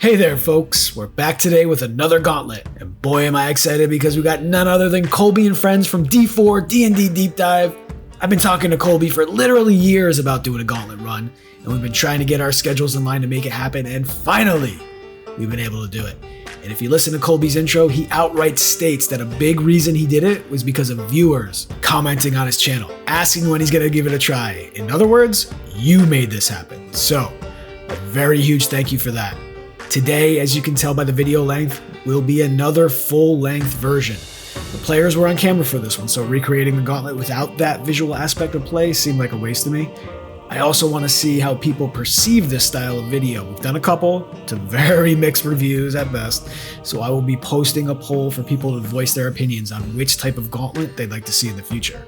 Hey there, folks. We're back today with another Gauntlet, and boy am I excited because we got none other than Colby and friends from D4 D&D Deep Dive. I've been talking to Colby for literally years about doing a Gauntlet run, and we've been trying to get our schedules in line to make it happen, and finally, we've been able to do it. And if you listen to Colby's intro, he outright states that a big reason he did it was because of viewers commenting on his channel, asking when he's going to give it a try. In other words, you made this happen. So, a very huge thank you for that. Today, as you can tell by the video length, will be another full-length version. The players were on camera for this one, so recreating the Gauntlet without that visual aspect of play seemed like a waste to me. I also want to see how people perceive this style of video. We've done a couple to very mixed reviews at best, so I will be posting a poll for people to voice their opinions on which type of Gauntlet they'd like to see in the future.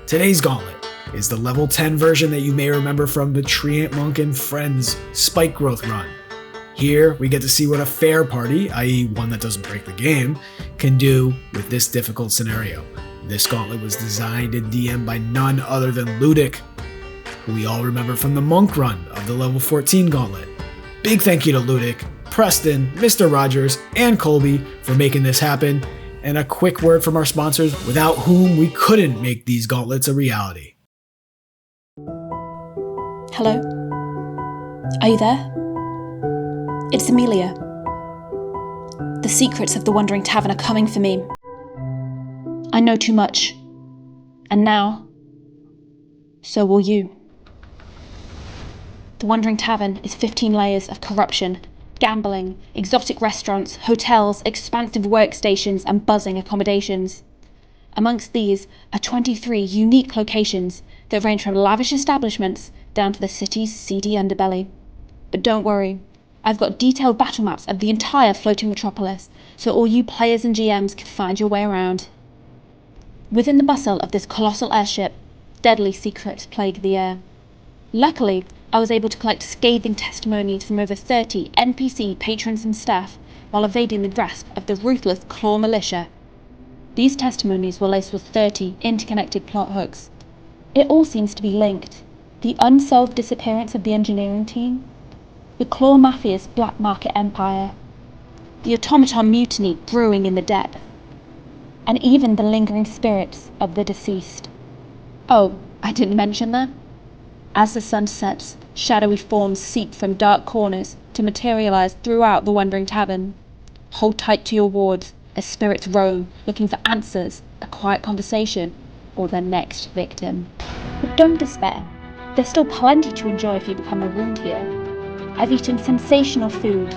Today's Gauntlet is the level 10 version that you may remember from the Treant Monk and Friends Spike Growth run. Here, we get to see what a fair party, i.e. one that doesn't break the game, can do with this difficult scenario. This Gauntlet was designed and DM'd by none other than Ludic, who we all remember from the Monk run of the level 14 Gauntlet. Big thank you to Ludic, Preston, Mr. Rogers, and Colby for making this happen, and a quick word from our sponsors, without whom we couldn't make these Gauntlets a reality. Hello? Are you there? It's Amelia. The secrets of the Wandering Tavern are coming for me. I know too much. And now, so will you. The Wandering Tavern is 15 layers of corruption, gambling, exotic restaurants, hotels, expansive workstations, and buzzing accommodations. Amongst these are 23 unique locations that range from lavish establishments down to the city's seedy underbelly. But don't worry. I've got detailed battle maps of the entire floating metropolis, so all you players and GMs can find your way around. Within the bustle of this colossal airship, deadly secrets plague the air. Luckily, I was able to collect scathing testimonies from over 30 NPC patrons and staff while evading the grasp of the ruthless Claw Militia. These testimonies were laced with 30 interconnected plot hooks. It all seems to be linked. The unsolved disappearance of the engineering team, the Claw Mafia's black market empire, the automaton mutiny brewing in the depth, and even the lingering spirits of the deceased. Oh, I didn't mention that. As the sun sets, shadowy forms seep from dark corners to materialize throughout the Wandering Tavern. Hold tight to your wards as spirits roam, looking for answers, a quiet conversation, or their next victim. But don't despair. There's still plenty to enjoy if you become marooned here. I've eaten sensational food,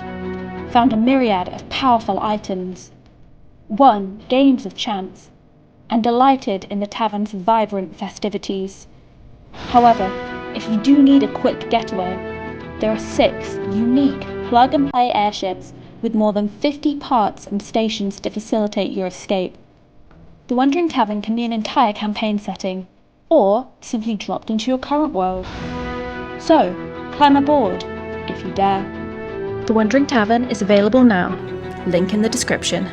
found a myriad of powerful items, won games of chance, and delighted in the tavern's vibrant festivities. However, if you do need a quick getaway, there are 6 unique plug-and-play airships with more than 50 parts and stations to facilitate your escape. The Wandering Tavern can be an entire campaign setting, or simply dropped into your current world. So, climb aboard, if you dare. The Wandering Tavern is available now. Link in the description.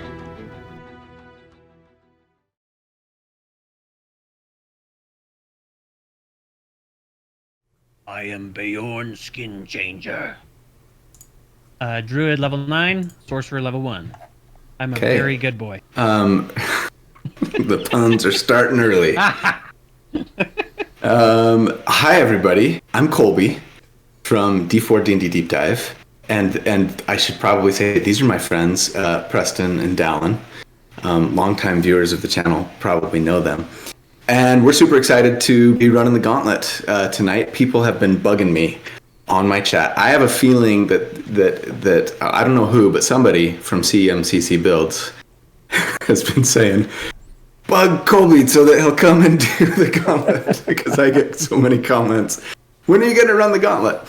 I am Bjorn Skin Changer. Druid level 9, Sorcerer level 1. I'm a very good boy. The puns are starting early. Hi everybody, I'm Colby from D4 D&D Deep Dive, and I should probably say these are my friends, Preston and Dallin. Longtime viewers of the channel probably know them. And we're super excited to be running the Gauntlet tonight. People have been bugging me on my chat. I have a feeling that I don't know who, but somebody from CMCC Builds has been saying, bug Colby so that he'll come and do the Gauntlet, because I get so many comments. When are you going to run the Gauntlet?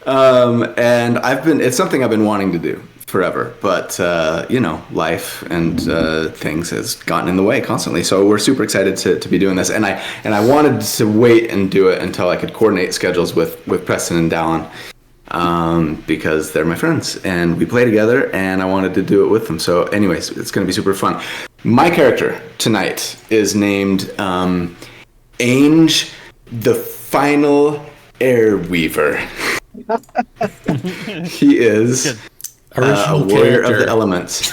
And it's something I've been wanting to do forever, but life and things has gotten in the way constantly. So we're super excited to be doing this, and I wanted to wait and do it until I could coordinate schedules with Preston and Dallin, because they're my friends and we play together, and I wanted to do it with them. So, anyways, it's going to be super fun. My character tonight is named Ainge, the Final Airweaver. He is a warrior of the elements.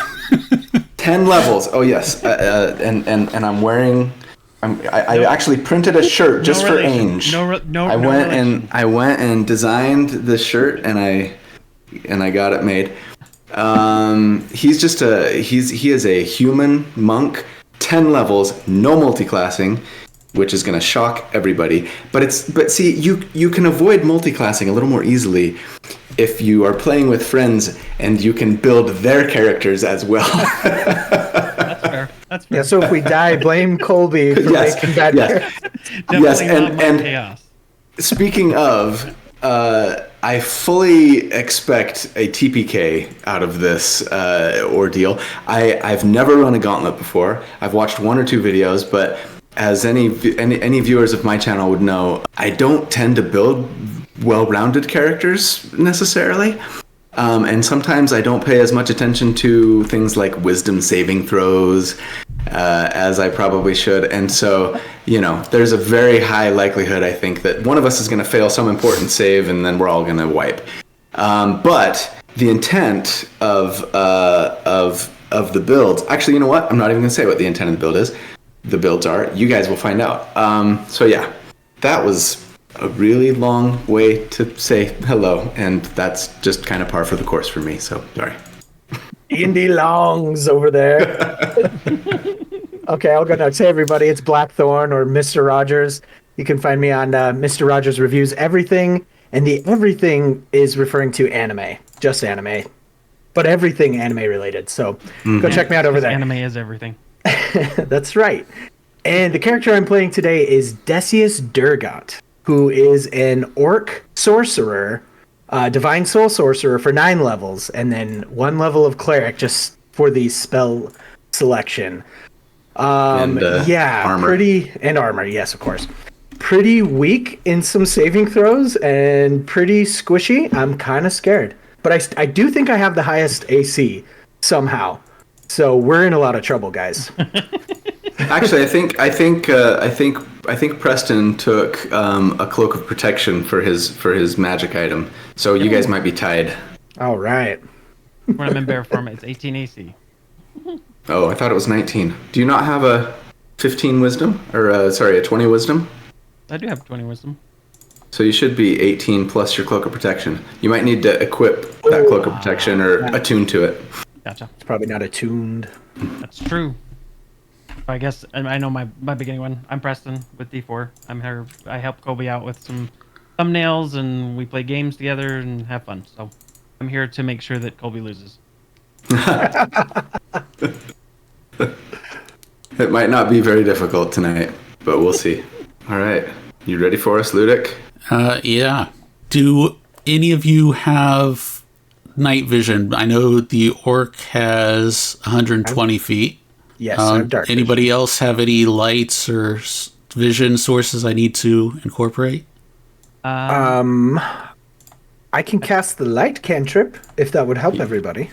10 levels. Oh yes, and I'm wearing. I actually printed a shirt just for Ainge. I went and designed the shirt, and I got it made. He is a human monk, 10 levels, no multiclassing, which is going to shock everybody. But see, you can avoid multiclassing a little more easily if you are playing with friends and you can build their characters as well. That's fair. Yeah, so if we die, blame Colby for making that. Yes, and chaos. Speaking of, I fully expect a TPK out of this ordeal. I've never run a gauntlet before. I've watched 1 or 2 videos, but as any viewers of my channel would know, I don't tend to build well-rounded characters necessarily. And sometimes I don't pay as much attention to things like wisdom saving throws as I probably should. And so, there's a very high likelihood, I think, that one of us is going to fail some important save and then we're all going to wipe. But the intent of the builds, actually, you know what? I'm not even going to say what the intent of the build is. The builds are. You guys will find out. So yeah, that was a really long way to say hello, and that's just kind of par for the course for me, so sorry. D&D Longs over there. Okay, I'll go now. Say everybody, it's Blackthorn or Mr. Rogers. You can find me on Mr. Rogers Reviews Everything, and the everything is referring to anime, just anime, but everything anime related, so go check me out over there. Anime is everything. That's right. And the character I'm playing today is Decius Durgot, who is an orc sorcerer, divine soul sorcerer for 9 levels, and then 1 level of cleric just for the spell selection. Armor. And armor, yes, of course. Pretty weak in some saving throws and pretty squishy. I'm kind of scared, but I do think I have the highest AC somehow. So we're in a lot of trouble, guys. Actually, I think Preston took a cloak of protection for his magic item. So you guys might be tied. All right. When I'm in bear form, it's 18 AC. Oh, I thought it was 19. Do you not have a 15 wisdom? Or, a 20 wisdom? I do have 20 wisdom. So you should be 18 plus your cloak of protection. You might need to equip that cloak of protection or attune to it. Gotcha. It's probably not attuned. That's true. I guess I know my beginning one. I'm Preston with D4. I'm here. I help Colby out with some thumbnails, and we play games together and have fun. So I'm here to make sure that Colby loses. It might not be very difficult tonight, but we'll see. All right. You ready for us, Ludic? Yeah. Do any of you have night vision? I know the orc has 120 feet. Yes, I have dark vision. Anybody else have any lights or vision sources I need to incorporate? I can cast the light cantrip if that would help everybody.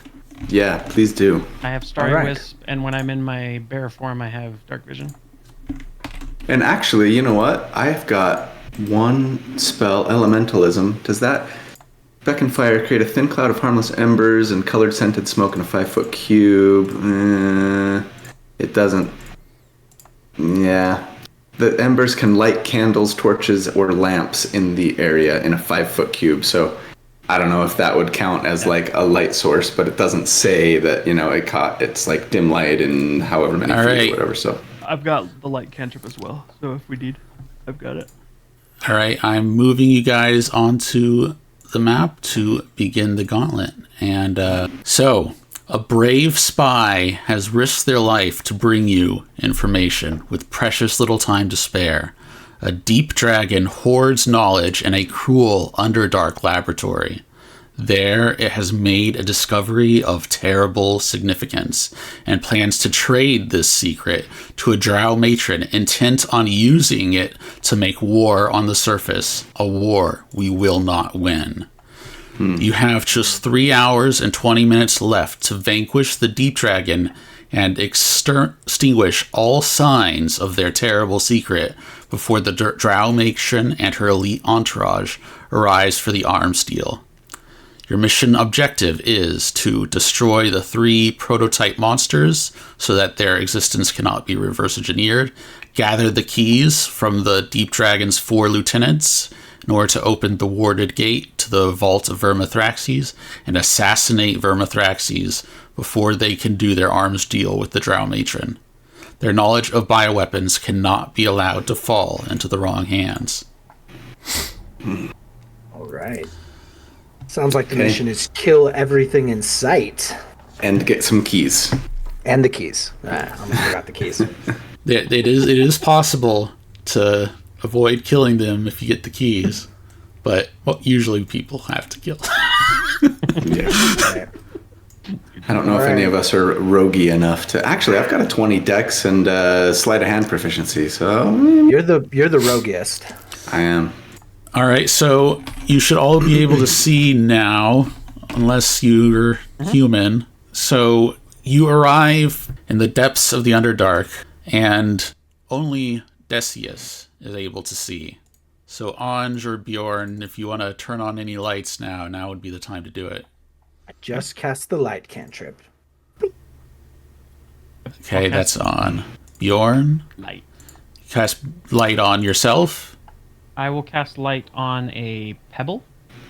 Yeah, please do. I have Starry Wisp, and when I'm in my bear form, I have dark vision. And actually, you know what? I've got 1 spell, Elementalism. Does that beckon fire create a thin cloud of harmless embers and colored scented smoke in a 5-foot cube? It doesn't. Yeah. The embers can light candles, torches, or lamps in the area in a 5-foot cube. So I don't know if that would count as like a light source, but it doesn't say that, it's like dim light and however many feet or whatever. So I've got the light cantrip as well. So if we need, I've got it. All right. I'm moving you guys onto the map to begin the gauntlet. And so a brave spy has risked their life to bring you information with precious little time to spare. A deep dragon hoards knowledge in a cruel Underdark laboratory. There, it has made a discovery of terrible significance and plans to trade this secret to a drow matron intent on using it to make war on the surface, a war we will not win. You have just 3 hours and 20 minutes left to vanquish the deep dragon and extinguish all signs of their terrible secret before the drow matron and her elite entourage arrives for the arms deal. Your mission objective is to destroy the 3 prototype monsters so that their existence cannot be reverse engineered, gather the keys from the Deep Dragon's 4 lieutenants in order to open the warded gate to the Vault of Vermithraxes, and assassinate Vermithraxes before they can do their arms deal with the Drow Matron. Their knowledge of bioweapons cannot be allowed to fall into the wrong hands. All right. Sounds like the mission is kill everything in sight. And get some keys. And the keys. I almost forgot the keys. It is possible to avoid killing them if you get the keys, but usually people have to kill. Yeah. Right. I don't know if any of us are roguey enough to. Actually, I've got a 20 dex and sleight of hand proficiency, so You're the roguiest. I am. All right, so you should all be able to see now, unless you're human. So you arrive in the depths of the Underdark, and only Decius is able to see. So Anj or Bjorn, if you want to turn on any lights now would be the time to do it. I just cast the light cantrip. Okay, that's on. Bjorn, Light. cast light on yourself. I will cast light on a pebble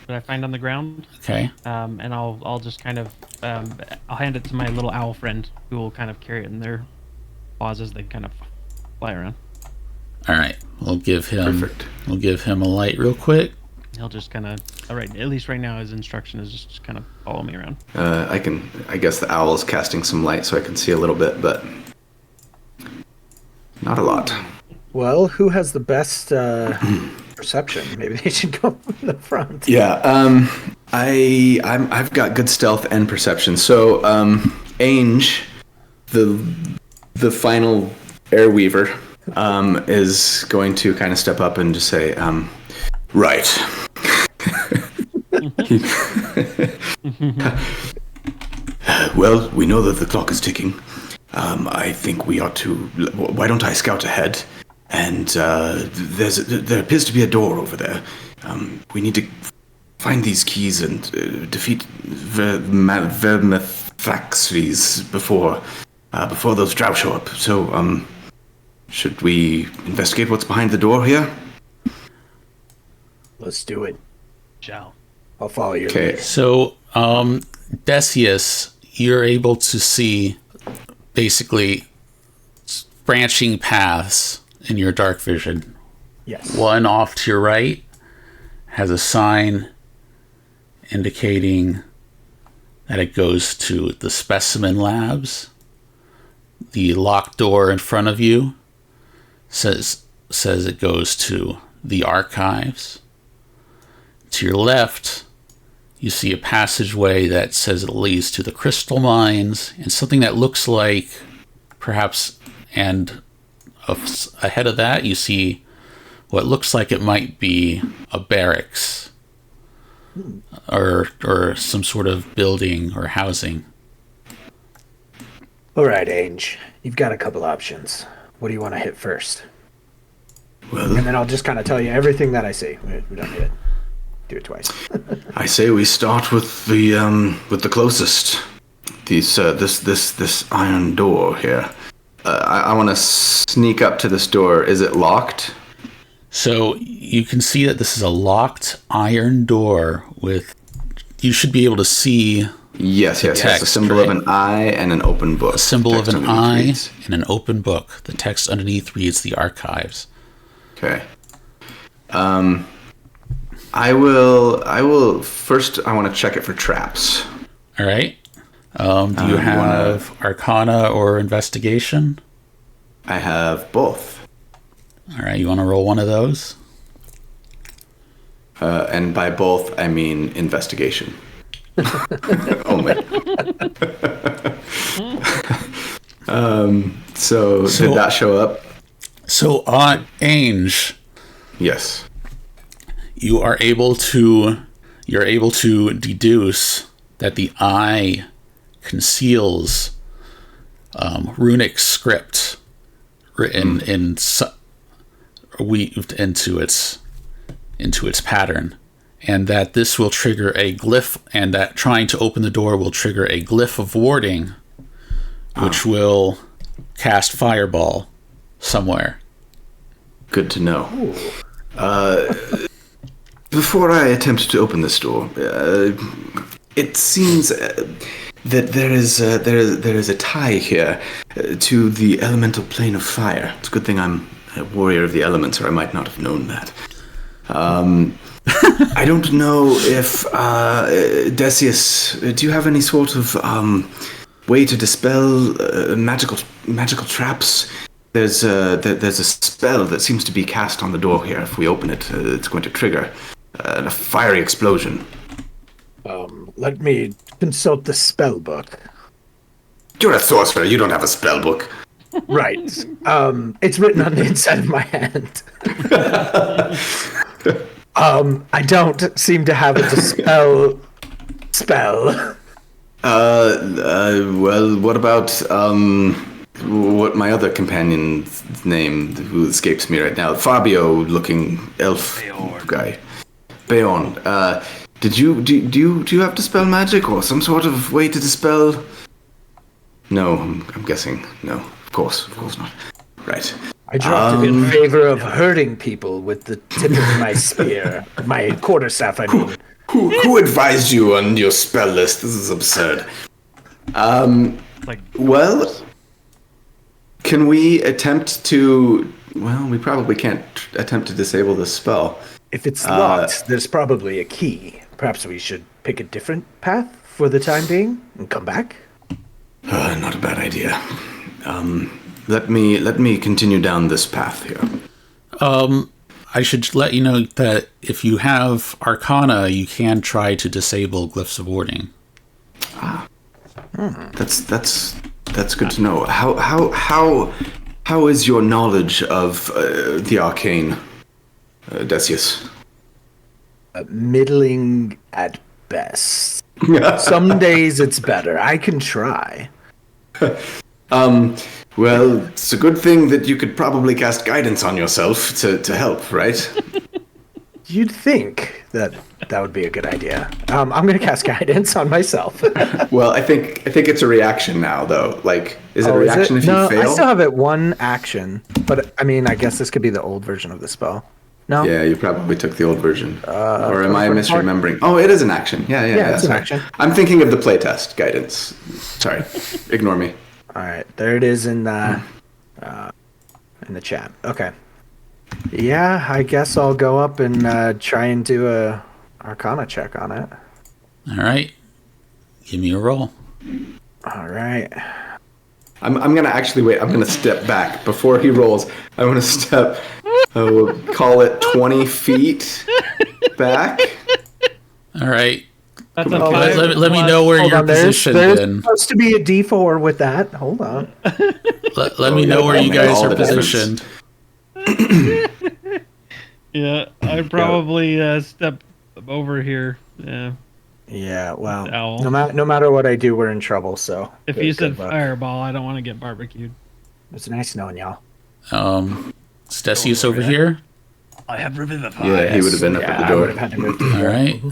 that I find on the ground. Okay. And I'll just kind of I'll hand it to my little owl friend, who will kind of carry it in their paws as they kind of fly around. All right. We'll give him Perfect. We'll give him a light real quick. He'll just kind of, all right, at least right now his instruction is just kind of follow me around. I guess the owl is casting some light so I can see a little bit, but not a lot. Well, who has the best perception? Maybe they should go in the front. Yeah, I've got good stealth and perception. So, Ainge, the final Airweaver, is going to kind of step up and just say, right. Well, we know that the clock is ticking. I think we ought to. Why don't I scout ahead? And there appears to be a door over there. We need to find these keys and defeat Vermithraxes before those drow show up. So, should we investigate what's behind the door here? Let's do it. Shall. I'll follow you. Okay. So, Decius, you're able to see basically branching paths in your dark vision. Yes. One off to your right has a sign indicating that it goes to the specimen labs. The locked door in front of you says it goes to the archives. To your left, you see a passageway that says it leads to the crystal mines, and something that looks like perhaps, and ahead of that you see what looks like it might be a barracks or some sort of building or housing. All right, Ainge. You've got a couple options. What do you want to hit first? Well, And then I'll just kind of tell you everything that I see. We don't need it. Do it twice. I say we start with the closest. This iron door here. I want to sneak up to this door. Is it locked? So you can see that this is a locked iron door with. You should be able to see Yes. It's a text, symbol right? of an eye and an open book. a symbol of Text an underneath eye reads. and an open book. The text underneath reads the archives. Okay. I will first. I want to check it for traps. All right. Do you have Arcana or Investigation? I have both, All right. You want to roll one of those? and by both I mean investigation. Only. So did that show up? So on Ainge, Yes. you're able to deduce that the eye conceals runic script written weaved into its pattern, and that this will trigger a glyph, and that trying to open the door will trigger a glyph of warding, which will cast Fireball somewhere. Good to know. Before I attempt to open this door, it seems that there is a tie here to the elemental plane of fire. It's a good thing I'm a warrior of the elements, or I might not have known that. I don't know if Decius, do you have any sort of way to dispel magical traps? There's a spell that seems to be cast on the door here. If we open it, it's going to trigger a fiery explosion. Let me consult the spell book. You're a sorcerer. You don't have a spell book. Right. It's written on the inside of my hand. I don't seem to have a dispel spell. Well, what about what my other companion's name, who escapes me right now, Fabio-looking elf guy, Bayon. Do you have dispel magic or some sort of way to dispel? No, I'm guessing no. Of course not. Right. I dropped it in favor of hurting people with the tip of my spear, my quarterstaff. I mean. Who advised you on your spell list? This is absurd. Well, can we attempt to... Well, we probably can't attempt to disable this spell. If it's locked, there's probably a key. Perhaps we should pick a different path for the time being and come back? Not a bad idea. Let me continue down this path here. I should let you know that if you have Arcana, you can try to disable glyphs of warding. That's good to know. How is your knowledge of the arcane, Decius? Middling at best. Some days it's better. I can try. Well, it's a good thing that you could probably cast guidance on yourself to help, right? You'd think that would be a good idea. I'm going to cast guidance on myself. Well, I think it's a reaction now, though. Like, is it a reaction if you fail? I still have it one action, but I mean, I guess this could be the old version of the spell. No? Yeah, you probably took the old version. Or am I misremembering? Oh, it is an action. Yeah, it's an action. I'm thinking of the playtest guidance. Sorry, ignore me. All right, there it is in the chat. Okay. Yeah, I guess I'll go up and try and do a Arcana check on it. All right, give me a roll. All right. I'm gonna actually wait. I'm gonna step back before he rolls. I want to step. We'll call it 20 feet back. All right. That's okay. Let me know where you're positioned. There's supposed to be a D4 with that. Hold on. Let me know where you guys are positioned. Yeah, I'd probably step over here. Yeah. Yeah, well, no matter what I do, we're in trouble, so... If you said fireball, I don't want to get barbecued. It's nice knowing y'all. Is Decius over here? I have revivify. Yeah, he would have been up at the door. I would have had to go through the All right.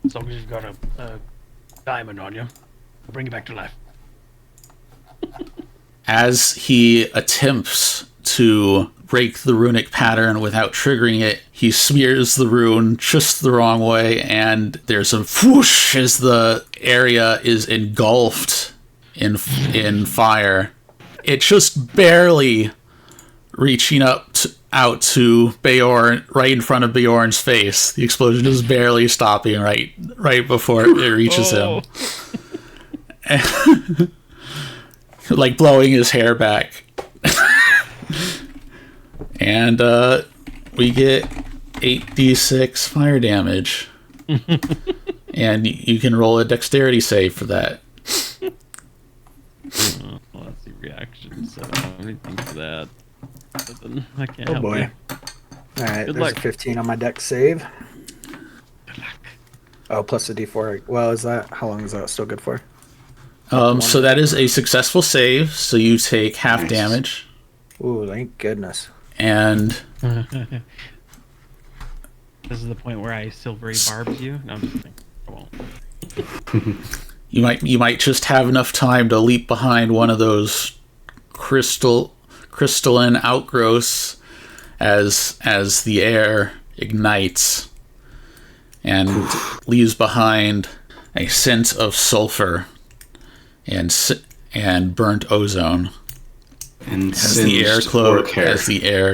As long as you've got a diamond on you, I'll bring you back to life. As he attempts to break the runic pattern without triggering it, he smears the rune just the wrong way, and there's a whoosh as the area is engulfed in fire. It's just barely reaching out to Beorn, right in front of Beorn's face. The explosion is barely stopping right before it reaches him. Like blowing his hair back. And we get 8d6 fire damage. And you can roll a dexterity save for that. Let's see reactions. I don't have anything for that. I can't help boy. you. All right, Good there's luck. a 15 on my dex save. Oh, plus a d4. Well, how long is that still good for? So that is a successful save, so you take half damage. Ooh, thank goodness. And This is the point where I silvery barbs you. No, I'm just kidding. I won't. You might just have enough time to leap behind one of those crystalline outgrowths as the air ignites and leaves behind a scent of sulfur and burnt ozone And as the air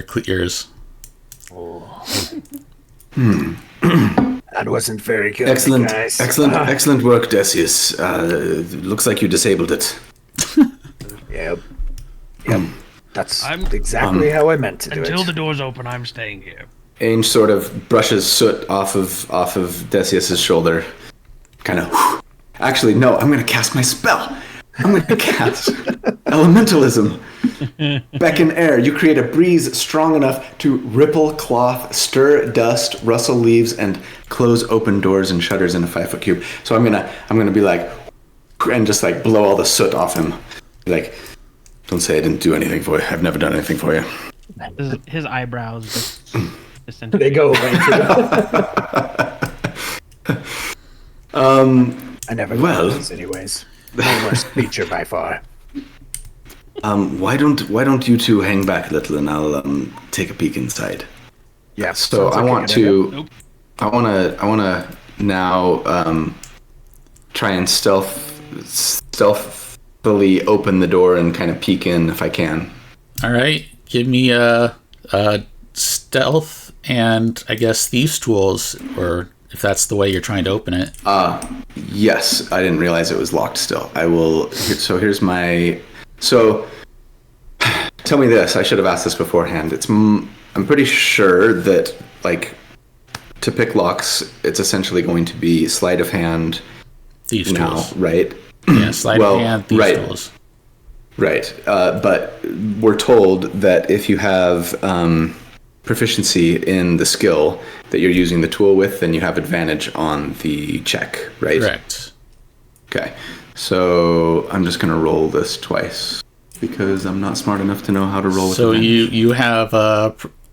clears. That wasn't very good, Excellent, guys. excellent work, Decius. Looks like you disabled it. Yep. That's I'm- exactly how I meant to do Until it. the door's open, I'm staying here. Ainge sort of brushes soot off of Decius's shoulder. Kind of. Actually, no. I'm going to cast my spell. I'm going to cast elementalism. Beckon air. You create a breeze strong enough to ripple cloth, stir dust, rustle leaves, and close open doors and shutters in a 5-foot cube. So I'm gonna be like, and just like blow all the soot off him. Like, don't say I didn't do anything for you. I've never done anything for you. His eyebrows just They disintegrate. go away too. I never well. got these anyways. My worst feature by far. Why don't you two hang back a little and I'll take a peek inside. Yeah. So I want to now try and stealthily open the door and kind of peek in if I can. All right, give me a stealth and I guess thieves' tools, or if that's the way you're trying to open it. Yes, I didn't realize it was locked still. I will. So here's my. So tell me this. I should have asked this beforehand. I'm pretty sure that like to pick locks, it's essentially going to be sleight of hand Thieves' now, tools. right? Yeah, sleight of hand, thieves' right. tools. Right. But we're told that if you have proficiency in the skill that you're using the tool with, then you have advantage on the check, right? Correct. Okay. So I'm just going to roll this twice because I'm not smart enough to know how to roll with So advantage. you have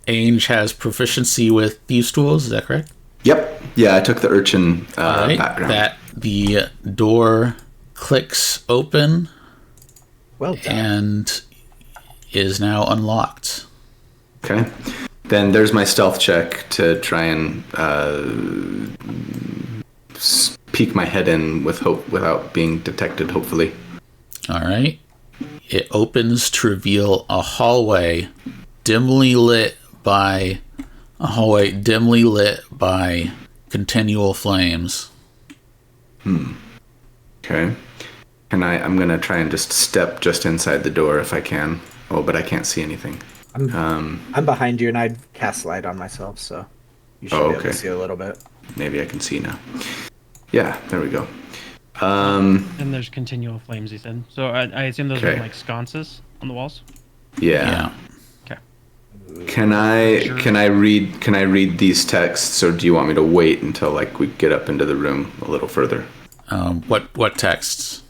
Ainge has proficiency with thieves' tools. Is that correct? Yep. Yeah, I took the urchin All right. background. That the door clicks open Well done. and is now unlocked. Okay. Then there's my stealth check to try and peek my head in with hope without being detected, hopefully. All right. It opens to reveal a hallway dimly lit by continual flames. Okay. I'm gonna try and just step just inside the door if I can. Oh, but I can't see anything. I'm behind you, and I cast light on myself, so you should be able okay. to see a little bit. Maybe I can see now. Yeah, there we go. And there's continual flames, he said. So I assume those Okay. are like sconces on the walls. Yeah. Okay. Can I read these texts, or do you want me to wait until like we get up into the room a little further? What texts?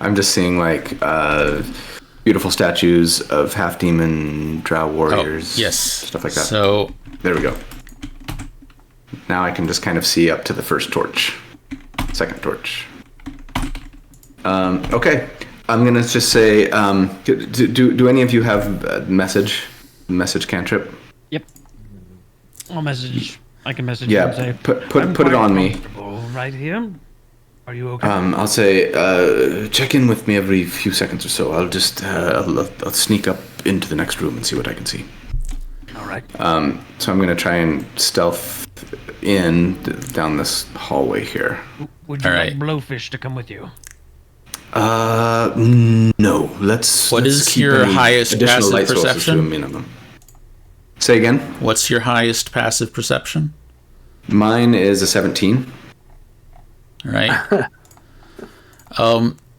I'm just seeing like beautiful statues of half demon drow warriors. Oh, yes. Stuff like that. So There we go. Now I can just kind of see up to the first torch. Second torch. Okay. I'm gonna just say, do any of you have a message cantrip? Yep. I'll message. I can message you Yeah, and say. put I'm it quite on me. comfortable right here. Are you okay? I'll say, check in with me every few seconds or so. I'll just, I'll sneak up into the next room and see what I can see. All right. So I'm gonna try and stealth down this hallway here. Would you all like right. Blowfish to come with you? No. Let's. What let's is keep your any highest additional passive light sources perception? to a minimum. Say again. what's your highest passive perception? Mine is a 17. All right.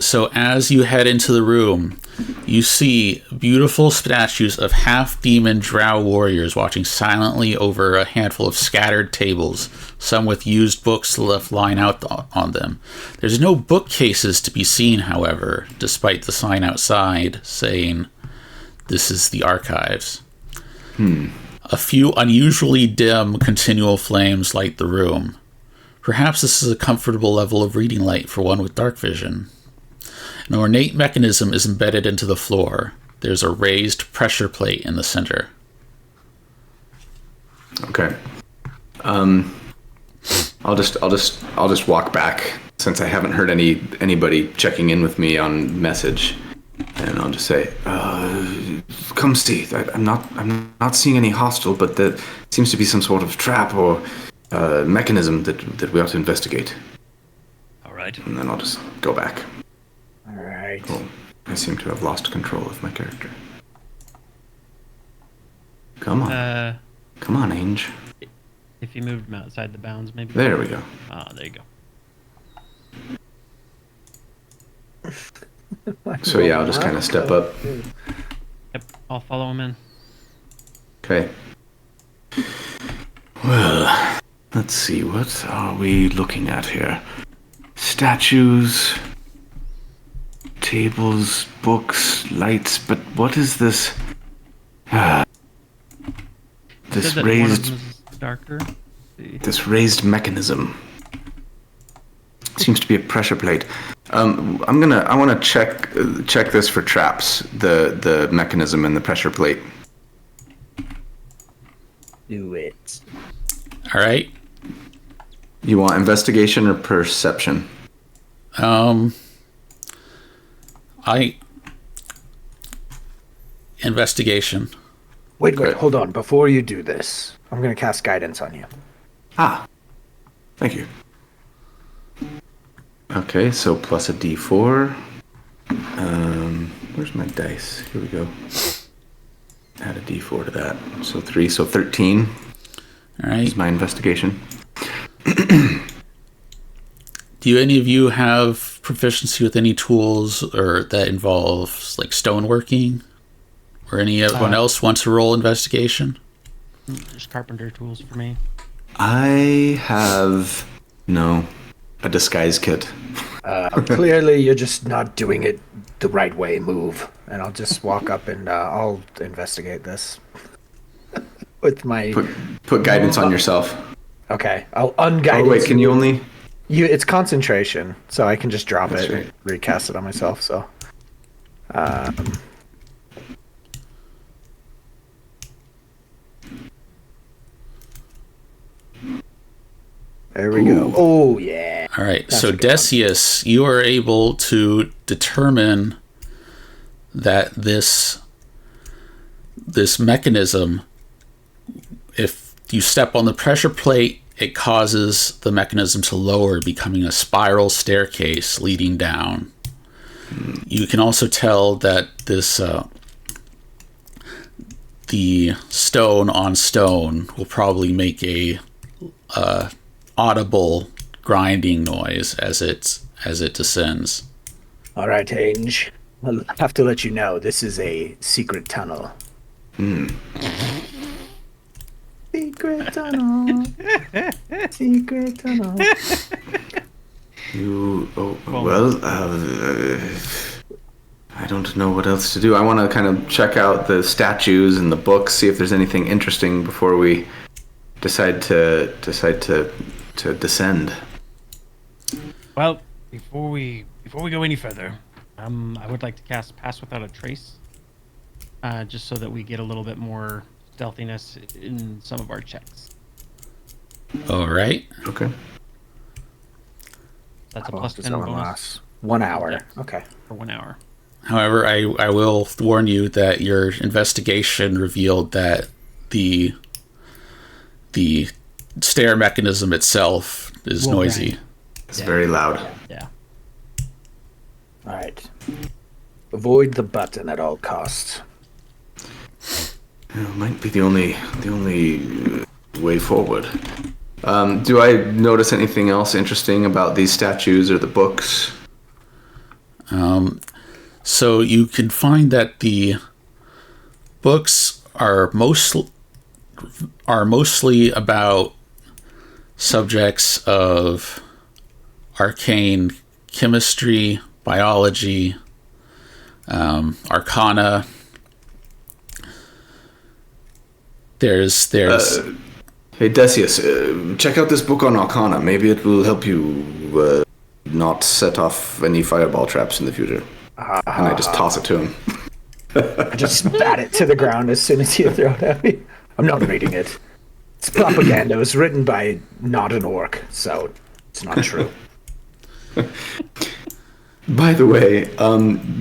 So as you head into the room, you see beautiful statues of half-demon drow warriors watching silently over a handful of scattered tables, some with used books left lying out on them. There's no bookcases to be seen, however, despite the sign outside saying, "This is the archives." A few unusually dim continual flames light the room. Perhaps this is a comfortable level of reading light for one with dark vision. An ornate mechanism is embedded into the floor. There's a raised pressure plate in the center. Okay. I'll just walk back since I haven't heard anybody checking in with me on message, and I'll just say, "Come see. I'm not seeing any hostile, but there seems to be some sort of trap or mechanism that we ought to investigate." All right. And then I'll just go back. All right. Well, I seem to have lost control of my character. Come on. Come on, Ange. If you moved him outside the bounds, maybe. There we go. There you go. So yeah, I'll just kind of step up. Yep, I'll follow him in. Okay. Well, let's see. What are we looking at here? Statues, tables, books, lights. But what is this? This Said that one of raised. them is darker. Let's see. This raised mechanism seems to be a pressure plate. I want to check this for traps. The mechanism and the pressure plate. Do it. All right. You want investigation or perception? Investigation. Wait, Okay. hold on. Before you do this, I'm going to cast guidance on you. Thank you. Okay, so plus a D4. Where's my dice? Here we go. Add a D4 to that. So 3, so 13 All right. is my investigation. Do any of you have proficiency with any tools or that involves like stoneworking? Or anyone else want to roll investigation? There's carpenter tools for me. I have a disguise kit. Clearly, you're just not doing it the right way. Move, and I'll just walk up and I'll investigate this with my. Put guidance on yourself. Okay, I'll unguide. Oh wait, can you only? It's concentration, so I can just drop That's it right. and recast it on myself. So, there we go. Oh yeah. All right. That's So a good one. Decius, you are able to determine that this mechanism, if you step on the pressure plate, it causes the mechanism to lower, becoming a spiral staircase leading down. You can also tell that this the stone on stone will probably make a audible grinding noise as it descends. All right, Ange. I'll have to let you know this is a secret tunnel. Secret tunnel. Secret tunnel. I don't know what else to do. I want to kind of check out the statues and the books, see if there's anything interesting before we decide to descend. Well, before we go any further, I would like to cast Pass Without a Trace, just so that we get a little bit more stealthiness in some of our checks. All right. Okay. That's a How long plus does 10 that one bonus last? 1 hour. Yeah. Okay. for 1 hour. However, I will warn you that your investigation revealed that the stair mechanism itself is Well, noisy. right. It's very loud. Yeah. All right. Avoid the button at all costs. It might be the only way forward. Do I notice anything else interesting about these statues or the books? So you can find that the books are mostly about subjects of arcane chemistry, biology, arcana. There's Hey, Decius, check out this book on Arcana. Maybe it will help you not set off any fireball traps in the future. And I just toss it to him. I just spat it to the ground as soon as you throw it at me. I'm not reading it. It's propaganda. It was written by not an orc, so it's not true. By the way,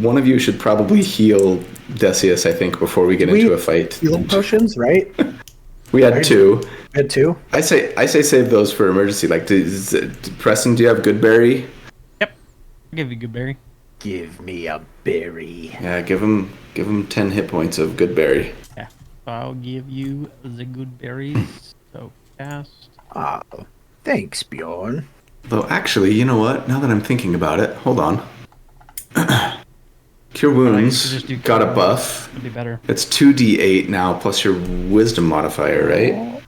one of you should probably heal Decius, I think, before we get into a fight. Healing potions, right? We had two. We had two? I say save those for emergency. Like, Preston, do you have good berry? Yep. I'll give you good berry. Give me a berry. Yeah, give him 10 hit points of good berry. Yeah. I'll give you the good berries. So fast. Oh, thanks, Bjorn. Though, actually, you know what? Now that I'm thinking about it, hold on. Cure Wounds got a buff. It'd be better. It's 2d8 now, plus your Wisdom modifier, right?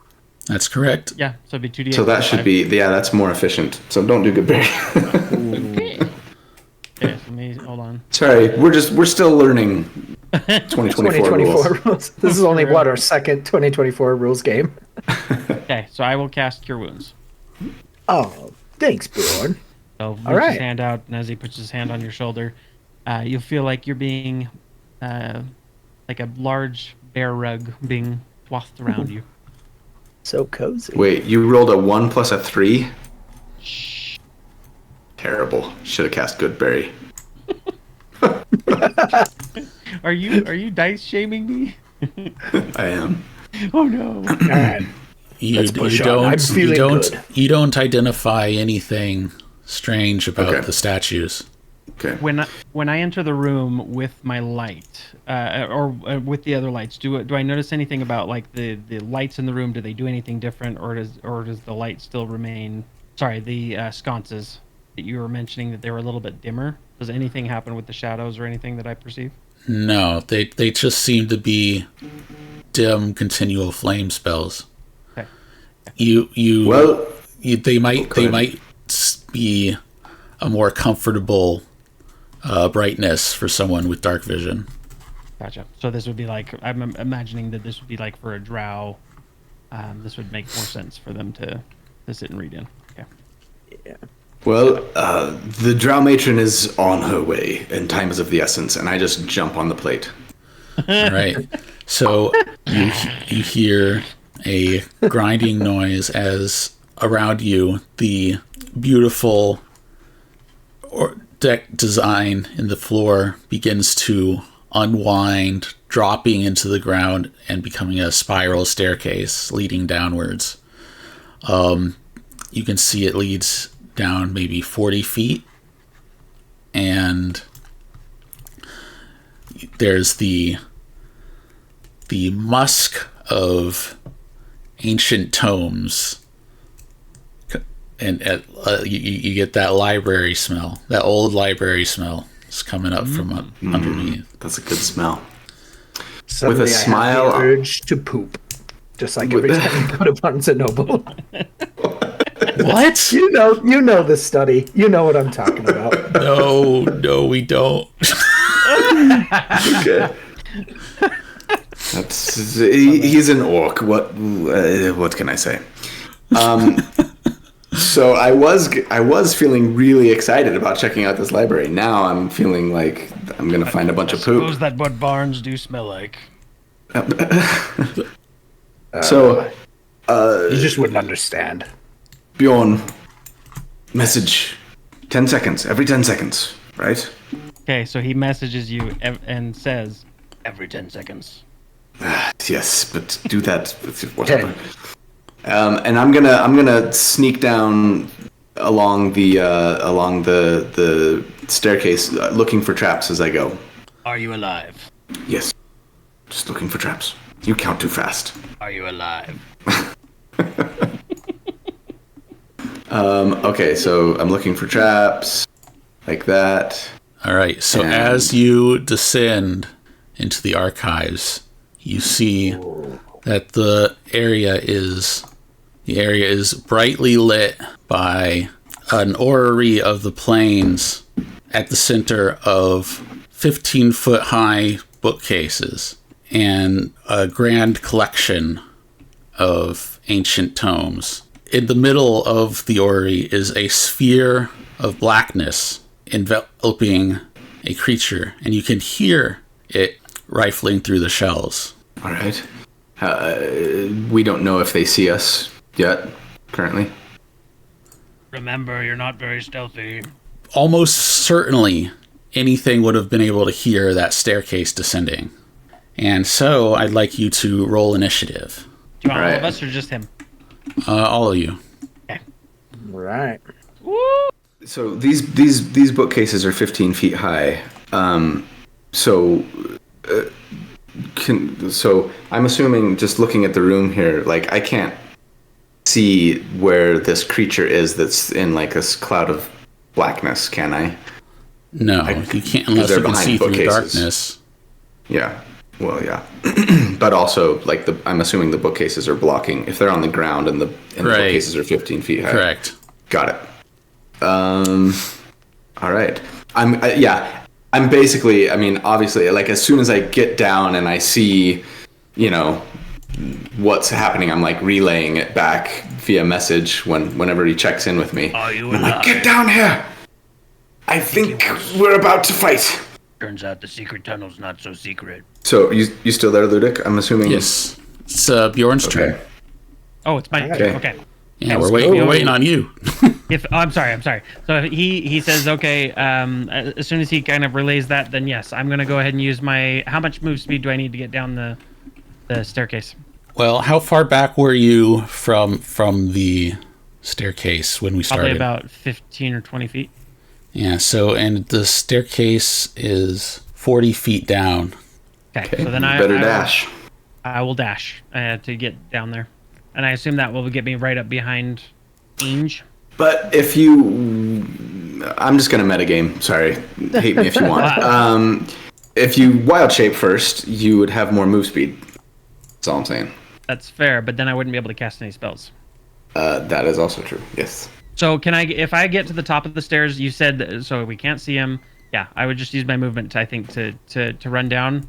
That's correct. Yeah, so it'd be 2d8. So that should be, that's more efficient. So don't do good berry. Okay, so let me, hold on. Sorry, we're still learning 2024 rules. This is only, our second 2024 rules game? Okay, so I will cast Cure Wounds. Oh, thanks, Bjorn. So reach his hand out, and as he puts his hand on your shoulder, you'll feel like you're being, like a large bear rug being swathed around you. So cozy. Wait, you rolled a 1 plus a 3? Terrible. Should have cast good berry. Are you dice shaming me? I am. Oh no. All right. You don't identify anything strange about the statues. Okay. When I enter the room with my light, or with the other lights, do I notice anything about like the lights in the room? Do they do anything different, or does the light still remain? Sorry, the sconces that you were mentioning that they were a little bit dimmer. Does anything happen with the shadows or anything that I perceive? No, they just seem to be dim, continual flame spells. Okay. They might be a more comfortable brightness for someone with dark vision. Gotcha. So this would be like, I'm imagining that this would be like for a drow. This would make more sense for them to sit and read in. Okay. Yeah. Well, the drow matron is on her way, and time is of the essence, and I just jump on the plate. All right. So you hear a grinding noise as around you the beautiful deck design in the floor begins to unwind, dropping into the ground and becoming a spiral staircase leading downwards. You can see it leads down maybe 40 feet, and there's the musk of ancient tomes, and you get that library smell, that old library smell is coming up from underneath. That's a good smell. Suddenly With a smile, I have the urge to poop, just like every time you go to Barnes and Noble. What? You know this study. You know what I'm talking about. No, we don't. Okay. He's an orc. What can I say? So I was feeling really excited about checking out this library. Now I'm feeling like I'm gonna find a bunch of poop. Suppose that what barns do smell like. So You just wouldn't understand. Bjorn, message. 10 seconds. Every 10 seconds, right? Okay, so he messages you and says, Every 10 seconds. Yes, but do that. Whatever. And I'm gonna sneak down along the staircase, looking for traps as I go. Are you alive? Yes, just looking for traps. You count too fast. Are you alive? Okay, so I'm looking for traps, like that. All right, so as you descend into the archives, you see that the area is brightly lit by an orrery of the plains at the center of 15-foot high bookcases and a grand collection of ancient tomes. In the middle of the orrery is a sphere of blackness enveloping a creature, and you can hear it rifling through the shells. All right. We don't know if they see us yet, currently. Remember, you're not very stealthy. Almost certainly anything would have been able to hear that staircase descending. And so I'd like you to roll initiative. Do you want all Alright. of us or just him? All of you. Right. So these bookcases are 15 feet high. So I'm assuming, just looking at the room here, like, I can't see where this creature is that's in like this cloud of blackness, can I? No, you can't unless they're you can behind see through bookcases. darkness. Yeah. Well, yeah. But also, like, I'm assuming the bookcases are blocking. If they're on the ground and the bookcases are 15 feet high. Correct. Got it. All right. I'm basically, I mean, obviously, like, as soon as I get down and I see, what's happening, I'm like relaying it back via message whenever he checks in with me. Are you And I'm like, alive? get down here! I think we're about to fight. Turns out the secret tunnel's not so secret. So, you still there, Ludic? I'm assuming. Yes. It's Bjorn's turn. Okay. Oh, it's my Okay. okay. Yeah, we're waiting on you. I'm sorry. So if he says okay. As soon as he kind of relays that, then yes, I'm gonna go ahead and use my. How much move speed do I need to get down the staircase? Well, how far back were you from the staircase when we started? Probably about 15 or 20 feet. Yeah, and the staircase is 40 feet down. Okay, so then Better dash. I will dash to get down there, and I assume that will get me right up behind Inge. But if I'm just gonna metagame. Sorry, hate me if you want. If you wild shape first, you would have more move speed. That's all I'm saying. That's fair, but then I wouldn't be able to cast any spells. That is also true. Yes. So if I get to the top of the stairs, you said so we can't see him. Yeah, I would just use my movement, I think, to run down.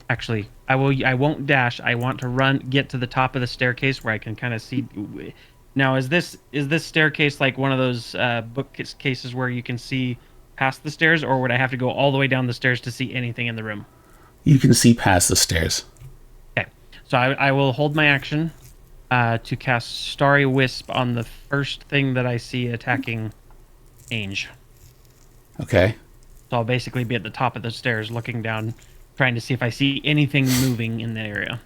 Actually, I won't dash. I want to get to the top of the staircase where I can kind of see. Now, is this staircase like one of those bookcases where you can see past the stairs, or would I have to go all the way down the stairs to see anything in the room? You can see past the stairs. Okay, so I will hold my action to cast Starry Wisp on the first thing that I see attacking Ainge. Okay. So I'll basically be at the top of the stairs looking down, trying to see if I see anything moving in that area.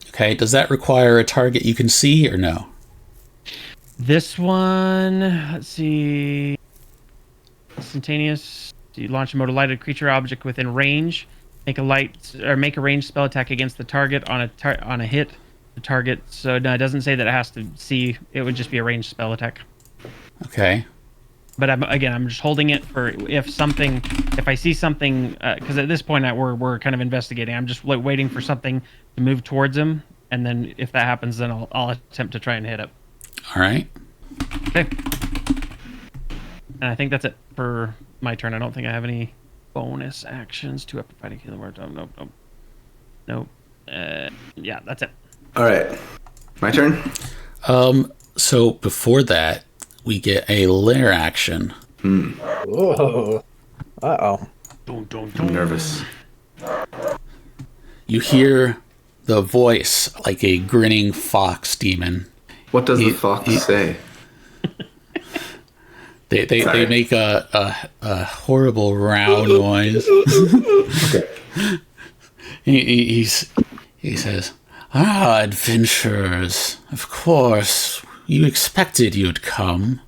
Okay, does that require a target you can see or no? This one, let's see. Instantaneous. You launch a mode of lighted creature object within range. Make a ranged spell attack against the target on a hit. The target. So no, it doesn't say that it has to see. It would just be a ranged spell attack. Okay. But I'm just holding it for if I see something, because at this point we're kind of investigating. I'm just waiting for something to move towards him, and then if that happens, then I'll attempt to try and hit it. All right. Okay. And I think that's it for my turn. I don't think I have any bonus actions to after fighting healing word. Nope. Yeah, that's it. All right. My turn. So before that, we get a lair action. Whoa. Uh-oh. I'm nervous. You hear the voice like a grinning fox demon. What does the fox say? They make a horrible row noise. Okay. He says, adventurers, of course, you expected you'd come.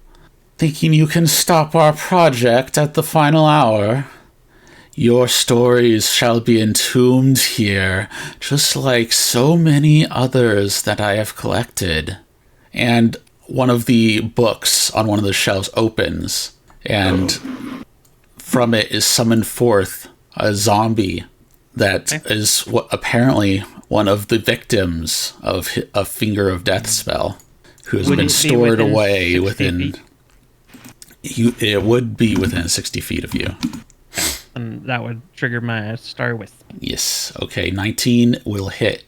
Thinking you can stop our project at the final hour? Your stories shall be entombed here, just like so many others that I have collected. And one of the books on one of the shelves opens, and from it is summoned forth a zombie that is apparently one of the victims of a Finger of Death spell, who has been stored away within... It would be within 60 feet of you. And that would trigger my Starry Wisp. Yes. Okay, 19 will hit.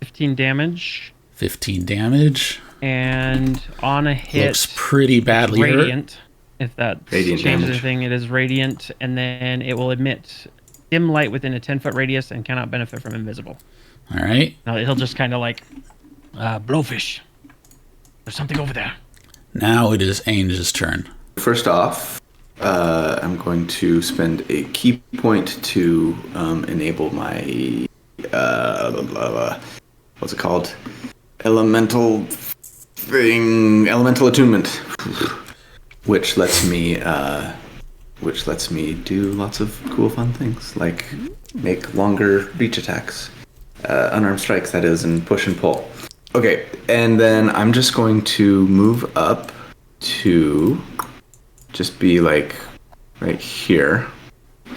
15 damage. 15 damage. And on a hit, Looks pretty badly hurt. radiant. If that Radiant changes damage. anything, it is radiant, and then it will emit dim light within a 10-foot radius and cannot benefit from invisible. All right. Now he'll just kind of like, Blowfish. There's something over there. Now it is Ainge's turn. First off, I'm going to spend a key point to enable my what's it called? Elemental attunement, which lets me do lots of cool, fun things like make longer reach attacks, unarmed strikes, that is, and push and pull. Okay, and then I'm just going to move up to just be like right here,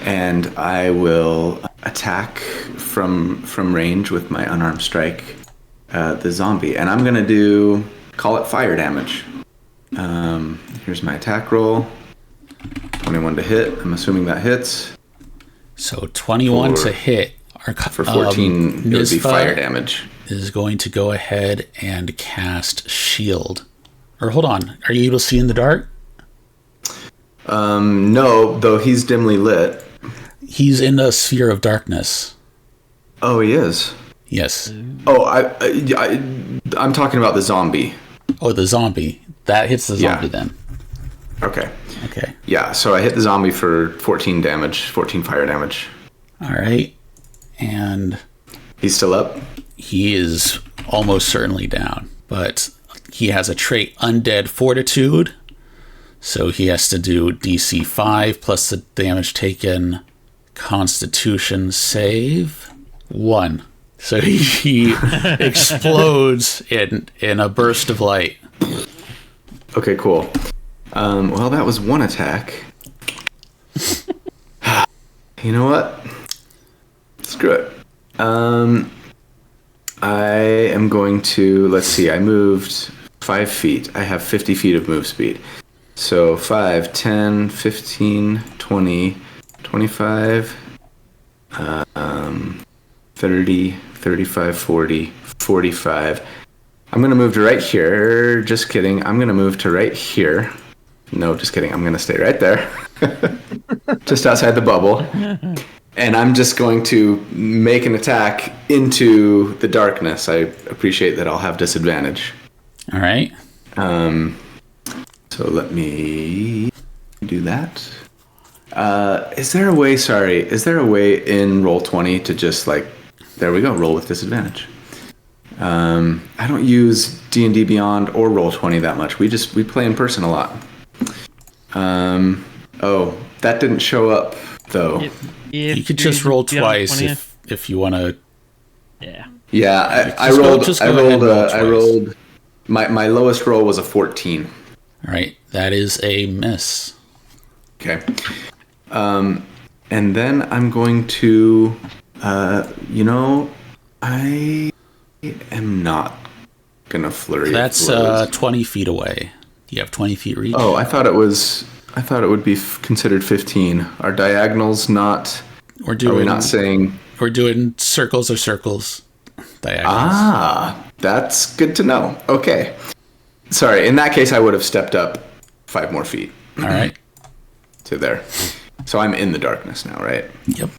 and I will attack from range with my unarmed strike the zombie, and I'm gonna call it fire damage. Here's my attack roll. 21 to hit. I'm assuming that hits. So 21 to hit. For 14, it would be Mizpah fire damage. is going to go ahead and cast shield. Or hold on, are you able to see in the dark? No, though he's dimly lit. He's in a sphere of darkness. Oh, he is. Yes. Oh, I'm talking about the zombie. Oh, the zombie. That hits the zombie Yeah. then. Okay. Okay. Yeah, so I hit the zombie for 14 damage, 14 fire damage. All right. And He's still up? he is almost certainly down. But he has a trait Undead Fortitude. So he has to do DC 5 plus the damage taken, Constitution save 1. So he explodes in a burst of light. Okay, cool. Well, that was one attack. You know what? Screw it. I am going to, let's see, I moved 5 feet. I have 50 feet of move speed. So 5, 10, 15, 20, 25, 30, 35, 40, 45. I'm going to move to right here. Just kidding. I'm going to move to right here. No, just kidding. I'm going to stay right there. Just outside the bubble. And I'm just going to make an attack into the darkness. I appreciate that I'll have disadvantage. All right. So let me do that. Is there a way in Roll20 to just like, there we go, roll with disadvantage? I don't use D&D Beyond or Roll20 that much. We play in person a lot. Oh, that didn't show up though. You could just roll twice if you want to. Yeah. Yeah, I Just go- rolled. just I go ahead and rolled. roll I twice. rolled. My lowest roll was a 14. All right. That is a miss. Okay. And then I'm going to. I am not gonna flurry. That's of blows. 20 feet away. You have 20 feet reach. Oh, I thought it would be considered 15. Are diagonals not? We're Are doing. we not saying? We're doing circles or circles. Diagonals. Ah, that's good to know. Okay. Sorry. In that case, I would have stepped up 5 more feet All right. to there. So I'm in the darkness now, right? Yep.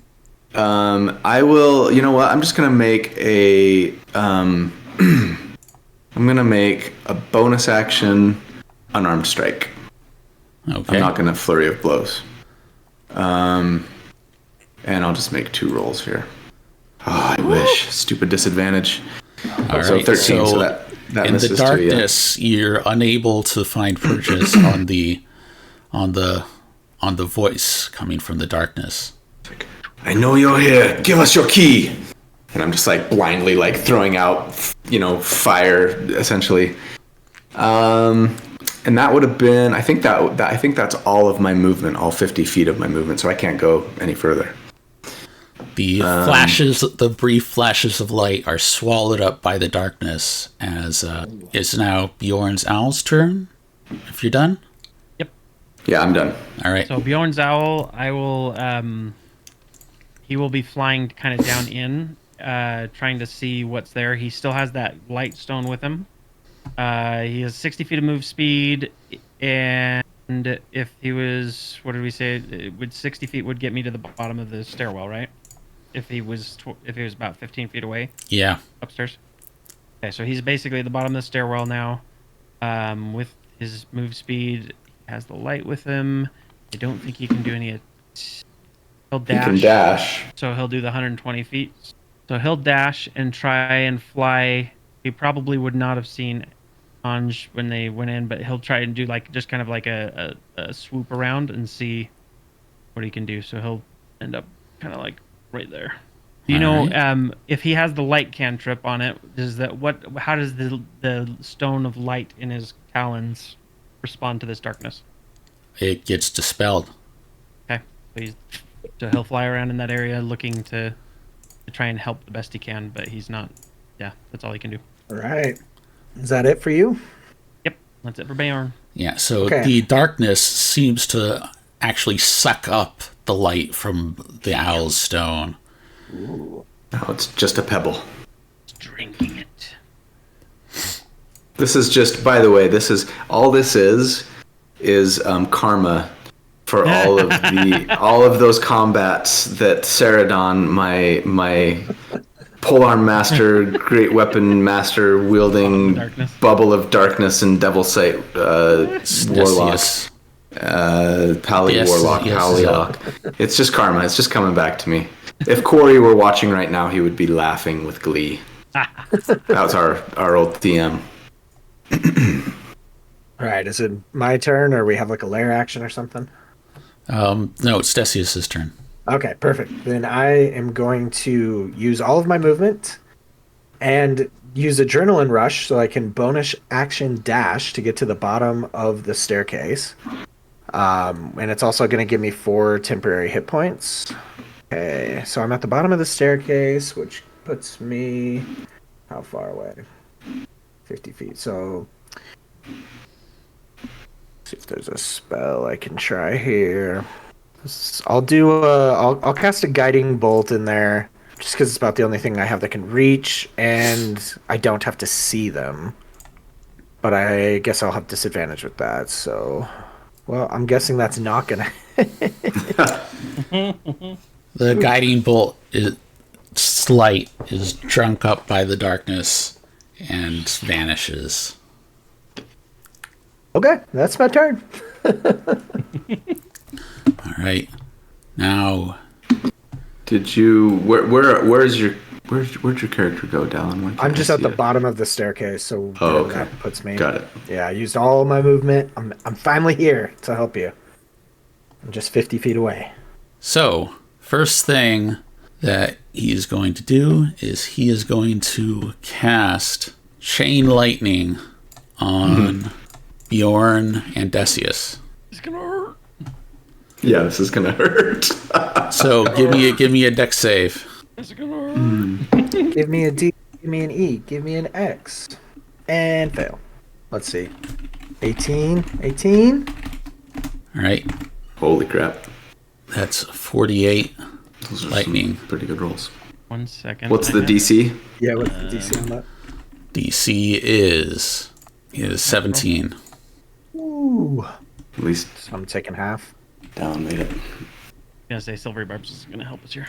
I will. You know what? I'm just gonna make a. I'm gonna make a bonus action unarmed strike. Okay. I'm not gonna flurry of blows. And I'll just make 2 rolls here. Oh, I wish. Stupid disadvantage. All So right. 13. So that in misses the too, yeah. darkness, you're unable to find purchase on the voice coming from the darkness. I know you're here. Give us your key. And I'm just like blindly like throwing out, fire essentially. And that would have been. I think that's all of my movement, all 50 feet of my movement. So I can't go any further. The brief flashes of light are swallowed up by the darkness as it's now Bjorn's Owl's turn. If you're done. Yeah, I'm done. All right. So Bjorn's owl, I will. He will be flying kind of down in, trying to see what's there. He still has that light stone with him. He has 60 feet of move speed, and if he was, what did we say? It would 60 feet would get me to the bottom of the stairwell, right? If he was about 15 feet away. Yeah. Upstairs. Okay, so he's basically at the bottom of the stairwell now. With his move speed, he has the light with him. I don't think he can do any. He'll dash. He can dash. So he'll do the 120 feet. So he'll dash and try and fly. He probably would not have seen Anj when they went in, but he'll try and do just kind of like a swoop around and see what he can do. So he'll end up kind of like right there. Do you know if he has the light cantrip on it? How does the stone of light in his talons respond to this darkness? It gets dispelled. Okay, so he'll fly around in that area looking to try and help the best he can, but he's not. Yeah, that's all he can do. All right. Is that it for you? Yep, that's it for Bjorn. Yeah, so Okay. the darkness seems to actually suck up the light from the owl's stone. No, it's just a pebble. It's drinking it. This is just, by the way, this is karma for all of those combats that Saradon, my polearm master, great weapon master wielding bubble of darkness and devil sight warlock, Pally warlock, Pallylock. It's just karma. It's just coming back to me. If Corey were watching right now, he would be laughing with glee. That was our old DM. All right. Is it my turn, or we have like a lair action or something? No, it's Decius's turn. Okay, perfect. Then I am going to use all of my movement and use Adrenaline Rush so I can bonus action dash to get to the bottom of the staircase. And it's also going to give me 4 temporary hit points. Okay, so I'm at the bottom of the staircase, which puts me... How far away? 50 feet. So... see if there's a spell I can try here. I'll do I'll cast a guiding bolt in there just because it's about the only thing I have that can reach, and I don't have to see them. But I guess I'll have disadvantage with that. So, well, I'm guessing that's not gonna. The guiding bolt light is drunk up by the darkness and vanishes. Okay, that's my turn. All right. Now, did you? Where'd your character go, Dallin? I'm just at the bottom of the staircase, so okay. That puts me. Got it. Yeah, I used all my movement. I'm finally here to help you. I'm just 50 feet away. so first thing that he is going to do is he is going to cast Chain Lightning on Bjorn and Decius. It's gonna hurt. Yeah, this is gonna hurt. So give me a dex save. It's gonna hurt. Give me a D, give me an E, give me an X. And fail. Let's see. 18. All right. Holy crap! That's 48 Those are lightning. some pretty good rolls. 1 second. What's the DC? Yeah, what's the DC on that? DC is 17. Ooh. At least So I'm taking half. Dallin made it. I'm gonna say Silvery Barbs is gonna help us here.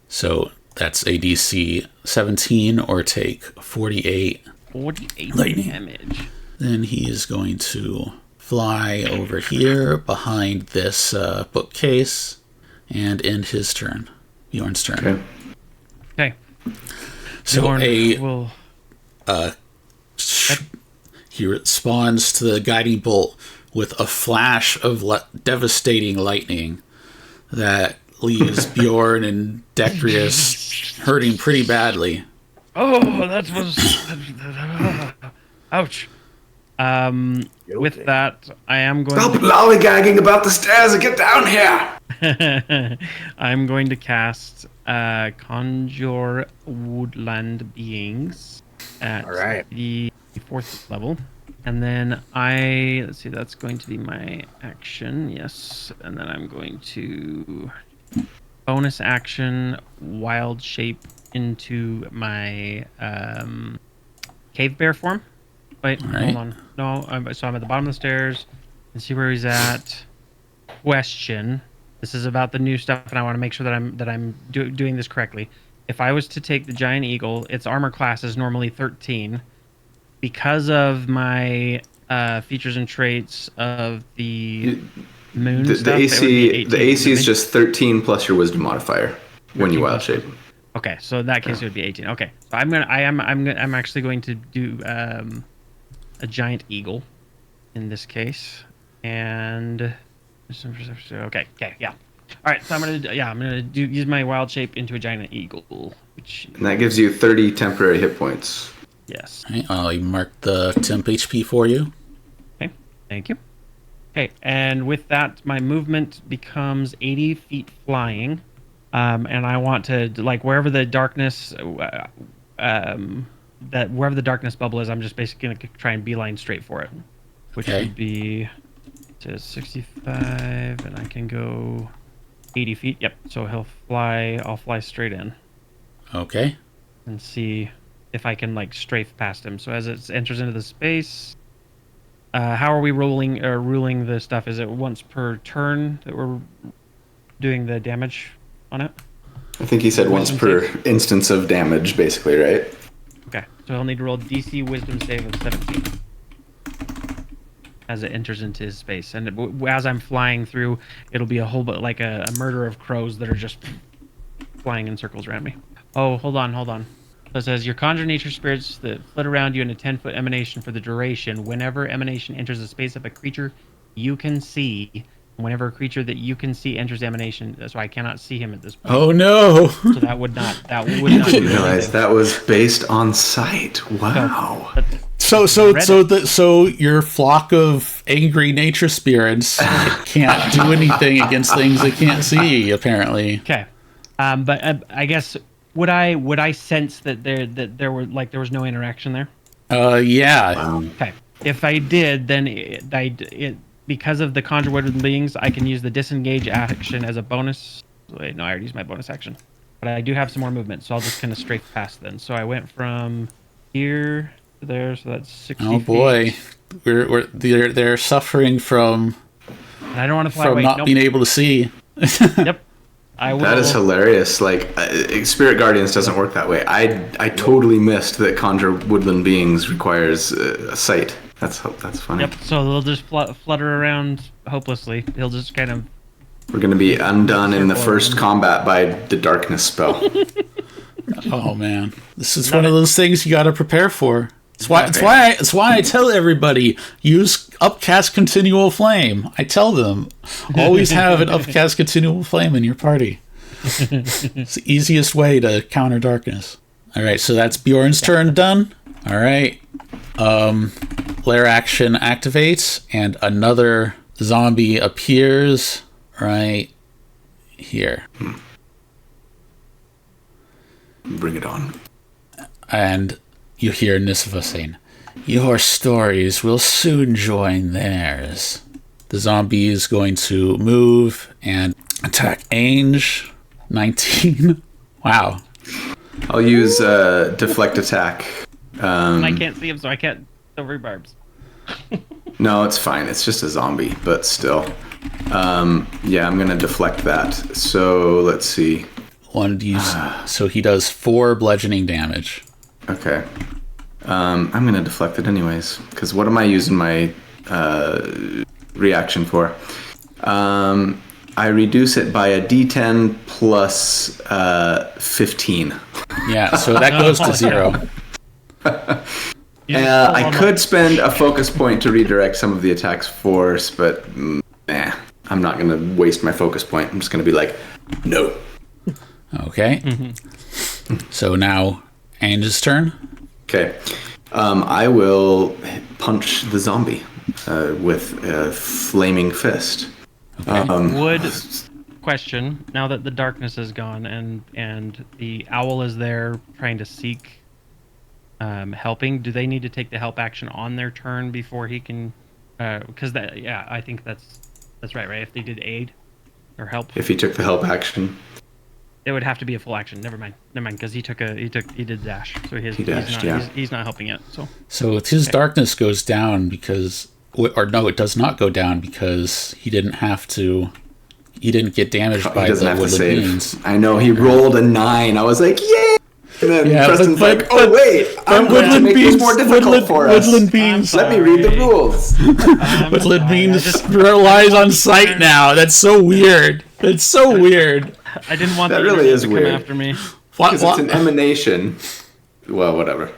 So that's a DC 17 or take 48. 48 Lightning. damage. Then he is going to fly over here behind this bookcase and end his turn. Bjorn's turn. Okay. Okay. So Bjorn he responds to the guiding bolt with a flash of devastating lightning that leaves Bjorn and Decrius hurting pretty badly. Oh, that was. Ouch. With that, I am going. Stop lollygagging about the stairs and get down here! I'm going to cast Conjure Woodland Beings at All right. the 4th level. And then let's see, that's going to be my action, yes. And then I'm going to bonus action Wild Shape into my cave bear form. Wait, All right. hold on. No, so I'm at the bottom of the stairs and see where he's at. Question. This is about the new stuff, and I want to make sure that I'm doing this correctly. If I was to take the giant eagle, its armor class is normally 13. Because of my features and traits of the moon The stuff, it would AC be 18, the AC is wouldn't it? just 13 plus your wisdom modifier when you 13 wild plus shape. Okay, so in that case, it would be 18. Okay, so I'm actually going to do a giant eagle in this case, and okay, yeah. All right, so I'm gonna use my wild shape into a giant eagle, which And that gives you 30 temporary hit points. yes. All right, I'll mark the temp HP for you. Okay, thank you. Okay, and with that, my movement becomes 80 feet flying. And I want to, like, wherever the darkness, wherever the darkness bubble is, I'm just basically going to try and beeline straight for it, which Okay. would be to 65, and I can go 80 feet. Yep. So I'll fly straight in Okay. and see if I can like strafe past him. So as it enters into the space, how are we ruling the stuff? Is it once per turn that we're doing the damage on it? I think he said once Wisdom per instance of damage, basically, right? Okay, so he'll need to roll DC Wisdom save of 17 as it enters into his space. And as I'm flying through, it'll be a whole but like a murder of crows that are just flying in circles around me. Oh, hold on. So it says, your conjure nature spirits that flit around you in a 10-foot emanation for the duration. Whenever emanation enters the space of a creature you can see, whenever a creature that you can see enters emanation, so I cannot see him at this point. Oh no! So that would not I do didn't realize anything. that was based on sight. Wow. So your flock of angry nature spirits can't do anything against things they can't see. Apparently. Okay, but I guess would I sense that there was no interaction there? Yeah. Okay, if I did, then it because of the conjure woodland beings, I can use the disengage action as a bonus. Wait, no, I already used my bonus action, but I do have some more movement, so I'll just kind of strafe past then. So I went from here to there, so that's 60 Oh boy, they're suffering from And I don't want to fly away. not being able to see. Yep. I will. That is hilarious. Like, Spirit Guardians doesn't work that way. I totally missed that Conjure Woodland Beings requires a sight. That's funny. Yep. So they'll just flutter around hopelessly. He'll just kind of. We're going to be undone in the first combat by the darkness spell. Oh man, this is one of those things you got to prepare for. It's why I tell everybody, use upcast continual flame. I tell them, always have an upcast continual flame in your party. It's the easiest way to counter darkness. All right, so that's Bjorn's turn done. All right, lair action activates, and another zombie appears right here. Bring it on. And you hear Nisva saying, your stories will soon join theirs. The zombie is going to move and attack Ainge. 19. Wow. I'll use deflect attack. I can't see him, so I can't silver barbs. No, it's fine. It's just a zombie, but still. Yeah, I'm going to deflect that. So let's see. So he does 4 bludgeoning damage. Okay. I'm going to deflect it anyways, because what am I using my reaction for? I reduce it by a d10 plus 15. Yeah, so that goes to 0. I could spend a focus point to redirect some of the attack's force, but I'm not going to waste my focus point. I'm just going to be like, no. Okay. So now Ainge's turn. Okay. I will punch the zombie with a flaming fist. Would question, now that the darkness is gone and the owl is there trying to seek helping, do they need to take the help action on their turn before he can because I think that's right, if they did aid or help. If he took the help action. It would have to be a full action. Never mind, because he did dash, so He dashed, he's not helping it. So his darkness goes down because, or no, it does not go down because he didn't get damaged by He doesn't the have to woodland save. beings. I know, he rolled a 9. I was like, yay! And then Yeah, Preston's but- like, oh wait, I'm going to make this more difficult for us. Woodland beings. Let me read the rules. Woodland beings relies on sight now. That's so weird. It's so weird. I didn't want That the really internet is to weird. come after me. Because it's an emanation. Well, whatever.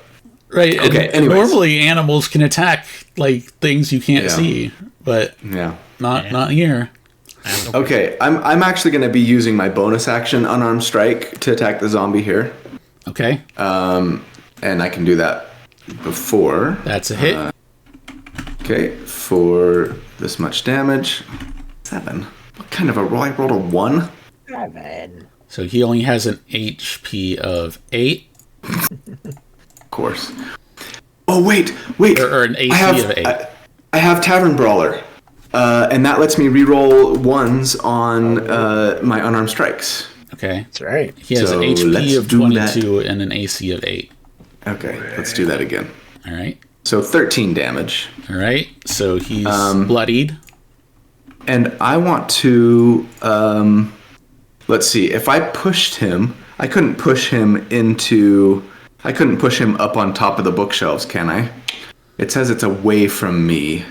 Right. Okay, And anyways. normally animals can attack like things you can't Yeah. see, but Yeah. not here. Okay, I'm actually going to be using my bonus action unarmed strike to attack the zombie here. Okay. And I can do that before. That's a hit. Okay, for this much damage. 7. What kind of a roll? I rolled a 1? 7. So he only has an HP of 8. Of course. Oh, wait. Or an AC of 8. I have Tavern Brawler. And that lets me reroll 1s on my unarmed strikes. Okay. That's right. He has So an HP let's of do 22 and an AC of 8. Okay, let's do that again. All right. So 13 damage. All right. So he's bloodied. And I want to, let's see, if I pushed him, I couldn't push him up on top of the bookshelves, can I? It says it's away from me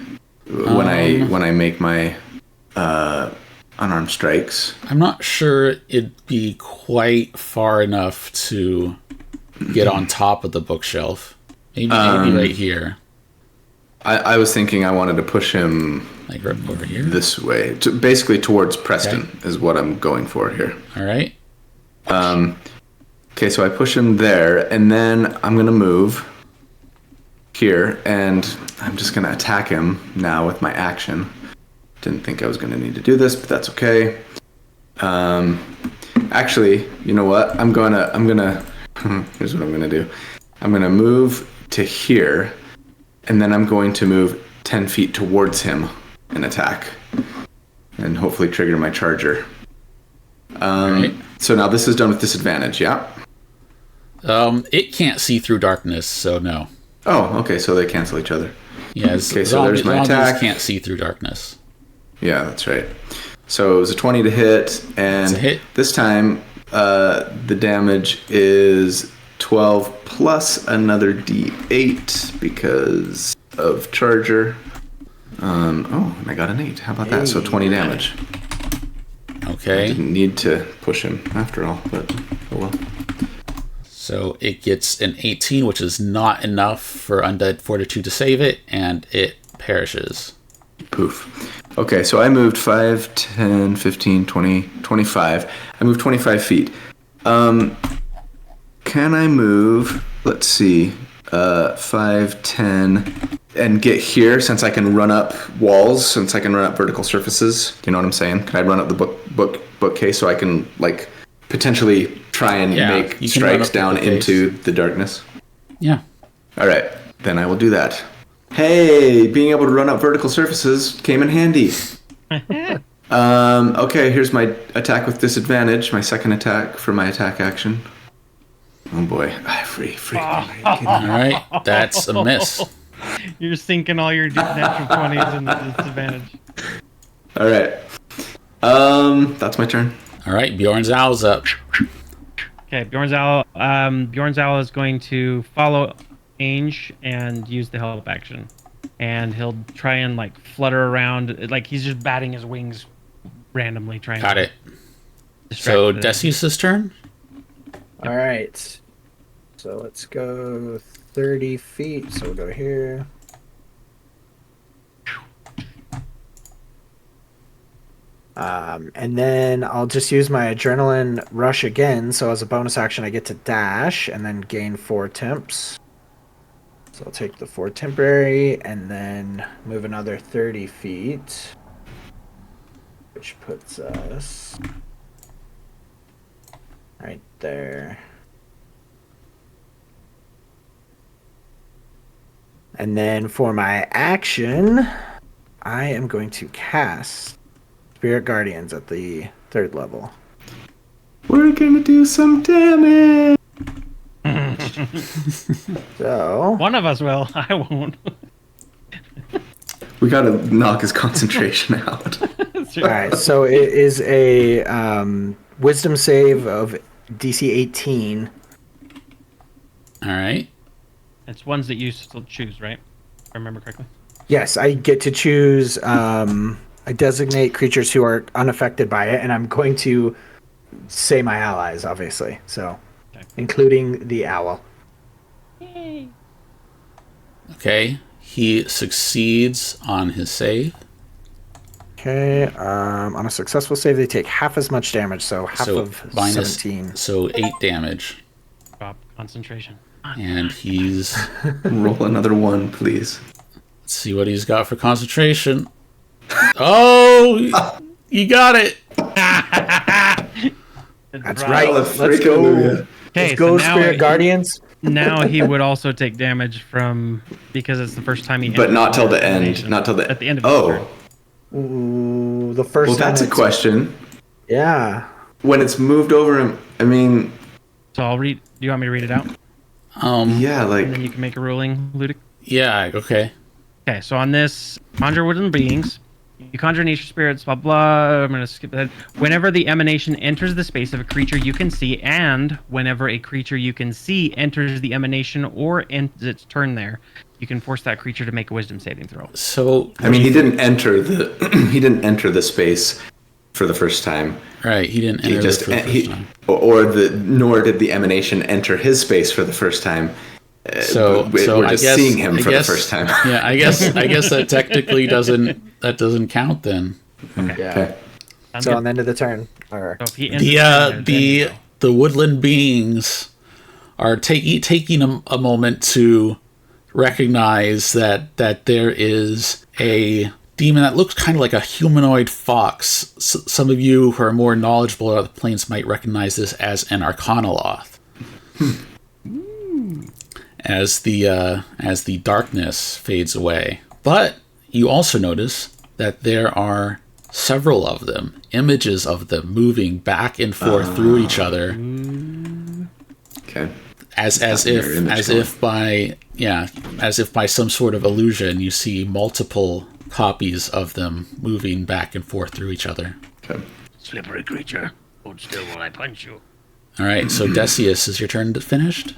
when I make my unarmed strikes. I'm not sure it'd be quite far enough to get on top of the bookshelf. Maybe right here. I was thinking I wanted to push him Like right over here. this way, basically towards Preston is what I'm going for here. All right. Okay, so I push him there, and then I'm gonna move here, and I'm just gonna attack him now with my action. Didn't think I was gonna need to do this, but that's okay. Actually, you know what? I'm gonna. Here's what I'm gonna do. I'm gonna move to here, and then I'm going to move 10 feet towards him and attack, and hopefully trigger my charger. Right. So now this is done with disadvantage, yeah? It can't see through darkness, so no. Oh, okay, so they cancel each other. Yes. Okay, so there's my zombies attack. Can't see through darkness. Yeah, that's right. So it was a 20 to hit, and It's a hit. this time the damage is 12 plus another d8 because of charger. Oh, and I got an 8. How about that? So 20 damage. Okay. Didn't need to push him after all, but oh well. So it gets an 18, which is not enough for Undead Fortitude to save it, and it perishes. Poof. Okay, so I moved 5, 10, 15, 20, 25. I moved 25 feet. Can I move, let's see, 5, 10, and get here since I can run up walls, since I can run up vertical surfaces? You know what I'm saying? Can I run up the bookcase so I can, like, potentially try and make you can run strikes up the down bookcase. into the darkness? Yeah. All right, then I will do that. Hey, being able to run up vertical surfaces came in handy. Okay, here's my attack with disadvantage, my second attack for my attack action. Oh boy, free. All right. That's a miss. You're sinking all your natural 20s in the disadvantage. All right, that's my turn. All right. Bjorn's owl's up. Okay, Bjorn's owl is going to follow Ainge and use the help action. And he'll try and like flutter around, like he's just batting his wings randomly trying Got to it. distract So the- Decius' turn. All right. So let's go 30 feet. So we'll go here. And then I'll just use my adrenaline rush again. So as a bonus action, I get to dash and then gain 4 temps. So I'll take the 4 temporary and then move another 30 feet, which puts us right there. And then for my action, I am going to cast Spirit Guardians at the 3rd level. We're gonna do some damage. So One of us will. I won't. We gotta knock his concentration out. all right, so it is a wisdom save of DC 18. All right. It's ones that you still choose, right? If I remember correctly. Yes, I get to choose. I designate creatures who are unaffected by it, and I'm going to say my allies, obviously. So, Okay. including the owl. Okay. He succeeds on his save. Okay. On a successful save, they take half as much damage, so half So of minus 17. so 8 damage. Drop concentration. And he's Roll another 1, please. let's see what he's got for concentration. Oh, you got it. That's right. Let's go. Hallelujah. Okay, Let's go, so now Spirit Guardians. Now he would also take damage from because it's the first time he. But not till the end. elimination. Not till the At the end of his turn. Ooh, the first Well, time that's a it's- question. Yeah. When it's moved over him, I mean, So I'll read. Do you want me to read it out, yeah, like and then you can make a ruling, Ludic? Yeah, okay. Okay, so on this, conjure woodland beings. You conjure nature spirits, blah blah. I'm gonna skip that. Whenever the emanation enters the space of a creature you can see, and whenever a creature you can see enters the emanation or ends its turn there, you can force that creature to make a wisdom saving throw. So I mean, he didn't enter the he didn't enter the space for the first time. right, he didn't enter He just for the first time. nor did the emanation enter his space for the first time. So We're I just guess seeing him I for guess- the first time. Yeah, I guess that technically doesn't count then. Yeah. Okay. Sounds So good. on the end of the turn. Or So if he ends The his turn there, then you go. the woodland beings are taking a moment to recognize that there is a demon that looks kind of like a humanoid fox. Some of you who are more knowledgeable about the planes might recognize this as an arcanoloth. As the darkness fades away. But you also notice that there are several of them, images of them moving back and forth through each other, Okay. as Got mirror image going. if by some sort of illusion you see multiple copies of them moving back and forth through each other. Okay. Slippery creature. Hold still while I punch you. All right, so Decius, is your turn finished?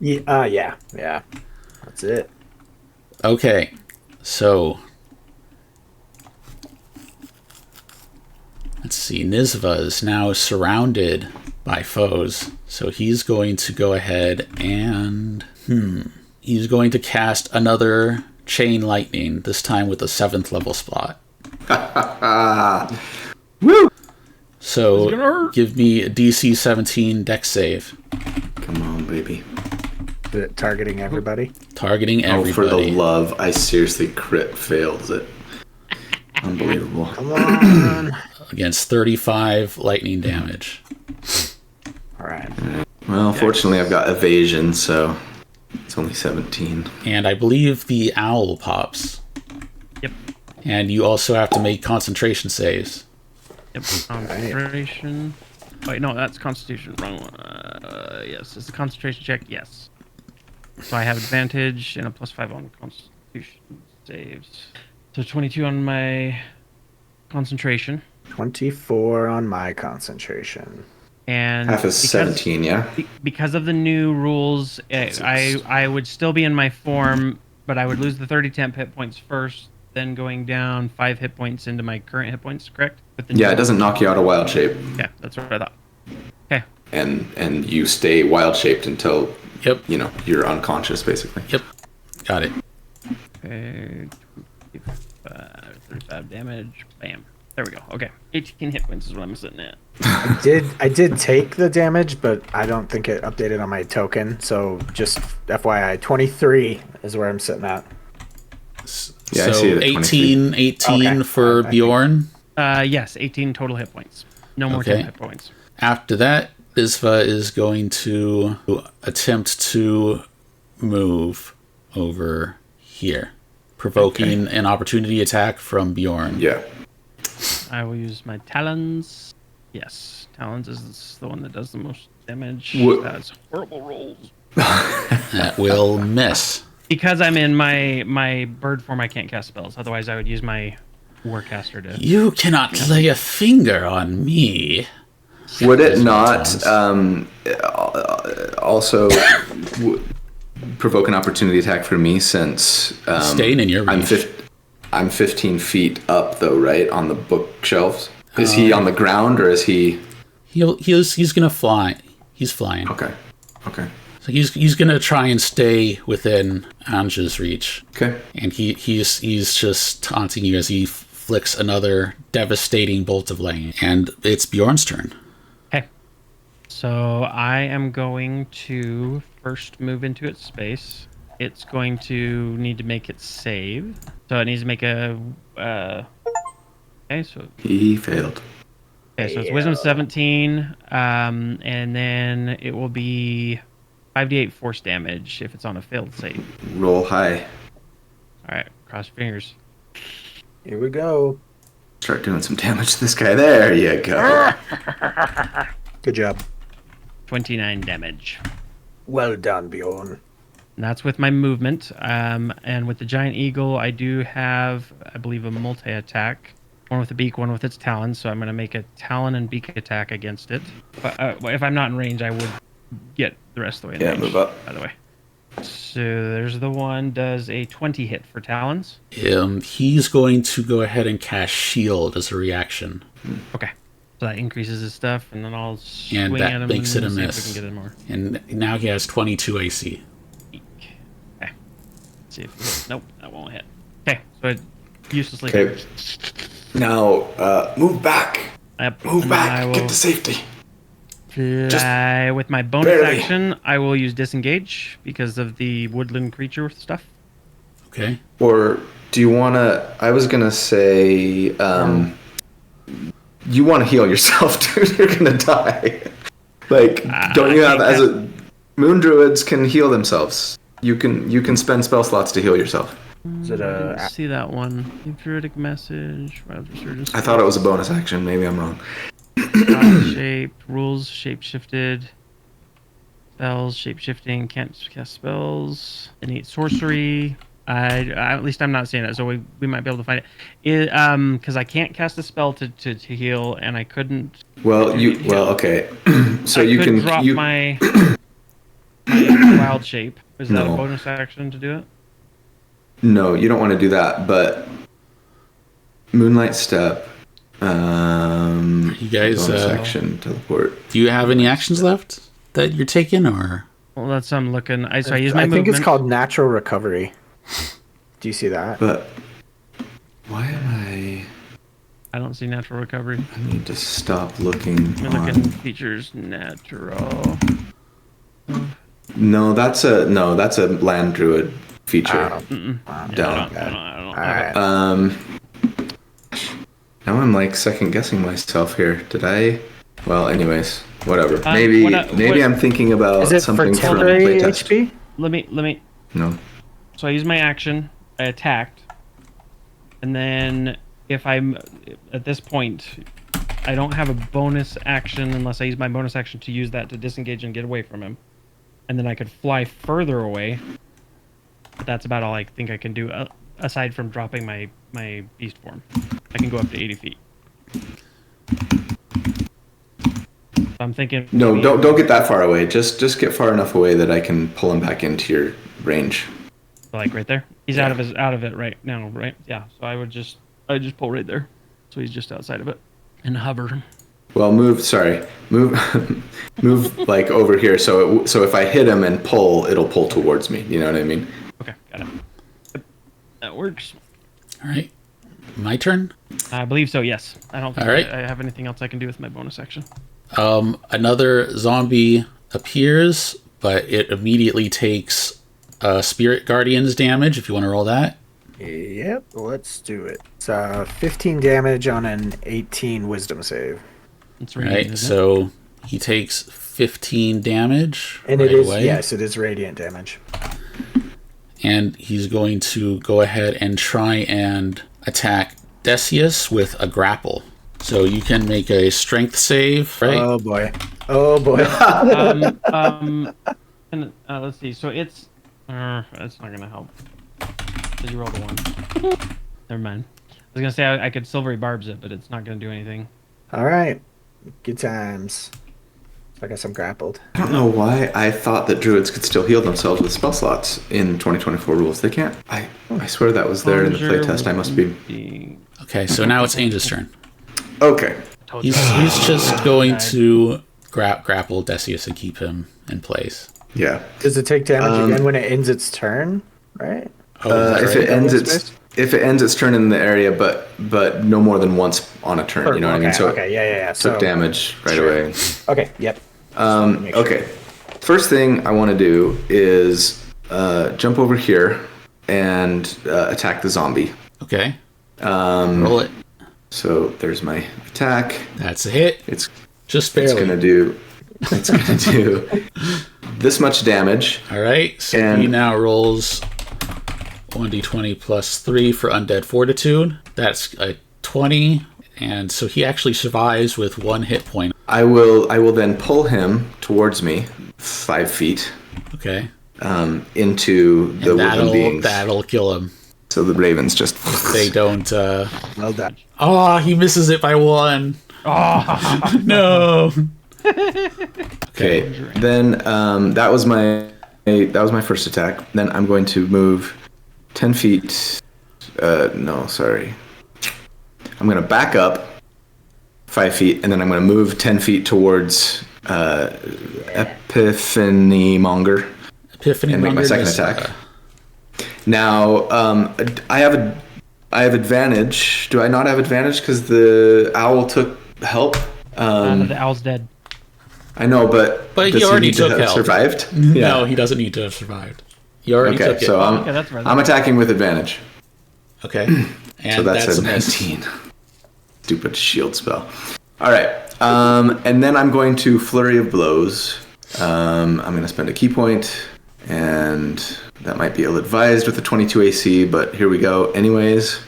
yeah. That's it. Okay, so let's see. Nizva is now surrounded by foes, so he's going to go ahead and he's going to cast another chain lightning. This time with a 7th level spot. Woo! So give me a DC 17 Dex save, Come on, baby. Targeting everybody. targeting Oh, for the everybody. love, I seriously crit fails it. Unbelievable. Come on. Against 35 lightning damage. All right. Well, fortunately, I've got evasion, so it's only 17. And I believe the owl pops. Yep. And you also have to make concentration saves. Yep. Concentration. Wait, no, that's Constitution. Wrong one. Yes, it's a concentration check. Yes. So I have advantage and a +5 on Constitution saves. So 22 on my concentration. 24 on my concentration. And Half is 17, yeah? because of the new rules, I would still be in my form, but I would lose the 30 temp hit points first, then going down 5 hit points into my current hit points, correct? With the Yeah, new- it doesn't knock you out of wild shape, Yeah, that's what I thought. Okay. and you stay wild shaped until Yep. you're unconscious, basically. Yep. Got it. Okay. 35 damage. Bam. There we go. Okay. 18 hit points is what I'm sitting at. I did take the damage, but I don't think it updated on my token. So just FYI, 23 is where I'm sitting at. Yeah, so I see it at 18 Okay. for I- Bjorn. Yes, 18 total hit points. No more Okay. 10 hit points. After that, Isva is going to attempt to move over here, provoking an opportunity attack from Bjorn. Yeah. I will use my talons. Yes, Talons is the one that does the most damage. What- That's horrible rolls. That will miss. Because I'm in my bird form, I can't cast spells. Otherwise, I would use my Warcaster to. You cannot lay a finger on me. Would it not also provoke an opportunity attack for me since Staying in your range. I'm 15 feet up though, right, on the bookshelves? Is he on the ground or is he? He's gonna fly. He's flying. Okay. So he's gonna try and stay within Anja's reach. Okay. And he's just taunting you as he flicks another devastating bolt of lightning. And it's Bjorn's turn. Okay. So I am going to first move into its space. It's going to need to make its save. So it needs to make a. Okay, so He failed. okay, so it's Wisdom 17, and then it will be 5d8 force damage if it's on a failed save. Roll high. All right, cross your fingers. Here we go. Start doing some damage to this guy. There you go. Good job. 29 damage. Well done, Bjorn. And that's with my movement. And with the giant eagle, I do have, I believe, a multi-attack. One with the beak, one with its talons. So I'm going to make a talon and beak attack against it. But if I'm not in range, I would get the rest of the way in range. Move up. By the way. So there's the one. Does a 20 hit for talons? He's going to go ahead and cast shield as a reaction. Okay. So that increases his stuff, and then I'll swing And that at him makes and it a see miss. if we can get in more. And now he has 22 AC. Okay. Let's see if we hit. Nope, that won't hit. Okay, so it uselessly. Okay. Now, move back. Yep, Move and then I back. will Get to safety. fly. With my bonus barely. action, I will use disengage because of the woodland creature stuff. Okay. Or do you want to? I was gonna say, you want to heal yourself, dude. You're gonna die. Like, don't you have as a moon druids can heal themselves? You can spend spell slots to heal yourself. Is it Let's see that one. Give druidic message. Wild resurgence. I thought it was a bonus action. Maybe I'm wrong. Shape rules. Shape shifted. Spells. Shape shifting. Can't cast spells. Innate sorcery. At least I'm not seeing it, so we might be able to find it. Because I can't cast a spell to heal, and I couldn't. Well, okay. So I you could can drop you my wild shape. Is that a No. bonus action to do it? No, you don't want to do that. But Moonlight Step. You guys, bonus action teleport. do you have any actions left that you're taking, or? Well, that's I'm looking. I use my I movement. think it's called natural recovery. Do you see that? But why am I don't see natural recovery. I need to stop looking. I'm looking features natural. No, that's a land druid feature. Down. I don't All have it. right. Now I'm like second guessing myself here. Did I? Well, anyways, whatever. what Maybe I'm thinking about Is it for something from temporary playtest. HP? Let me. No. So I use my action. I attacked, and then if I'm at this point, I don't have a bonus action unless I use my bonus action to use that to disengage and get away from him, and then I could fly further away. But that's about all I think I can do, aside from dropping my beast form. I can go up to 80 feet. So I'm thinking. No, maybe- don't get that far away. Just get far enough away that I can pull him back into your range. Like right there. He's out of it right now, right? Yeah. So I just pull right there. So he's just outside of it and hover. Well, move like over here. So if I hit him and pull, it'll pull towards me. You know what I mean? Okay, got it. Yep, that works. All right. My turn? I believe so. Yes. I don't think All right. I have anything else I can do with my bonus action. Another zombie appears, but it immediately takes Spirit Guardian's damage, if you want to roll that. Yep, let's do it. It's 15 damage on an 18 wisdom save. It's Right, radiant, isn't it? so he takes 15 damage And right it is, away. yes, it is radiant damage. And he's going to go ahead and try and attack Decius with a grapple. So you can make a strength save, right? Oh boy. Oh boy. And, let's see. So it's that's not gonna help. Did you roll the 1? Never mind. I was gonna say I could silvery barbs it, but it's not gonna do anything. All right. Good times. I guess I'm grappled. I don't know why I thought that druids could still heal themselves with spell slots in 2024 rules. They can't. I swear that was there in the playtest. I must be. Okay, so now it's Angel's turn. Okay. He's just going to grapple Decius and keep him in place. Yeah. Does it take damage again when it ends its turn? Right? If it ends its turn in the area, but no more than once on a turn. You know what I mean? So okay, yeah. Took damage right away. Okay, yep. Okay. First thing I want to do is jump over here and attack the zombie. Okay. Roll it. So there's my attack. That's a hit. It's just barely. It's gonna do this much damage. All right. So he now rolls 1d20 plus 3 for undead fortitude. That's a 20, and so he actually survives with 1 hit point. I will then pull him towards me 5 feet. Okay. Into the woodland beings. That'll kill him. So the ravens just they don't. Well done. Oh, he misses it by 1. Oh no. Okay. Then that was my first attack. Then I'm going to move 10 feet. No, sorry. I'm going to back up 5 feet, and then I'm going to move 10 feet towards Epiphany Monger. And make my second attack. Now, I have advantage. Do I not have advantage because the owl took help? The owl's dead. I know, but he already took help. Survived? No, he doesn't need to have survived. He already took it. So I'm attacking with advantage. Okay. And so that's a 19. Stupid shield spell. All right. And then I'm going to Flurry of Blows. I'm going to spend a key point, and that might be ill-advised with the 22 AC, but here we go anyways.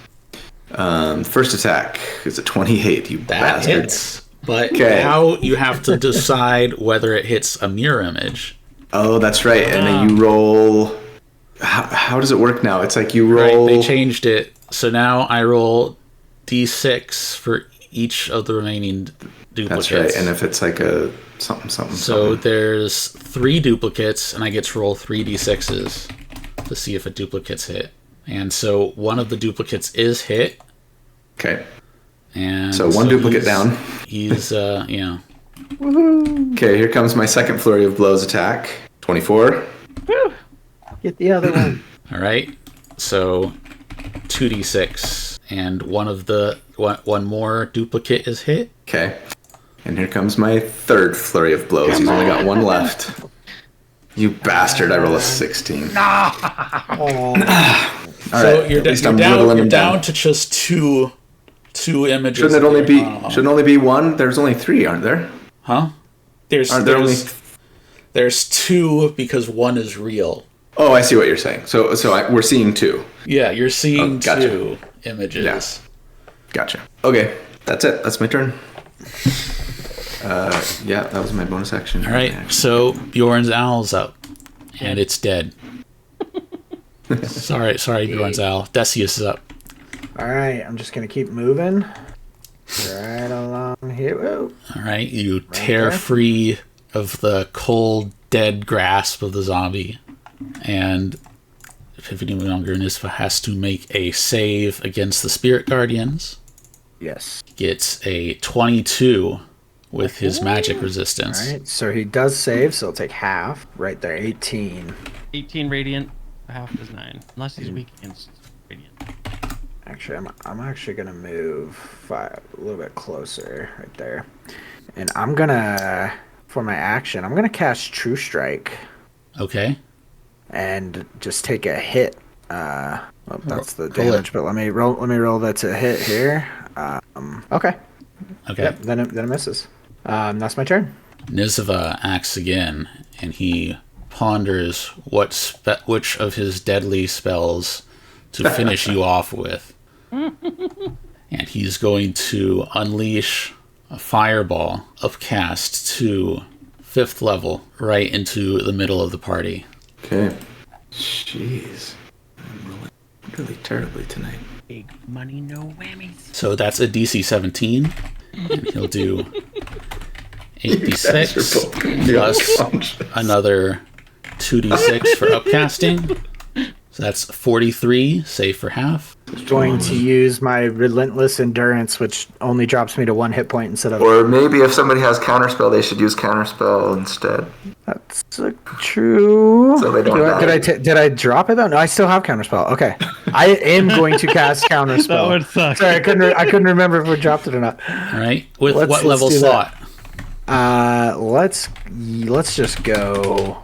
First attack is a 28, you bastard. Hits, but now you have to decide whether it hits a mirror image. Oh, that's right. And then you roll... How does it work now? It's like you roll... Right, they changed it. So now I roll D6 for each of the remaining duplicates. That's right. And if it's like a something. There's 3 duplicates, and I get to roll 3 D6s to see if a duplicate's hit. And so one of the duplicates is hit. Okay. And so one duplicate down. He's, yeah. Woohoo! Okay, here comes my second Flurry of Blows attack. 24. Woo! Get the other one. All right. So 2d6, and one more duplicate is hit. Okay. And here comes my third Flurry of Blows. He's only got 1 left. You bastard! I roll a 16. All So right. you're down to just two images. Shouldn't it only be 1? There's only 3, aren't there? Huh? There's 2 because 1 is real. Oh, I see what you're saying. So we're seeing 2. Yeah, you're seeing 2 images. Yeah. Gotcha. Okay, that's it. That's my turn. Yeah, that was my bonus action. All right, so Bjorn's owl's up, and it's dead. sorry, Bjorn's owl. Decius is up. All right, I'm just gonna keep moving right along here. Whoa. All right, you tear free of the cold, dead grasp of the zombie, and Epiphany Monger has to make a save against the Spirit Guardians. Yes. Gets a 22 with his magic resistance. All right, so he does save, so he'll take half. Right there, 18. 18 radiant, half is 9. Unless he's weak against radiant. Actually, I'm actually gonna move a little bit closer right there, and I'm gonna, for my action, I'm gonna cast True Strike. Okay. And just take a hit. That's the damage, but let me roll that's a hit here. Okay. Yep, then it misses. That's my turn. Nizva acts again, and he ponders which of his deadly spells to finish you off with. And he's going to unleash a fireball upcast to 5th level right into the middle of the party. Okay. Jeez. I'm rolling really terribly tonight. Big money, no whammies. So that's a DC 17. And he'll do 8d6 plus another 2d6 for upcasting. So that's 43, save for half. Going to use my relentless endurance, which only drops me to 1 hit point instead of. Or maybe if somebody has counterspell, they should use counterspell instead. That's true. So they don't die. Did I drop it though? No, I still have counterspell. Okay, I am going to cast counterspell. That would suck. Sorry, I couldn't remember if we dropped it or not. All right. With Let's what level do slot? Let's just go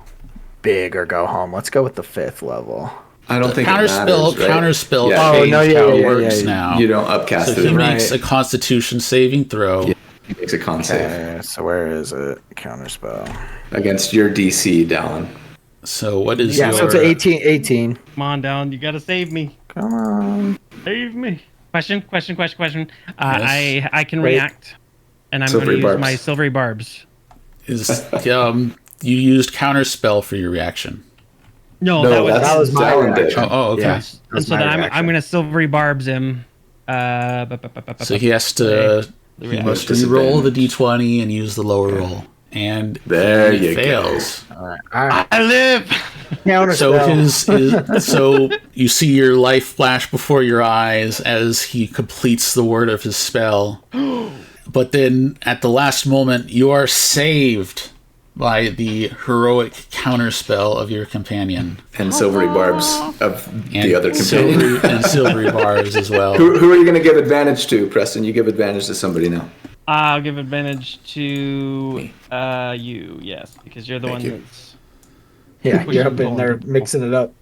big or go home. Let's go with the 5th level. I don't think Counterspell. it matters, right? Counterspell Yeah. Oh, changed no, yeah, how it yeah, works yeah. now. You don't upcast So it. he right? makes a Constitution saving throw. Yeah. He makes a con save Okay, so where is it? Counterspell. against your DC, Dallin. So what is Yeah, your... so it's 18. Come on, down. You gotta save me. Come on. Save me. Question. Yes. I can Wait. react, and I'm going to Silvery use barbs. my silvery barbs. You used Counterspell for your reaction. No, No, that was my Dallin did. reaction. Oh, okay. Yeah. And That's so my then I'm reaction. going to silvery barbs him. So he has to... The He must reaction. re-roll the d20 and use the lower roll. And There he you go. fails. All right. I live. So Counterspell. so you see your life flash before your eyes as he completes the word of his spell. But then at the last moment, you are saved by the heroic counterspell of your companion. And silvery barbs of And the other companion. silvery bars as well. Who are you going to give advantage to, Preston? You give advantage to somebody now. I'll give advantage to you, yes, because you're the Thank one you. that's... Yeah, you're up in there mixing it up.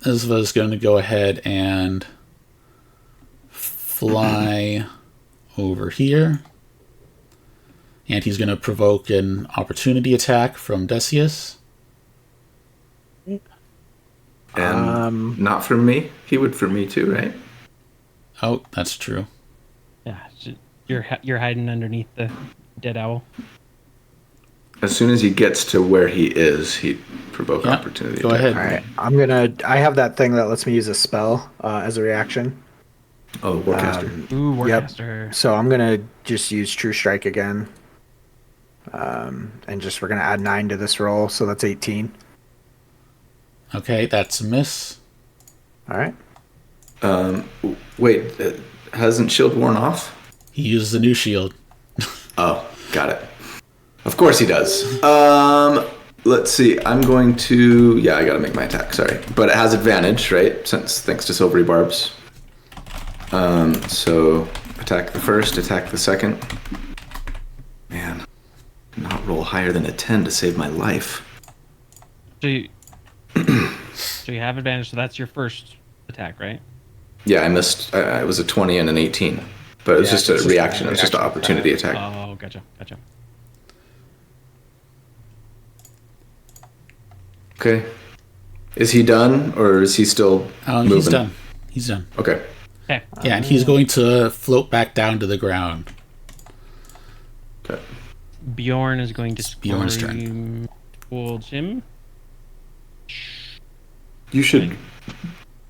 Ezva's going to go ahead and fly over here. And he's going to provoke an opportunity attack from Decius. And not from me. He would from me too, right? Oh, that's true. Yeah, you're hiding underneath the dead owl. As soon as he gets to where he is, he'd provoke Yeah, opportunity. go attack. ahead. All right, I have that thing that lets me use a spell as a reaction. Oh, Warcaster. Ooh, Yep. Warcaster. So I'm gonna just use True Strike again, and we're gonna add 9 to this roll, so that's 18. Okay, that's a miss. All right. Wait, hasn't shield worn off? He used the new shield. Oh, got it. Of course he does. Let's see. I'm going to... Yeah, I gotta make my attack, sorry. But it has advantage, right? Thanks to Silvery Barbs. So, attack the first, attack the second. Man, not roll higher than a 10 to save my life. So you, so you have advantage, so that's your first attack, right? Yeah, I missed... it was a 20 and an 18. But it was Yeah, just a it's just reaction. a It was just an reaction. opportunity attack. Oh, gotcha. Okay. Is he done, or is he still moving? He's done. He's done. Okay. Okay. Yeah, and he's going to float back down to the ground. Okay. Bjorn is going to Bjorn's turn. scream towards him. You should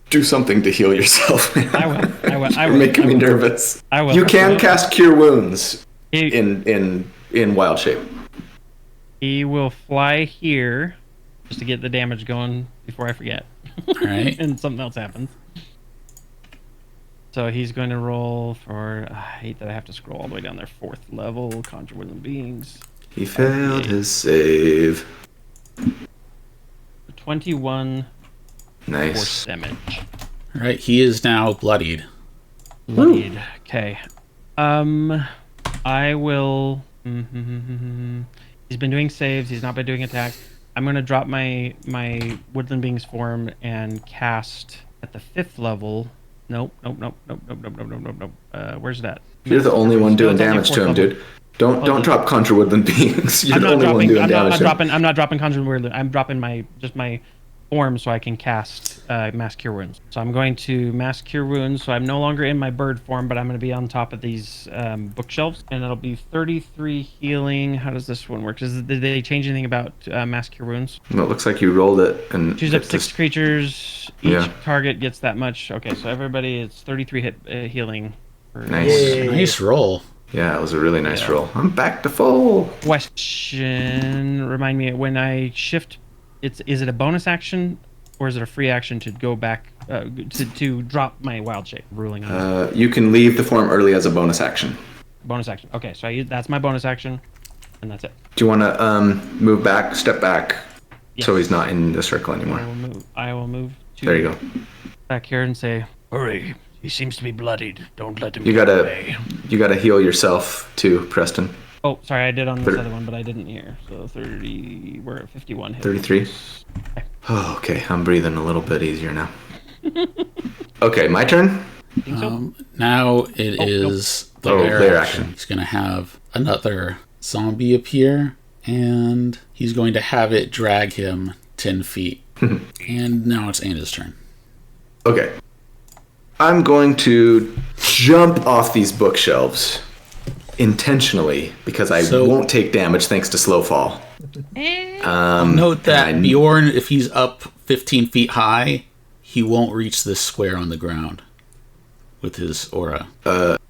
do something to heal yourself, man. I will. You're making me nervous. I will. You can cast Cure Wounds He, in Wild Shape. he will fly here just to get the damage going before I forget. All right. And something else happens. So he's going to roll for... I hate that I have to scroll all the way down there. 4th level, Conjure Woodland Beings. He failed his save. 21 Nice. force damage. All right, he is now bloodied. Bloodied. Okay. I will... He's been doing saves. He's not been doing attacks. I'm going to drop my Woodland Beings form and cast at the 5th level. Nope. Where's that? You're the only one doing It's only damage to him, 4th level. dude. Don't drop Conjure Woodland Beings. You're I'm the not only one dropping. doing I'm damage to him. not dropping Conjure Woodland. I'm dropping my form so I can cast Mass Cure Wounds. So I'm going to Mass Cure Wounds, so I'm no longer in my bird form, but I'm going to be on top of these bookshelves, and it'll be 33 healing. How does this one work? Did they change anything about Mass Cure Wounds? Well, it looks like you rolled it and Choose up 6 creatures. Each Yeah. target gets that much. Okay, so everybody, it's 33 hit healing. Nice. Nice roll. Yeah, it was a really nice roll. I'm back to full. Question. Remind me, when I shift, is it a bonus action or is it a free action to go back to drop my wild shape? Ruling on You can leave the form early as a bonus action. bonus action. Okay, so that's my bonus action, and that's it. Do you want to move back, step back, so Yes. he's not in the circle anymore? I will move to There you go. back here and say, Hurry. He seems to be bloodied. Don't let him You get gotta away. heal yourself too, Preston. oh, sorry, I did on this other one, but I didn't here. So 30, we're at 51 hit. 33. Oh, okay. I'm breathing a little bit easier now. Okay, my turn. Think so? Now it is the lair lair action. action. He's going to have another zombie appear, and he's going to have it drag him 10 feet. And now it's Anna's turn. Okay. I'm going to jump off these bookshelves intentionally because I So- won't take damage thanks to slow fall. Note that and I- Bjorn, if he's up 15 feet high, he won't reach this square on the ground with his aura.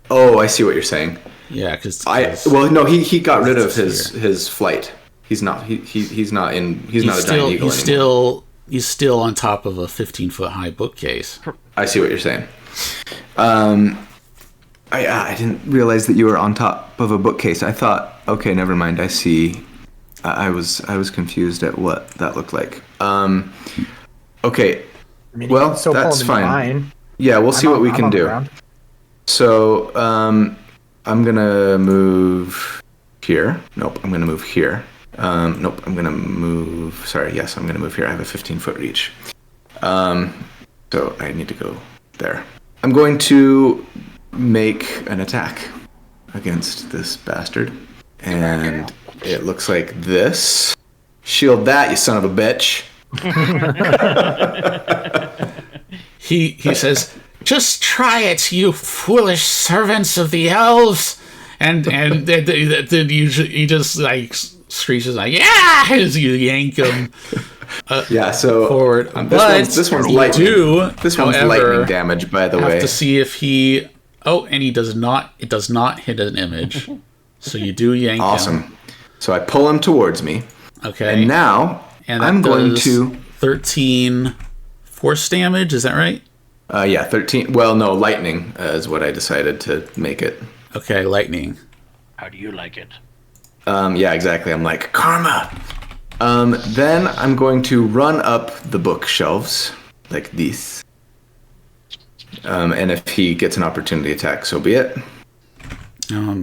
Oh, I see what you're saying. Yeah, because He got rid of It's his flight. He's not a giant eagle anymore. he's still on top of a 15-foot high bookcase. I see what you're saying. I didn't realize that you were on top of a bookcase. I thought, okay, never mind. I see. I was confused at what that looked like. Okay. I mean, Well, you can still pull that's him into fine. mine. Yeah, we'll see I'm what on- we I'm can on the do. ground. So, I'm gonna move here. Nope, I'm gonna move here. Nope, I'm gonna move. Sorry, yes, I'm gonna move here. I have a 15-foot reach. So I need to go there. I'm going to make an attack against this bastard, and it looks like this. Shield that, you son of a bitch. He says, "Just try it, you foolish servants of the elves." And then he just like screeches like, "Yeah!" as you yank him Yeah, so forward. this one's you lightning. do, This one's however, lightning damage, by the have way. to see if he. Oh, and he does not. It does not hit an image. So you do yank him. Awesome. So I pull him towards me, Okay. and now And that I'm going does to 13 force damage. Is that right? 13. Well, no, lightning is what I decided to make it. Okay, lightning. How do you like it? Yeah, exactly. I'm like karma. Then I'm going to run up the bookshelves like this. And if he gets an opportunity attack, so be it.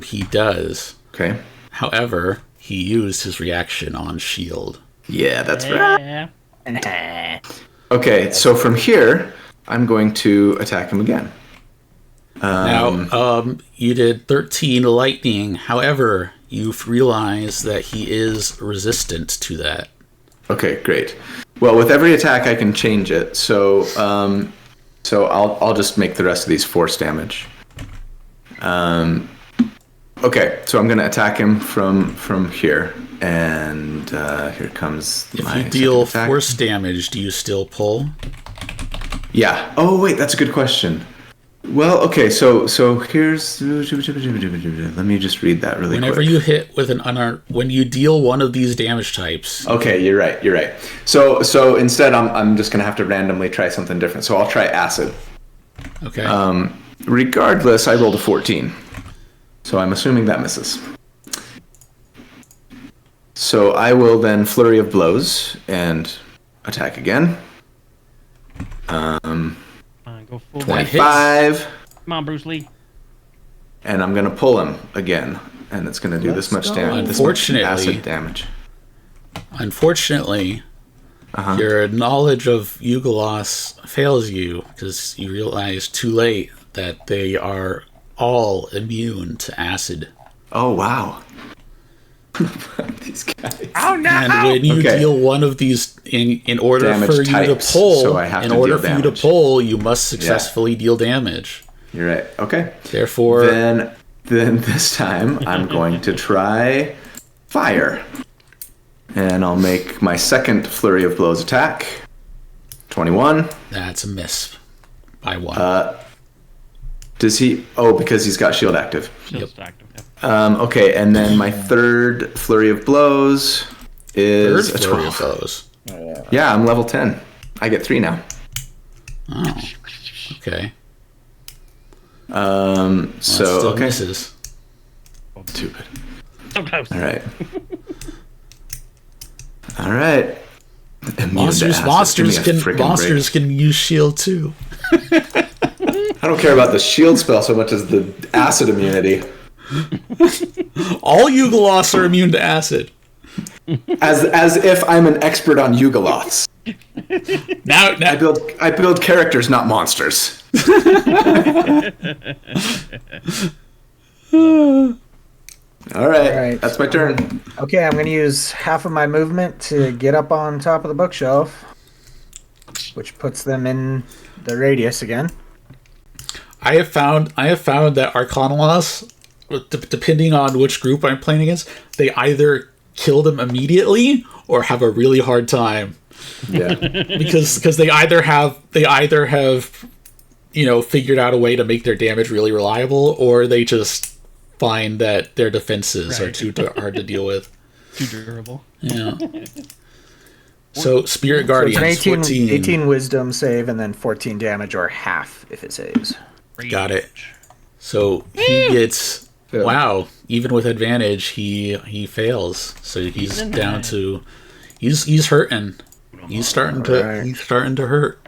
He does. Okay. However, he used his reaction on shield. Yeah, that's right. Yeah. Okay, so from here, I'm going to attack him again. Now, you did 13 lightning. However, you've realized that he is resistant to that. Okay, great. Well, with every attack, I can change it. So, I'll just make the rest of these force damage. Okay, so I'm gonna attack him from here, and here comes If my you deal second attack. force damage, do you still pull? Yeah. Oh wait, that's a good question. Well, okay, so here's. Let me just read that really Whenever quick. you hit with an unarmed, when you deal one of these damage types, Okay, you're right. So instead, I'm just gonna have to randomly try something different. So I'll try acid. okay, Regardless, I rolled a 14. So I'm assuming that misses. So I will then flurry of blows and attack again. Go full That hits. 25. Come on, Bruce Lee. And I'm gonna pull him again, and it's gonna do this much damage. This much Unfortunately- acid damage. unfortunately, your knowledge of Yugalos fails you because you realize too late that they are all immune to acid. Oh wow. These guys. Oh no! And when you Okay. deal one of these, in order Damage for you to types, pull, so I have in to order deal for you to damage. pull, you must successfully deal damage. You're right. Okay. Therefore, Then this time I'm going to try fire. And I'll make my second flurry of blows attack. 21. that's a miss by 1. Does he? Oh, because he's got shield active. Shield's active. Yep. Okay, and then my third flurry of blows Third is a flurry of 12. blows. Yeah, I'm level 10. I get 3 now. Oh, okay. So Still okay. misses. Stupid. So close. All right. All right. Immune to acid. Give me a frickin' Monsters can use shield too. I don't care about the shield spell so much as the acid immunity. All Yugoloths are immune to acid. As if I'm an expert on Yugoloths. Now, I build characters, not monsters. All right, that's my turn. Okay, I'm going to use half of my movement to get up on top of the bookshelf, which puts them in the radius again. I have found that Arcanoloths, depending on which group I'm playing against, they either kill them immediately or have a really hard time. Yeah. because they either have figured out a way to make their damage really reliable, or they just find that their defenses are too hard to deal with. Too durable. Yeah. So Spirit Guardians, So it's an 14. 18 wisdom save and then 14 damage or half if it saves. Got it. So he gets even with advantage, he fails. So he's down to he's hurting. He's starting to hurt.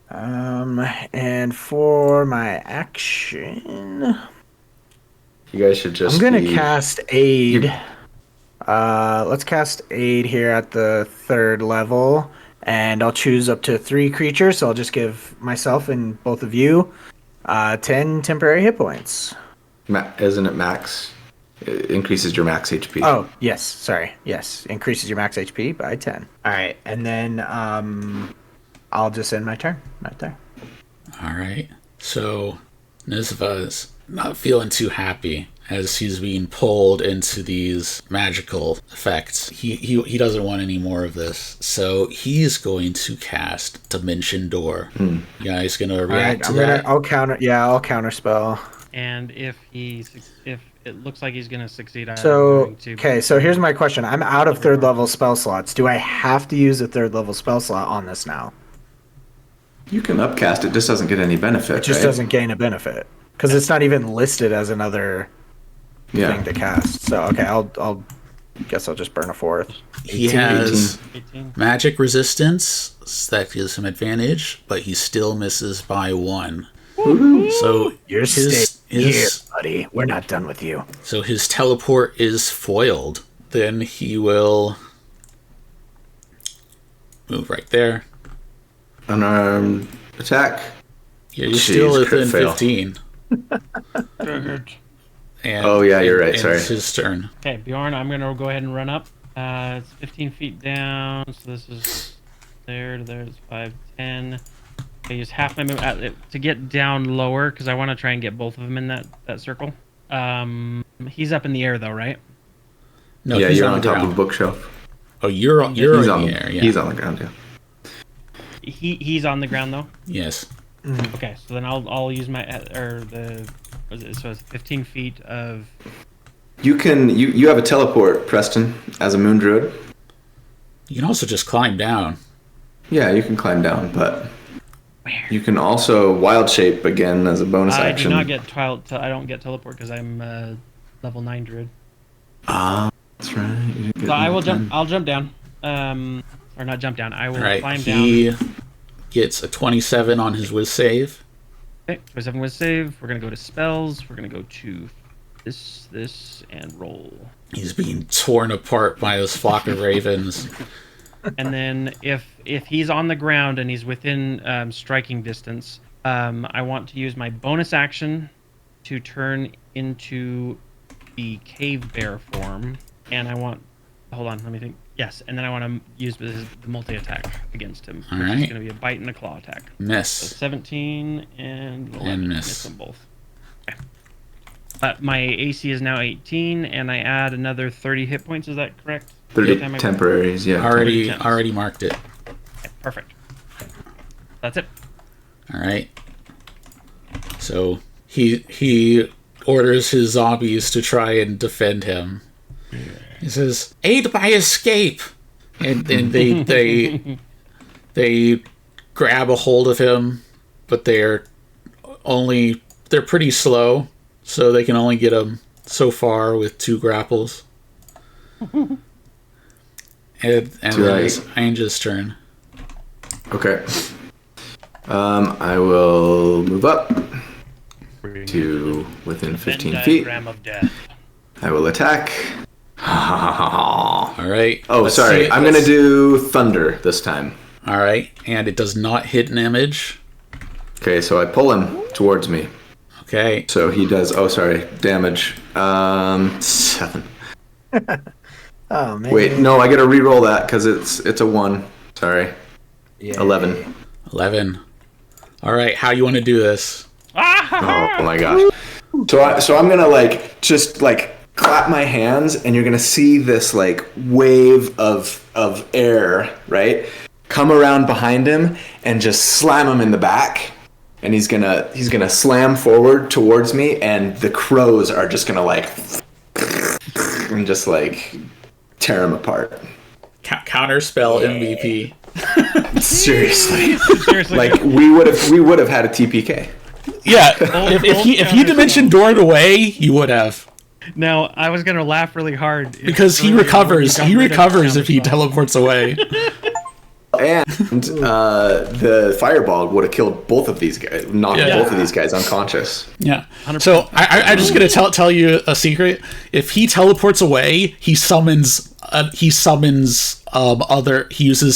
And for my action, You guys should just. I'm gonna cast Aid. Let's cast Aid here at the 3rd level, and I'll choose up to 3 creatures. So I'll just give myself and both of you 10 temporary hit points. Isn't it max? It increases your max HP. Oh, yes. Sorry. Yes. Increases your max HP by 10. All right. And then I'll just end my turn right there. All right. So Nizva's not feeling too happy as he's being pulled into these magical effects. He doesn't want any more of this, so he's going to cast Dimension Door. You guys gonna react to that? I'll counter. Yeah, I'll counter spell. And if it looks like he's gonna succeed, I'm So going to. okay. So here's my question. I'm out of 3rd level spell slots. Do I have to use a 3rd level spell slot on this now? You can upcast it, just doesn't get any benefit. It just doesn't gain a benefit because it's not even listed as another thing to cast. So okay, I'll guess I'll just burn a 4th. He has 18. magic resistance that gives him advantage, but he still misses by 1. So You're staying here, buddy. We're not done with you. So his teleport is foiled. Then he will move right there. Unarmed attack. Yeah, you're still Jeez, crit within fail. 15. And, Oh, yeah, you're right, and sorry. It's his turn. Okay, Bjorn, I'm gonna go ahead and run up. It's 15 feet down, so this is there to there. It's 5, 10. I use half my movement to get down lower because I want to try and get both of them in that circle. He's up in the air though, right? No, Yeah, he's you're on on the top ground. of the bookshelf. Oh, you're in the air. Yeah. He's on the ground, yeah. He's on the ground though. Yes. Okay, so then I'll use my so it's 15 feet of. You have a teleport, Preston, as a moon druid. You can also just climb down. Yeah, you can climb down, but you can also wild shape again as a bonus I action. do not get I don't get teleport because I'm level 9 druid. That's right. You get So I will level 10. jump. I'll jump down. Or not jump down. I will All right. climb He down. gets a 27 on his whiz save. Okay, 27 with save. We're gonna go to spells. We're gonna go to this, and roll. He's being torn apart by this flock of ravens. And then if he's on the ground and he's within striking distance, I want to use my bonus action to turn into the cave bear form, and I want. Hold on, let me think. Yes, and then I want to use the multi-attack against him. All which right. is going to be a bite and a claw attack. So Miss. 17 and 11. miss. Miss them both. Okay. My AC is now 18, and I add another 30 hit points. Is that correct? 30 Anytime I- temporaries, yeah. Already marked it. Okay, perfect. That's it. All right. So he orders his zombies to try and defend him. He says, "Aid my escape," and they grab a hold of him, but they're pretty slow, so they can only get him so far with 2 grapples. And Right. it's Anja's turn. Okay. I will move up Bring to within the Venn 15 feet. diagram of death. I will attack. All right. Oh, Let's sorry. see- I'm going to do thunder this time. All right, and it does not hit an image. Okay, so I pull him towards me. Okay. So he does, damage. 7. Oh man. Wait, no, I got to re-roll that because it's a 1. Sorry. Yeah. 11. 11. All right, how you want to do this? Oh my gosh. So I'm gonna just clap my hands, and you're gonna see this wave of air, right, come around behind him and just slam him in the back, and he's gonna slam forward towards me, and the crows are just gonna and just tear him apart. Counterspell MVP. Seriously. Seriously. we would have had a TPK. Yeah, if he dimension doored away, you would have. Now, I was going to laugh really hard. Because he earlier recovers. when He you got rid of recovers if he counterspell. teleports away. And the fireball would have killed both of these guys, knocked Yeah. both of these guys unconscious. Yeah. So I'm just gonna tell you a secret. If he teleports away, he summons. He uses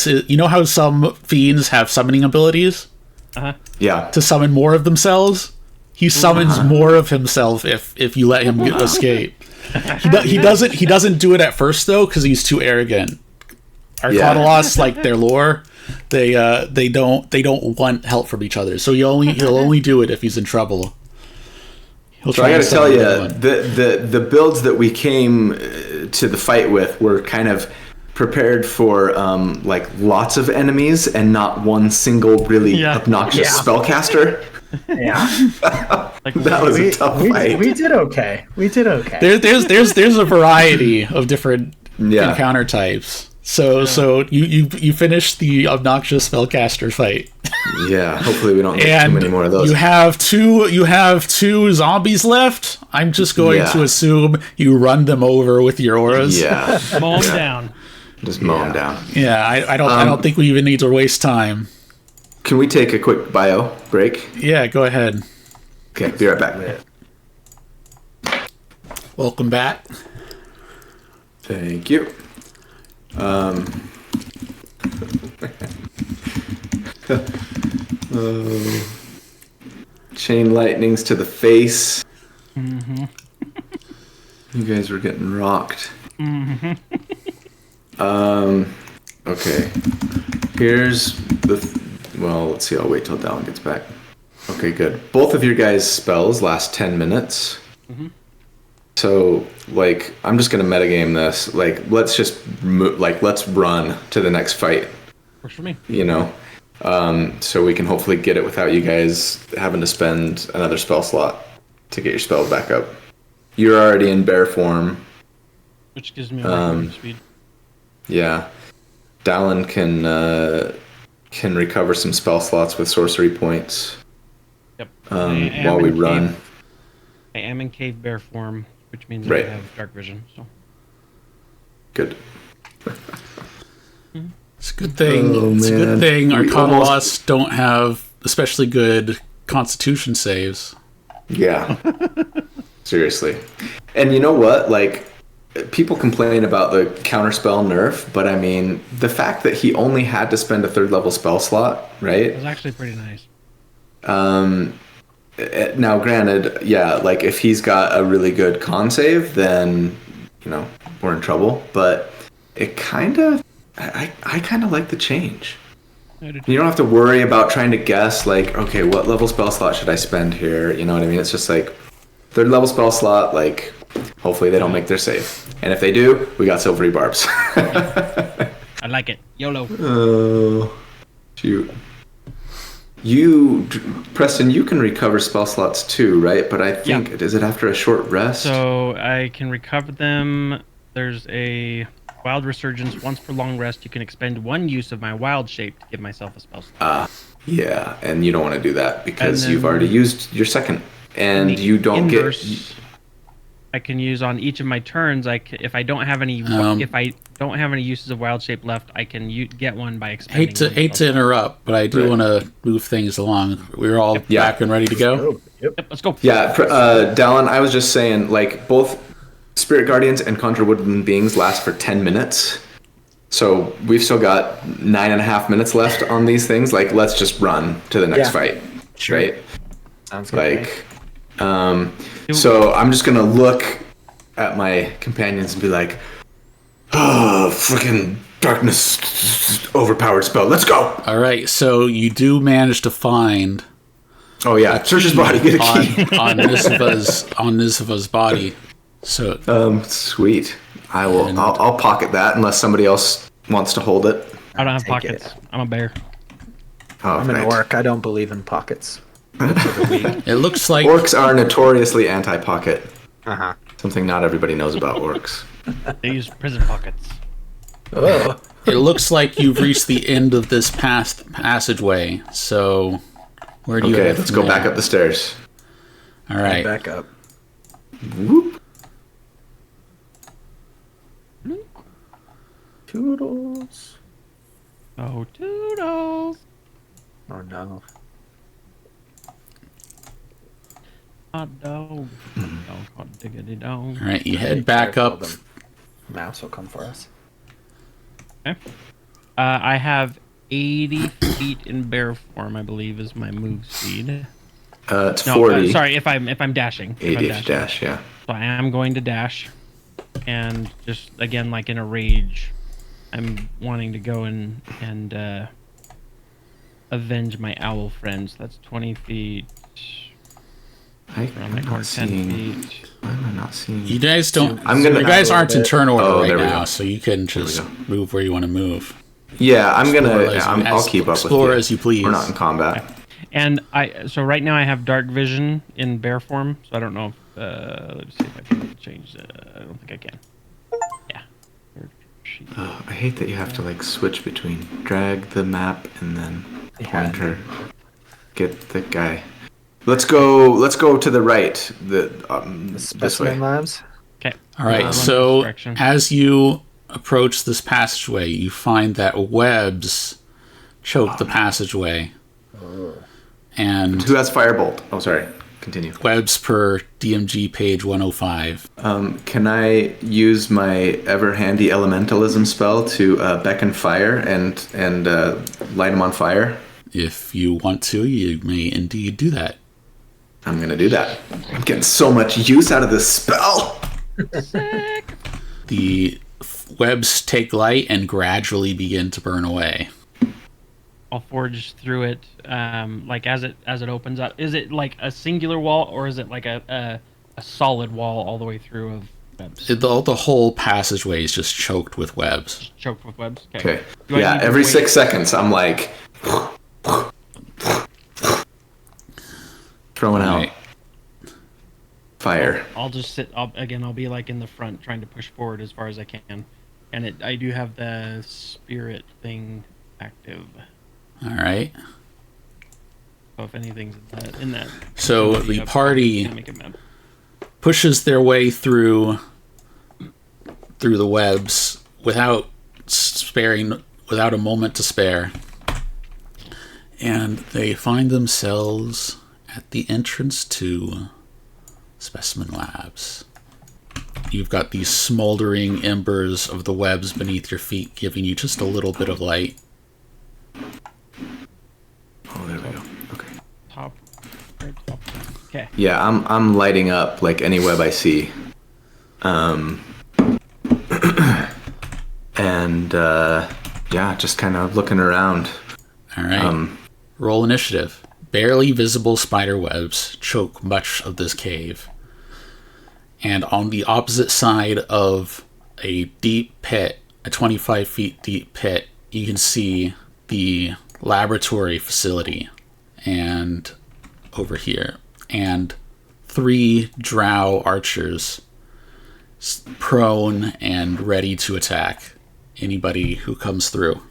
his. You know how some fiends have summoning abilities Yeah. to summon more of themselves. He summons more of himself if you let him escape. He doesn't do it at first though because he's too arrogant. Arcanalos, like their lore, they don't want help from each other. So he'll only do it if he's in trouble. So I got to tell you, everyone. the builds that we came to the fight with were kind of prepared for lots of enemies and not one single really obnoxious spellcaster. Yeah. That was a tough fight. We did okay. There's a variety of different Yeah. encounter types. So you finish the obnoxious spellcaster fight. Yeah, hopefully we don't get And too many more of those. you have two zombies left. I'm just going Yeah. to assume you run them over with your auras. Yeah, Mow him down. just mow them down. Yeah, I don't think we even need to waste time. Can we take a quick bio break? Yeah, go ahead. Okay, be right back. Welcome back. Thank you. Chain lightnings to the face. Mm-hmm. You guys were getting rocked. Mm-hmm. Okay. Here's well, let's see. I'll wait till Dallin gets back. Okay, good. Both of your guys' spells last 10 minutes. Mm-hmm. So, I'm just gonna metagame this. Let's just let's run to the next fight. Works for me. You know, so we can hopefully get it without you guys having to spend another spell slot to get your spells back up. You're already in bear form. Which gives me a movement speed. Yeah, Dallin can recover some spell slots with sorcery points. Yep. While we run. I am in cave bear form, which means Right. I have dark vision. So. Good. It's a good thing. Oh, It's a man. good thing We Arcanalos don't have especially good Constitution saves. Yeah. Seriously. And you know what? People complain about the counterspell nerf, but I mean, the fact that he only had to spend a 3rd level spell slot, It right? was actually pretty nice. Now, granted, yeah, like if he's got a really good con save, then we're in trouble. But it kind of, I kind of like the change. You don't have to worry about trying to guess, like, okay, what level spell slot should I spend here? You know what I mean? It's just like third level spell slot. Like, hopefully they don't make their save, and if they do, we got silvery barbs. I like it. YOLO. Oh, shoot. Preston, you can recover spell slots too, right? But I think, is it after a short rest? So I can recover them. There's a wild resurgence. Once per long rest, you can expend 1 use of my wild shape to give myself a spell slot. Yeah, and you don't want to do that because you've already used your second, and you don't inverse, I can use on each of my turns. If I don't have any, uses of wild shape left, I can get one by expending. Hate to interrupt, but I do want to move things along. We're all back and ready to go. Yep, let's go. Yeah, Dallin, I was just saying, like, both Spirit Guardians and Conjure Woodland Beings last for 10 minutes. So we've still got 9.5 minutes left on these things. Like, let's just run to the next fight, right? Sounds good. So I'm just gonna look at my companions and be like, "Oh, freaking darkness, overpowered spell. Let's go!" All right, so you do manage to find. Oh yeah, search his body. Get a key on Nisva's body. So sweet. I'll pocket that unless somebody else wants to hold it. I don't have pockets. I'm a bear. Oh, I'm an orc. I don't believe in pockets. It looks like orcs are notoriously anti-pocket. Uh-huh. Something not everybody knows about orcs. They use prison pockets. Oh. It looks like you've reached the end of this passageway. So where do you? Okay, let's go back up the stairs. All right. Back up. Whoop. Toodles. Oh, toodles. Oh no. Hot dog. Hot diggity dog. All right, you head back up. Mouse will come for us. Okay. I have 80 feet in bear form, I believe, is my move speed. It's 40. Sorry, if I'm dashing. 80 if you dash, yeah. So I am going to dash, and just again, like in a rage, I'm wanting to go and avenge my owl friends. That's 20 feet. I'm not seeing. Why am I not seeing? You guys don't. You guys aren't in turn order right now, so you can just move where you want to move. Yeah, I'll keep up with you. Explore as you please. We're not in combat. Okay. And so right now I have dark vision in bear form, so I don't know if let's see if I can change I don't think I can. Yeah. Oh, I hate that you have to like switch between drag the map and then pointer. Get the guy. Let's go to the right. This way. Labs. Okay. All right. So as you approach this passageway, you find that webs choke the passageway. And who has firebolt? Oh, sorry. Continue. Webs per DMG page 105. Can I use my ever handy elementalism spell to beckon fire and light them on fire? If you want to, you may indeed do that. I'm gonna do that. I'm getting so much use out of this spell. Sick. The webs take light and gradually begin to burn away. I'll forge through it, like as it opens up. Is it like a singular wall, or is it like a solid wall all the way through of webs? The whole passageway is just choked with webs. Just choked with webs. Okay. Yeah. Every 6 seconds, I'm like throwing out fire. I'll just sit. I'll be like in the front, trying to push forward as far as I can, and I do have the spirit thing active. All right. So if anything's in that. So the party pushes their way through the webs without a moment to spare, and they find themselves at the entrance to Specimen Labs. You've got these smoldering embers of the webs beneath your feet, giving you just a little bit of light. Oh, there we go. Okay. Top. Right top. Okay. Yeah, I'm lighting up like any web I see. And yeah, just kind of looking around. All right. Roll initiative. Barely visible spider webs choke much of this cave. And on the opposite side of a deep pit, a 25 feet deep pit, you can see the laboratory facility and over here. And 3 drow archers prone and ready to attack anybody who comes through.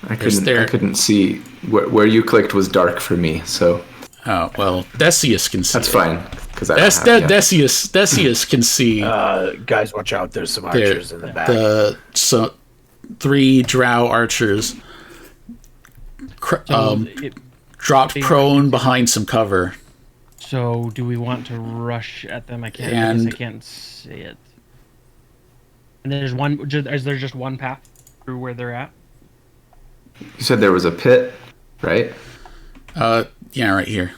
I couldn't see where you clicked was dark for me, so. Oh well, Decius can see. That's fine, because Decius can see. Guys, watch out! There's some archers in the back. So 3 drow archers dropped prone behind some cover. So, do we want to rush at them? I can't see it. And there's one. Is there just one path through where they're at? You said there was a pit, right? Yeah, right here.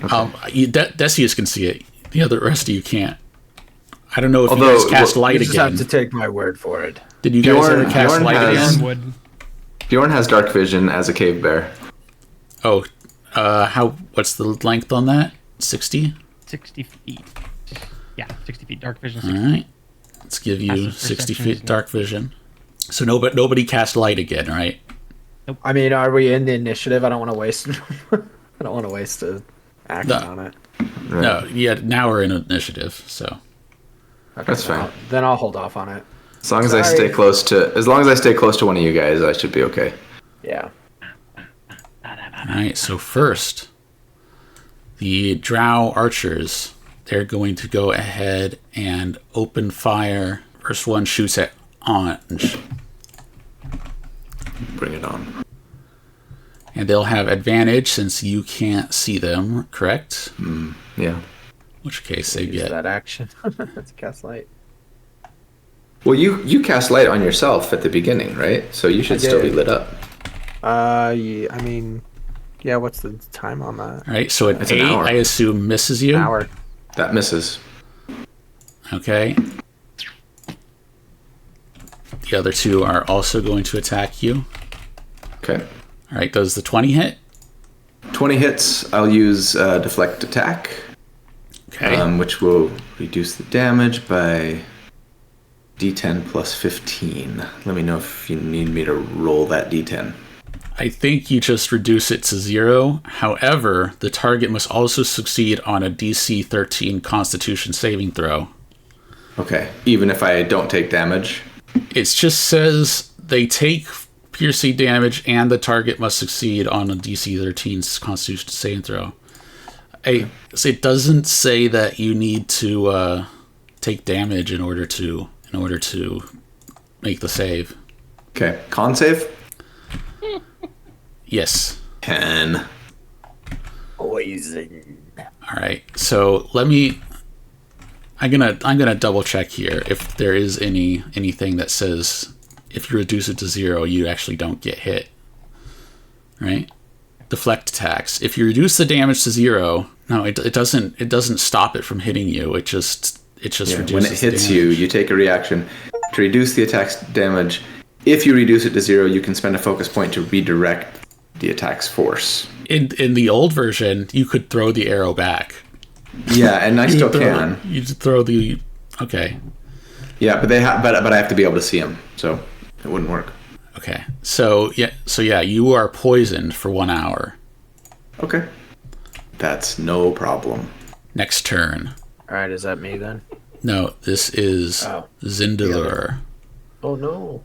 Okay. Decius can see it. The rest of you can't. I don't know if you guys cast light you just again. have to take my word for it. Did you guys ever cast Bjorn light again? Bjorn has dark vision as a cave bear. Oh, what's the length on that? 60? 60 feet. Yeah, 60 feet. Dark vision. 60 All right. Let's give you 60 feet dark vision. So nobody cast light again, right? Nope. I mean, are we in the initiative? I don't want to waste. I don't want to waste an action on it. Right. No, yeah. Now we're in initiative, so. Okay, That's fine. Then I'll hold off on it. As long as I stay close to one of you guys, I should be okay. Yeah. All right. So first, the drow archers. They're going to go ahead and open fire. First one shoots at Ange. Bring it on. And they'll have advantage since you can't see them, correct? Yeah. In which case they Use get... that action. That's cast light. Well, you cast light on yourself at the beginning, right? So you should still be lit up. Yeah, I mean, yeah. What's the time on that? All right, so an That's an 8, hour. I assume, misses you. An hour. That misses. Okay. The other 2 are also going to attack you. Okay. All right, does the 20 hit? 20 hits. I'll use deflect attack, Okay. which will reduce the damage by D10 plus 15. Let me know if you need me to roll that D10. I think you just reduce it to 0. However, the target must also succeed on a DC 13 Constitution saving throw. Okay. Even if I don't take damage. It just says they take piercing damage and the target must succeed on a DC 13 Constitution saving throw. It doesn't say that you need to take damage in order to make the save. Okay. Con save. Yes. 10. Poison. All right. So I'm gonna double check here if there is anything that says if you reduce it to 0, you actually don't get hit. Right? Deflect attacks. If you reduce the damage to 0, no, it doesn't stop it from hitting you. It just reduces When it hits the you, damage. you take a reaction to reduce the attack's damage. If you reduce it to 0, you can spend a focus point to redirect the attack's force. In the old version, you could throw the arrow back. Yeah, and I still throw, can. You throw the okay. Yeah, but but I have to be able to see them, so it wouldn't work. Okay. So yeah, you are poisoned for 1 hour. Okay. That's no problem. Next turn. All right, is that me then? No, this is Zindalur. Oh no.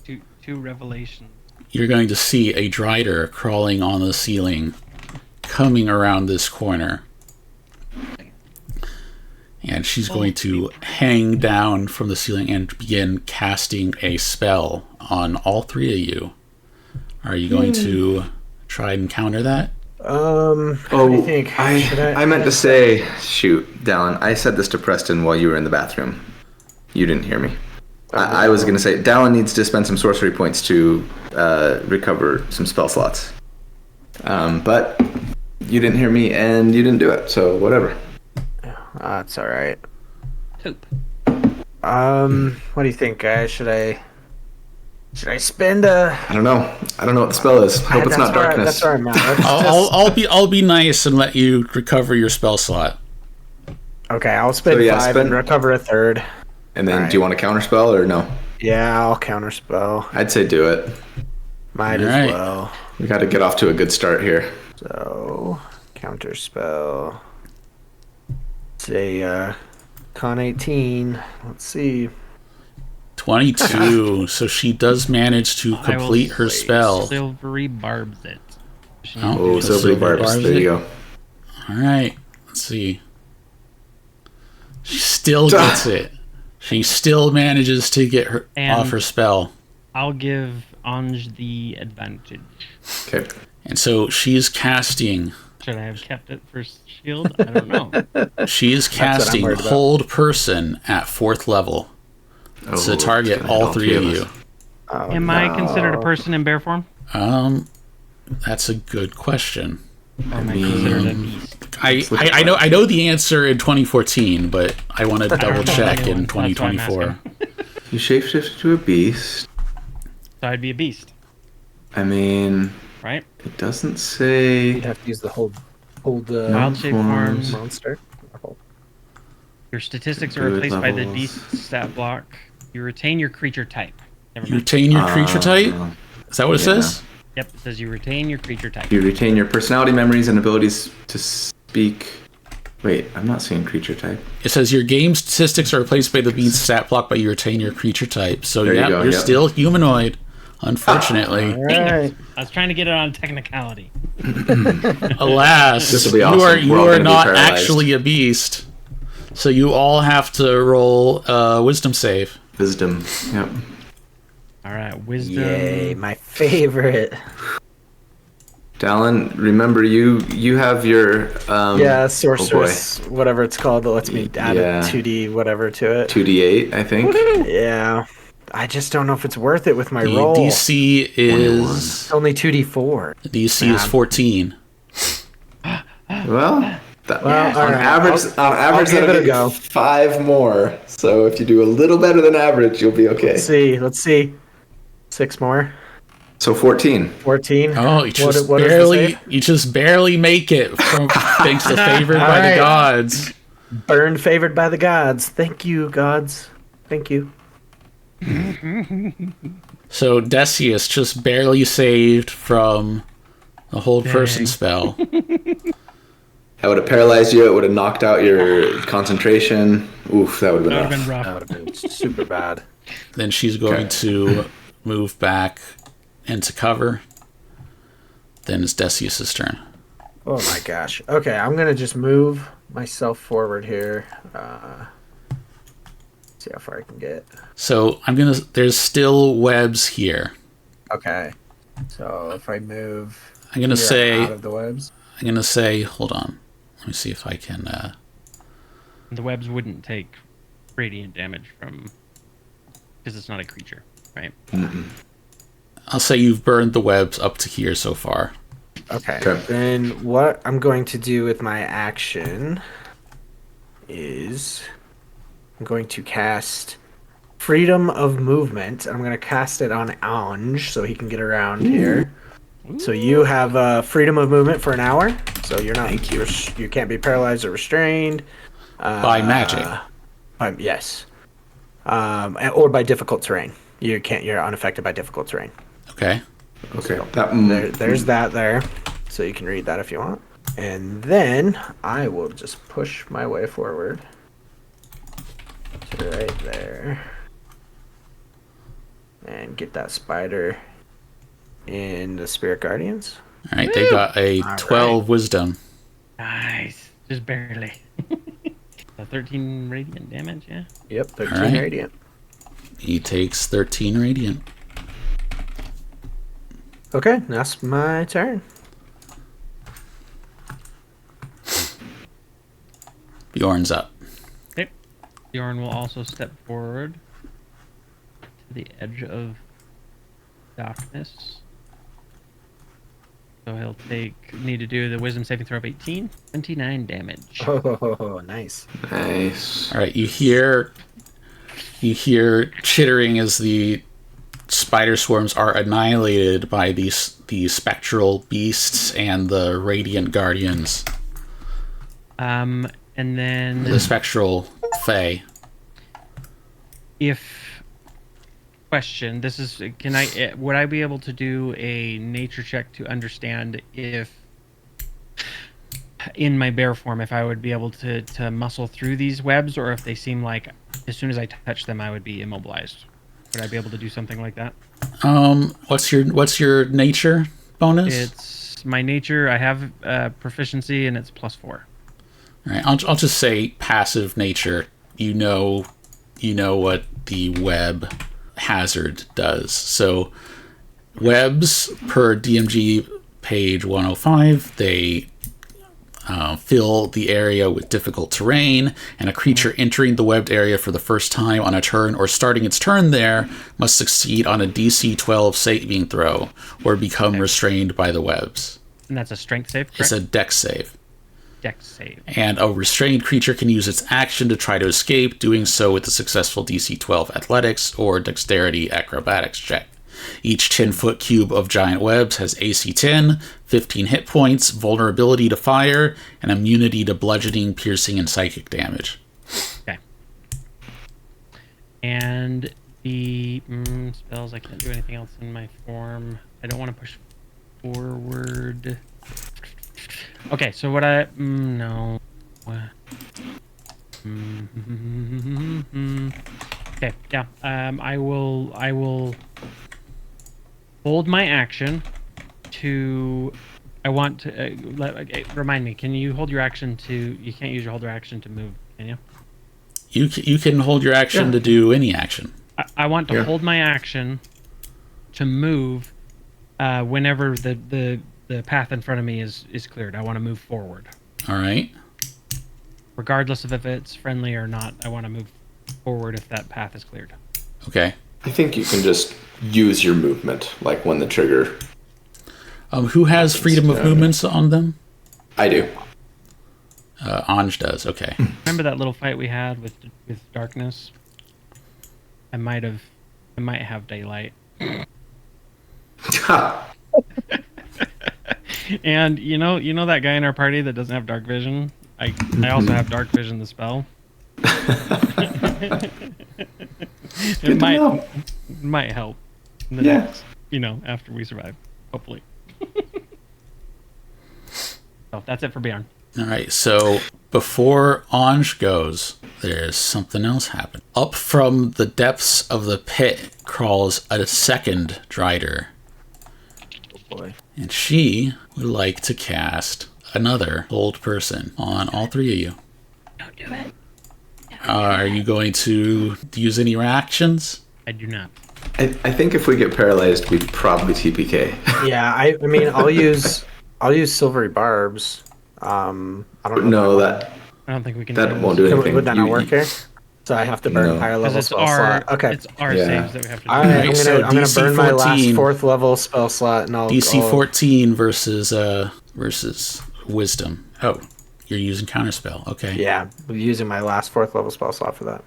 Two revelations. You're going to see a Drider crawling on the ceiling, coming around this corner. And she's going to hang down from the ceiling and begin casting a spell on all 3 of you. Are you going to try and counter that? I think I meant to say, shoot, Dallin, I said this to Preston while you were in the bathroom. You didn't hear me. I was going to say, Dallin needs to spend some sorcery points to recover some spell slots. But you didn't hear me and you didn't do it, so whatever. That's all right. Hope. What do you think, guys? Should I spend a? I don't know. I don't know what the spell is. Hope it's not darkness. That's where I'm at. I'll be nice and let you recover your spell slot. Okay, I'll spend 5 and recover a third. And then, do you want to counterspell or no? Yeah, I'll counterspell. I'd say do it. Might as well. We got to get off to a good start here. So, counterspell. Say, con 18. Let's see. 22. So she does manage to complete her spell. Silvery barbs it. Oh, silvery barbs. There you go. All right. Let's see. She still gets it. She still manages to get her off her spell. I'll give Anj the advantage. Okay. And so she's casting. Should I have kept it for shield? I don't know. She is casting Hold Person at 4th level. To target all 3 of you. Am I considered a person in bear form? That's a good question. Or am I considered a beast? I know the answer in 2014, but I want to double check in 2024. You shapeshift to a beast. So I'd be a beast. I mean, right? It doesn't say. You'd have to use the hold wild shape forms. Monster. Your statistics are replaced by the beast stat block. You retain your creature type. You retain your creature type? Is that what it says? Yep, it says you retain your creature type. You retain your personality, memories, and abilities to speak. Wait, I'm not seeing creature type. It says your game statistics are replaced by the beast stat block, but you retain your creature type. So you're still humanoid, unfortunately. Right. I was trying to get it on technicality. Alas, this will be awesome. you are not actually a beast. So you all have to roll wisdom save. Wisdom, yep. All right, wisdom. Yay, my favorite. Dallin, remember you have your sorceress, whatever it's called, that lets me add a 2d whatever to it. 2d8, I think. Yeah, I just don't know if it's worth it with my roll. DC is only 2d4. DC is 14. Well. On right. average, that'll give you 5 more. So if you do a little better than average, you'll be okay. Let's see. 6 more. So 14. 14. Oh, you just barely make it from thanks to favored by the gods. Burned favored by the gods. Thank you, gods. Thank you. So Decius just barely saved from the Hold Person spell. That would have paralyzed you. It would have knocked out your concentration. Oof, that would have been rough. That would have been super bad. Then she's going to move back into cover. Then it's Decius' turn. Oh my gosh. Okay, I'm going to just move myself forward here. See how far I can get. So there's still webs here. Okay. So if I move out of the webs. I'm going to say, hold on. Let me see if I can... The webs wouldn't take radiant damage from... Because it's not a creature, right? Mm-mm. I'll say you've burned the webs up to here so far. Okay. Then what I'm going to do with my action is I'm going to cast Freedom of Movement. I'm going to cast it on Anj so he can get around here. So you have freedom of movement for an hour. So you're not you can't be paralyzed or restrained by magic. Yes, or by difficult terrain. You're unaffected by difficult terrain. Okay. Okay. So there's that there. So you can read that if you want. And then I will just push my way forward to right there and get that spider in the Spirit Guardians. All right, they got a 12 wisdom. Nice. Just barely. 13 radiant damage, yeah? Yep, 13 radiant. He takes 13 radiant. Okay, that's my turn. Bjorn's up. Okay. Bjorn will also step forward to the edge of darkness. So he'll need to do the wisdom saving throw of 18, 29 damage. Oh, nice. Nice. All right, you hear chittering as the spider swarms are annihilated by these spectral beasts and the radiant guardians. And then The spectral fae. Question, this is, would I be able to do a nature check to understand if in my bear form, if I would be able to muscle through these webs, or if they seem like as soon as I touch them I would be immobilized? Would I be able to do something like that? What's your nature bonus? It's my nature. I have proficiency and it's +4. All right, I'll just say passive nature. You know what the web hazard does. So webs per DMG page 105, they fill the area with difficult terrain, and a creature entering the webbed area for the first time on a turn or starting its turn there must succeed on a DC 12 saving throw or become restrained by the webs. And that's a strength save, correct? It's a dex save. Dex save. And a restrained creature can use its action to try to escape, doing so with a successful DC 12 athletics or dexterity acrobatics check. Each 10-foot cube of giant webs has AC 10, 15 hit points, vulnerability to fire, and immunity to bludgeoning, piercing, and psychic damage. Okay. And the spells, I can't do anything else in my form. I don't want to push forward. Okay, so what I... no. Okay, yeah. I will hold my action to... I want to... remind me, can you hold your action to... You can't use your hold your action to move, can you? You can hold your action to do any action. I want to hold my action to move whenever the path in front of me is cleared. I want to move forward. All right. Regardless of if it's friendly or not, I want to move forward if that path is cleared. Okay. I think you can just use your movement, like when the trigger... Who has freedom of movements on them? I do. Anj does, okay. Remember that little fight we had with darkness? I might have daylight. And you know that guy in our party that doesn't have dark vision? I also have dark vision, the spell. It might help. In the next, after we survive, hopefully. So that's it for Bjorn. All right, so before Anj goes, there's something else happened. Up from the depths of the pit crawls a second Drider. Oh boy. And she would like to cast another old person on all three of you. Don't do it. Are you going to use any reactions? I do not. I think if we get paralyzed, we'd probably TPK. Yeah, I mean, I'll use silvery barbs. I don't know. that I don't think we can. that won't do anything. Would that not work here? So I have to burn higher level It's spell slot. Okay. It's our saves that we have to do. All right, Alright, so I'm gonna DC burn my last 14. 4th level spell slot, and I'll DC 14 versus Wisdom. Oh, you're using Counterspell. Okay. Yeah, I'm using my last 4th level spell slot for that.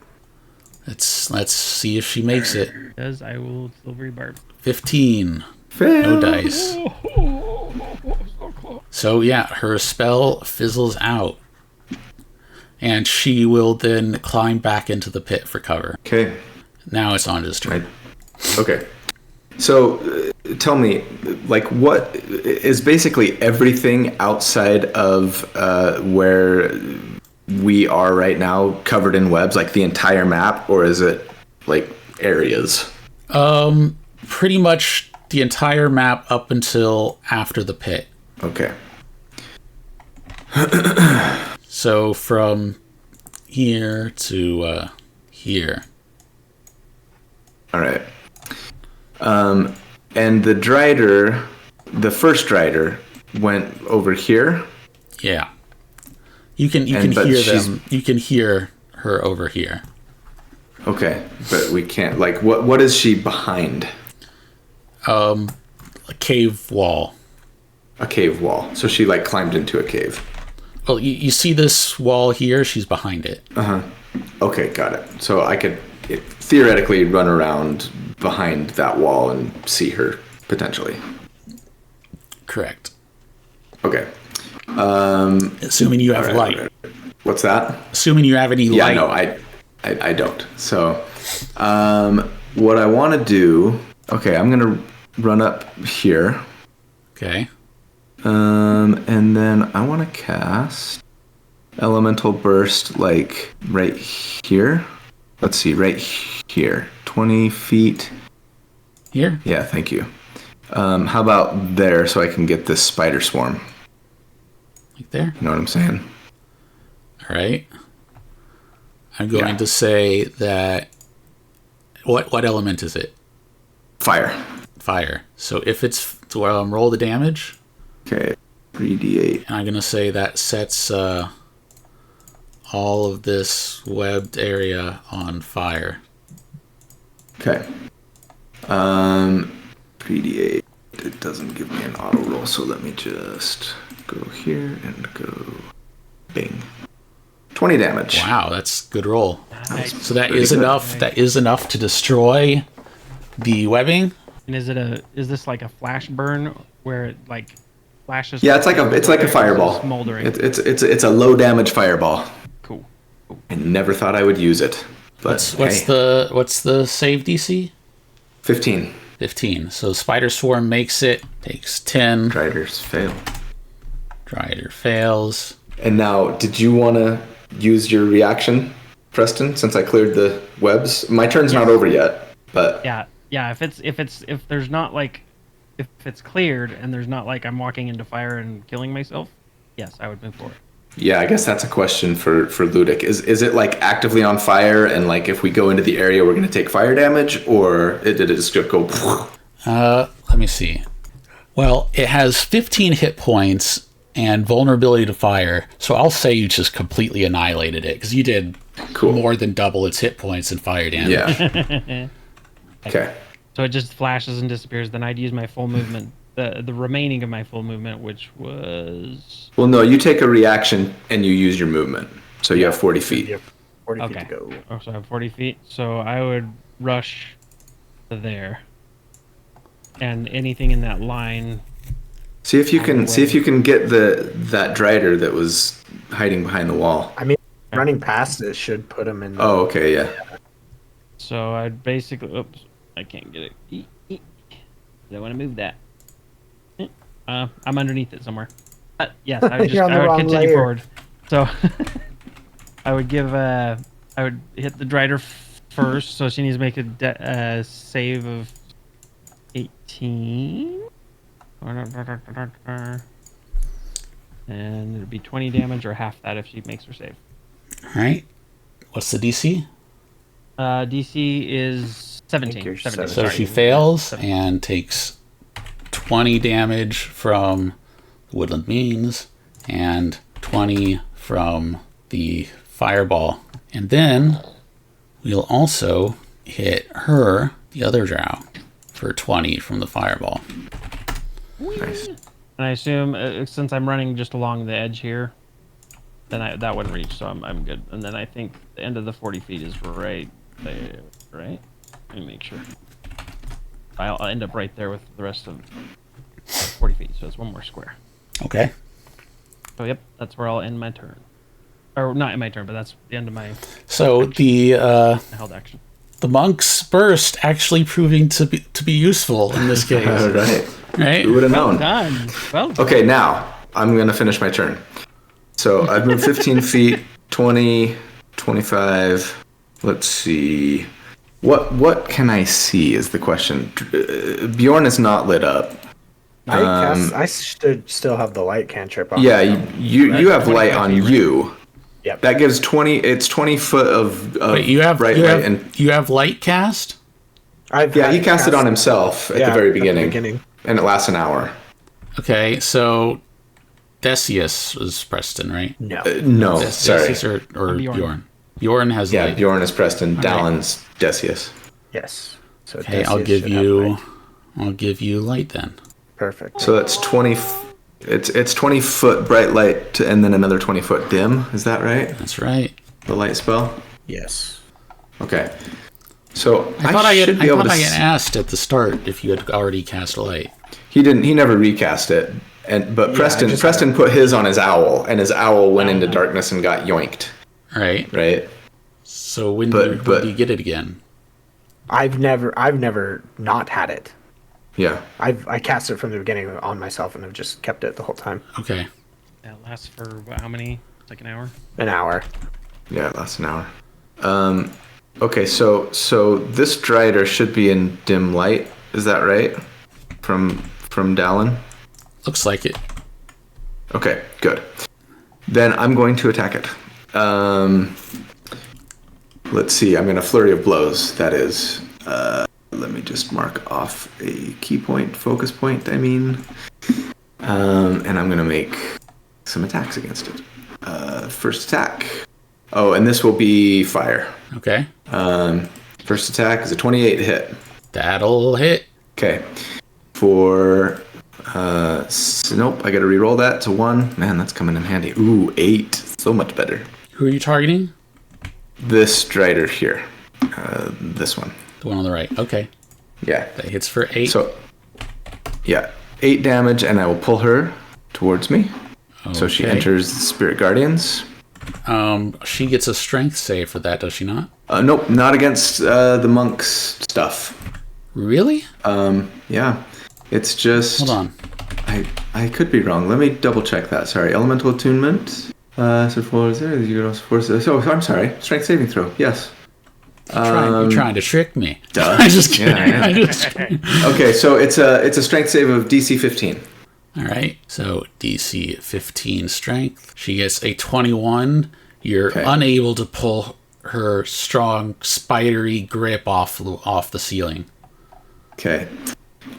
Let's see if she makes it. Does I will silvery barb. 15. No dice. So yeah, her spell fizzles out. And she will then climb back into the pit for cover. Okay. Now it's Anja's turn. Okay. So tell me, like, what is basically everything outside of where we are right now covered in webs, like the entire map, or is it like areas? Pretty much the entire map up until after the pit. Okay. So from here to here. All right. And the Drider, the first Drider, went over here. Yeah. You can hear them. You can hear her over here. Okay, but we can't. Like, what is she behind? A cave wall. a cave wall. So she like climbed into a cave. Well, you see this wall here? She's behind it. Okay, got it. So I could theoretically run around behind that wall and see her potentially. Correct. Okay. Assuming you have light. What's that? Assuming you have any light. Yeah, no, I don't. So, what I want to do... Okay, I'm going to run up here. Okay. And then I want to cast Elemental Burst, like, right here. Let's see, right here. 20 feet. Here? Yeah, thank you. How about there so I can get this spider swarm? Like there? You know what I'm saying? All right. I'm going to say that... What element is it? Fire. Fire. So if it's... roll the damage. Okay, 3d8. And I'm going to say that sets all of this webbed area on fire. Okay. 3d8. It doesn't give me an auto roll, so let me just go here and go bing. 20 damage. Wow, that's good roll. Nice. So that Pretty is good. enough. That is enough to destroy the webbing. And is this like a flash burn where it like flashes? Yeah, it's like a fireball. Smoldering. It's a low damage fireball. Cool. I never thought I would use it, but What's the save DC? 15. 15. So Spider Swarm makes it. Takes 10. Driders fail. Drider fails. And now, did you want to use your reaction, Preston? Since I cleared the webs, my turn's not over yet. But Yeah. If there's not like, if it's cleared and there's not like I'm walking into fire and killing myself, yes, I would move forward. yeah, I guess that's a question for Ludic. Is it like actively on fire, and like if we go into the area, we're going to take fire damage, or did it just go? Let me see. Well, it has 15 hit points and vulnerability to fire, so I'll say you just completely annihilated it because you did Cool. more than double its hit points and fire damage. Yeah. Okay. So it just flashes and disappears. Then I'd use my full movement, the remaining of my full movement, which was Well, no, you take a reaction and you use your movement, so you have 40 feet. You have 40 feet okay. to go. Oh, so I have 40 feet. So I would rush to there, and anything in that line. See if you can get that Drider that was hiding behind the wall. I mean, running past it should put him in. Oh, okay, yeah. So I'd basically, oops, I can't get it. I want to move that. I'm underneath it somewhere. Yes, I would You're on the wrong continue layer. forward. So I would hit the Drider first. So she needs to make a save of 18. And it'd be 20 damage or half that if she makes her save. All right. What's the DC? DC is 17. you're 17, So sorry. she fails and takes 20 damage from the woodland beings and 20 from the fireball. And then we'll also hit her, the other drow, for 20 from the fireball. Nice. And I assume since I'm running just along the edge here, then that wouldn't reach, so I'm good. And then I think the end of the 40 feet is right there, right? Let me make sure. I'll end up right there with the rest of 40 feet, so it's one more square. Okay. So yep, that's where I'll end my turn. Or not in my turn, but that's the end of my So the held action. the monk's burst actually proving to be useful in this case. All right. Right? Who would have known? Done. Well, Okay, now I'm going to finish my turn. So I've moved 15 feet, 20, 25. Let's see. What can I see is the question. Bjorn is not lit up. I should still have the light cantrip on. Yeah, you have light on you. Yep. That gives 20. It's 20 foot of Wait, you have bright you light, have, and you have light cast? yeah, he cast it on himself at the very beginning, and it lasts an hour. Okay, so Decius is Preston, right? No. No, sorry. Decius or Bjorn. Bjorn. Bjorn has Yeah, light. Bjorn is Preston. Dallin's Decius. Yes. So Okay, Decius should have light. I'll give you light then. Perfect. So that's 20 It's 20-foot bright light and then another 20-foot dim. Is that right? That's right. The light spell. Yes. Okay. So I thought I had asked at the start if you had already cast a light. He didn't. He never recast it. But Preston put his on his owl, and his owl went into darkness and got yoinked. Right. Right. So when do you get it again? I've never not had it. Yeah. I cast it from the beginning on myself and have just kept it the whole time. Okay. That lasts for how many? Like an hour? An hour. Yeah, it lasts an hour. Okay, so this Drider should be in dim light. Is that right? From Dallin? Looks like it. Okay, good. Then I'm going to attack it. Let's see. I'm going to flurry of blows. That is. Let me just mark off a key point, focus point. I mean, and I'm going to make some attacks against it. First attack. Oh, and this will be fire. Okay. First attack is a 28 hit. That'll hit. Okay. For nope, I got to re-roll that to 1. Man, that's coming in handy. Ooh, 8. So much better. Who are you targeting? This Strider here. This one. The one on the right. Okay. Yeah. That hits for 8. So, yeah, 8 damage, and I will pull her towards me. Okay. So she enters the Spirit Guardians. She gets a strength save for that, does she not? Nope, not against the monk's stuff. Really? Yeah. It's just... Hold on. I could be wrong. Let me double check that. Sorry. Elemental Attunement. So 4 is there. You could also force it. Oh, I'm sorry. Strength saving throw. Yes. You're trying to trick me. Duh. I'm just kidding. Yeah, okay, so it's a strength save of DC 15. All right. So DC 15 strength. She gets a 21. You're unable to pull her strong spidery grip off the ceiling. Okay.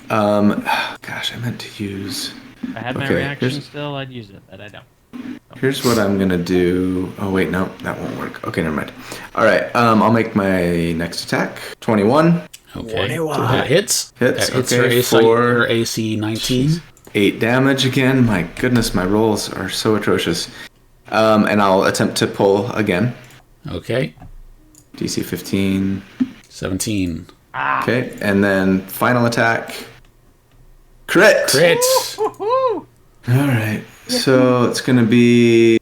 Gosh, I meant to use... If I had my reaction still, I'd use it, but I don't. Here's what I'm gonna do. Oh wait, no, that won't work. Okay, never mind. All right, I'll make my next attack. 21. Okay, so that hits. Hits. That hits okay, her AC 19. 8 damage again. My goodness, my rolls are so atrocious. And I'll attempt to pull again. Okay. DC 15. 17. Okay, and then final attack. Crit. All right. So it's gonna be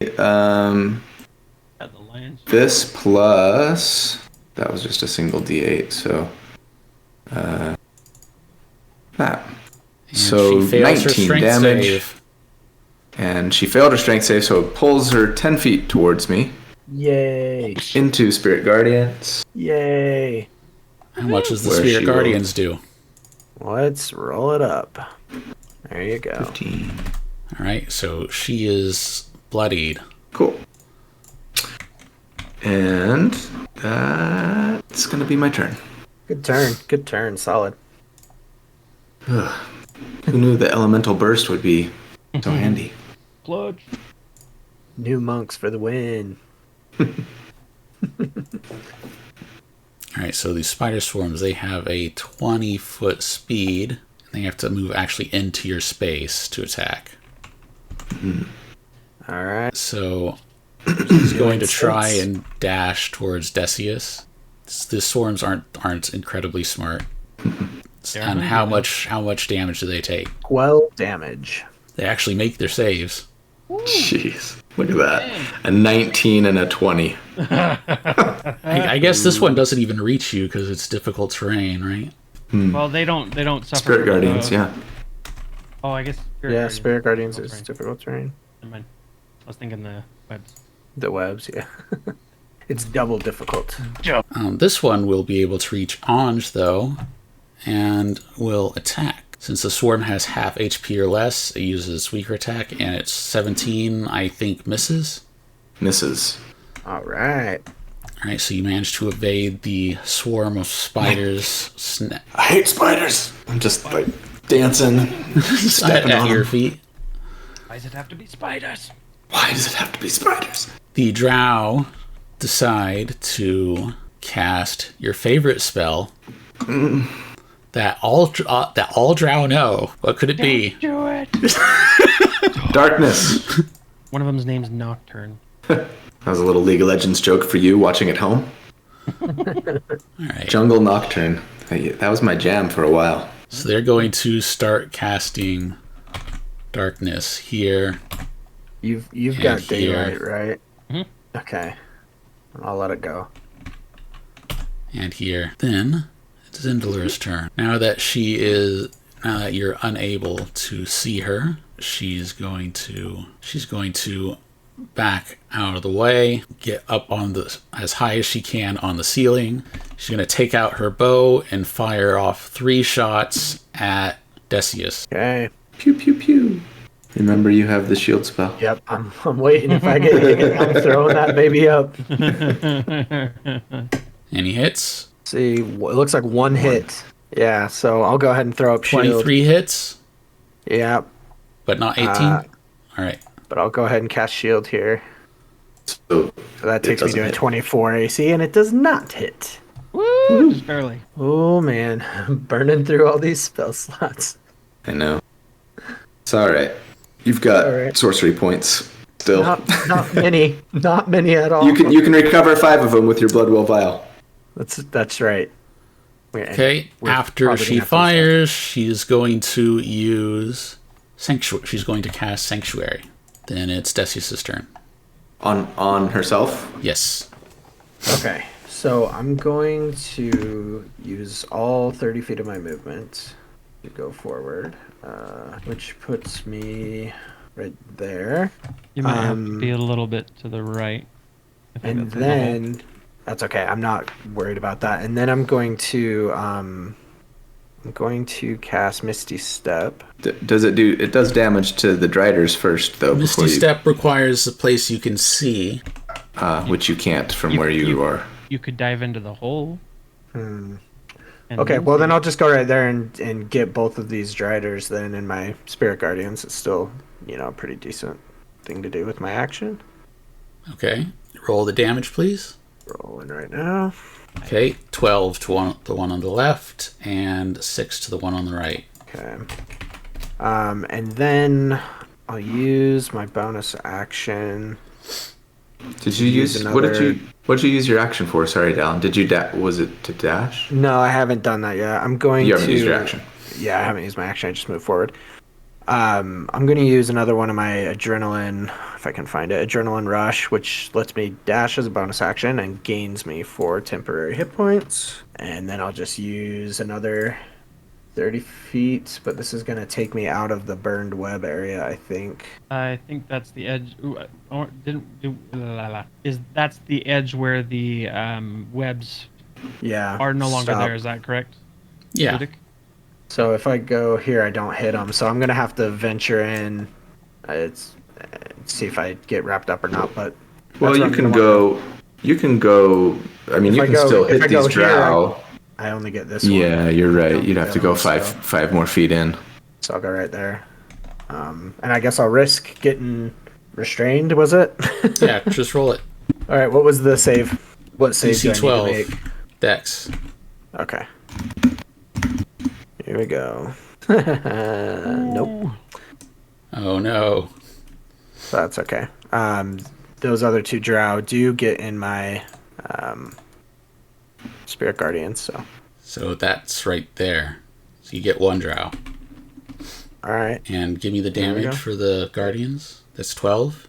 this plus that was just a single D8, so that. And so she fails 19 her damage. Save. And she failed her strength save, so it pulls her 10 feet towards me. Yay. Into Spirit Guardians. Yay. How much does the Spirit Guardians do? Let's roll it up. There you go. 15. All right, so she is bloodied. Cool. And that's going to be my turn. Good turn. Good turn. Solid. Who knew the elemental burst would be so handy? Clutch. New monks for the win. All right, so these spider swarms, they have a 20-foot speed. They have to move actually into your space to attack. All right. So he's going to try and dash towards Decius. The swarms aren't incredibly smart. And how much damage do they take? 12 damage. They actually make their saves. Jeez, look at that. A 19 and a 20. I guess this one doesn't even reach you because it's difficult terrain, right? Well, they don't suffer. Spirit Guardians, yeah. Oh, I guess. Spirit Guardians is difficult terrain. Never mind. I was thinking the webs. The webs, yeah. It's double difficult. This one will be able to reach Anj, though, and will attack. Since the swarm has half HP or less, it uses weaker attack, and it's 17, I think, misses. Misses. All right. All right, so you managed to evade the swarm of spiders. I hate spiders. I'm just like dancing, stepping on your them. feet. Why does it have to be spiders? Why does it have to be spiders? The drow decide to cast your favorite spell that all drow know. What could it be? Do it. Darkness. One of them's name's Nocturne. That was a little League of Legends joke for you watching at home. All right. Jungle Nocturne. That was my jam for a while. So they're going to start casting darkness here. You've And got here. daylight, right? Mm-hmm. Okay. I'll let it go. And here. Then it's Zindler's turn. Now that you're unable to see her, she's going to back out of the way, get up on as high as she can on the ceiling. She's going to take out her bow and fire off 3 shots at Decius. Okay. Pew pew pew. Remember, you have the shield spell. Yep. I'm waiting. If I get hit, I'm throwing that baby up. Any hits? See, it looks like one hit. Yeah, so I'll go ahead and throw up shield. 23 hits, Yep. but not 18? All right. But I'll go ahead and cast shield here. So So that takes me doesn't to a hit. 24 AC, and it does not hit. Woo! Just barely. Oh man, I'm burning through all these spell slots. I know. It's all right. You've got All right. sorcery points still. Not many, not many at all. You can recover 5 of them with your blood will vial. That's right. Okay. We're After probably she gonna have to fires, she's going to use Sanctuary. She's going to cast Sanctuary. Then it's Decius' turn. On herself. Yes. Okay, so I'm going to use all 30 feet of my movement to go forward, which puts me right there. You might have to be a little bit to the right. I think And that's a little- then that's okay. I'm not worried about that. And then I'm going to cast Misty Step. Does it do? It does damage to the Driders first, though. Misty Step requires a place you can see. Which you can't from where you are. You could dive into the hole. Hmm. and Okay, well see. then I'll just go right there and get both of these Driders then in my Spirit Guardians. It's still, a pretty decent thing to do with my action. Okay. Roll the damage, please. Rolling right now. Okay. 12 to the one on the left, and 6 to the one on the right. Okay. And then I'll use my bonus action. Did you use another- what did you use your action for? Sorry, Dallin. Did you was it to dash? No, I haven't done that yet. I'm going You to haven't used your action. Yeah, I haven't used my action. I just moved forward. I'm going to use another one of my adrenaline, if I can find it, adrenaline rush, which lets me dash as a bonus action and gains me 4 temporary hit points. And then I'll just use another 30 feet, but this is going to take me out of the burned web area, I think. I think that's the edge. Ooh, that's the edge where the webs Yeah. are no longer stop. there? Is that correct? Yeah. Ludic? So if I go here, I don't hit them. So I'm going to have to venture in. See if I get wrapped up or not, but Well, that's you what I'm can gonna go. You can go. I mean, If you I can go- still if hit I go these here, drow. I only get this one. Yeah, you're right. Don't You'd have get to go them, so- 5 more feet in. So I'll go right there. And I guess I'll risk getting restrained, was it? Yeah, just roll it. All right, what was the save? What save do I DC need 12. to make? Dex. Okay. Here we go. Nope. Oh no. That's okay. Those other 2 drow do get in my Spirit Guardians, so. So that's right there. So you get 1 drow. All right. And give me the There we damage go. for the Guardians. That's 12.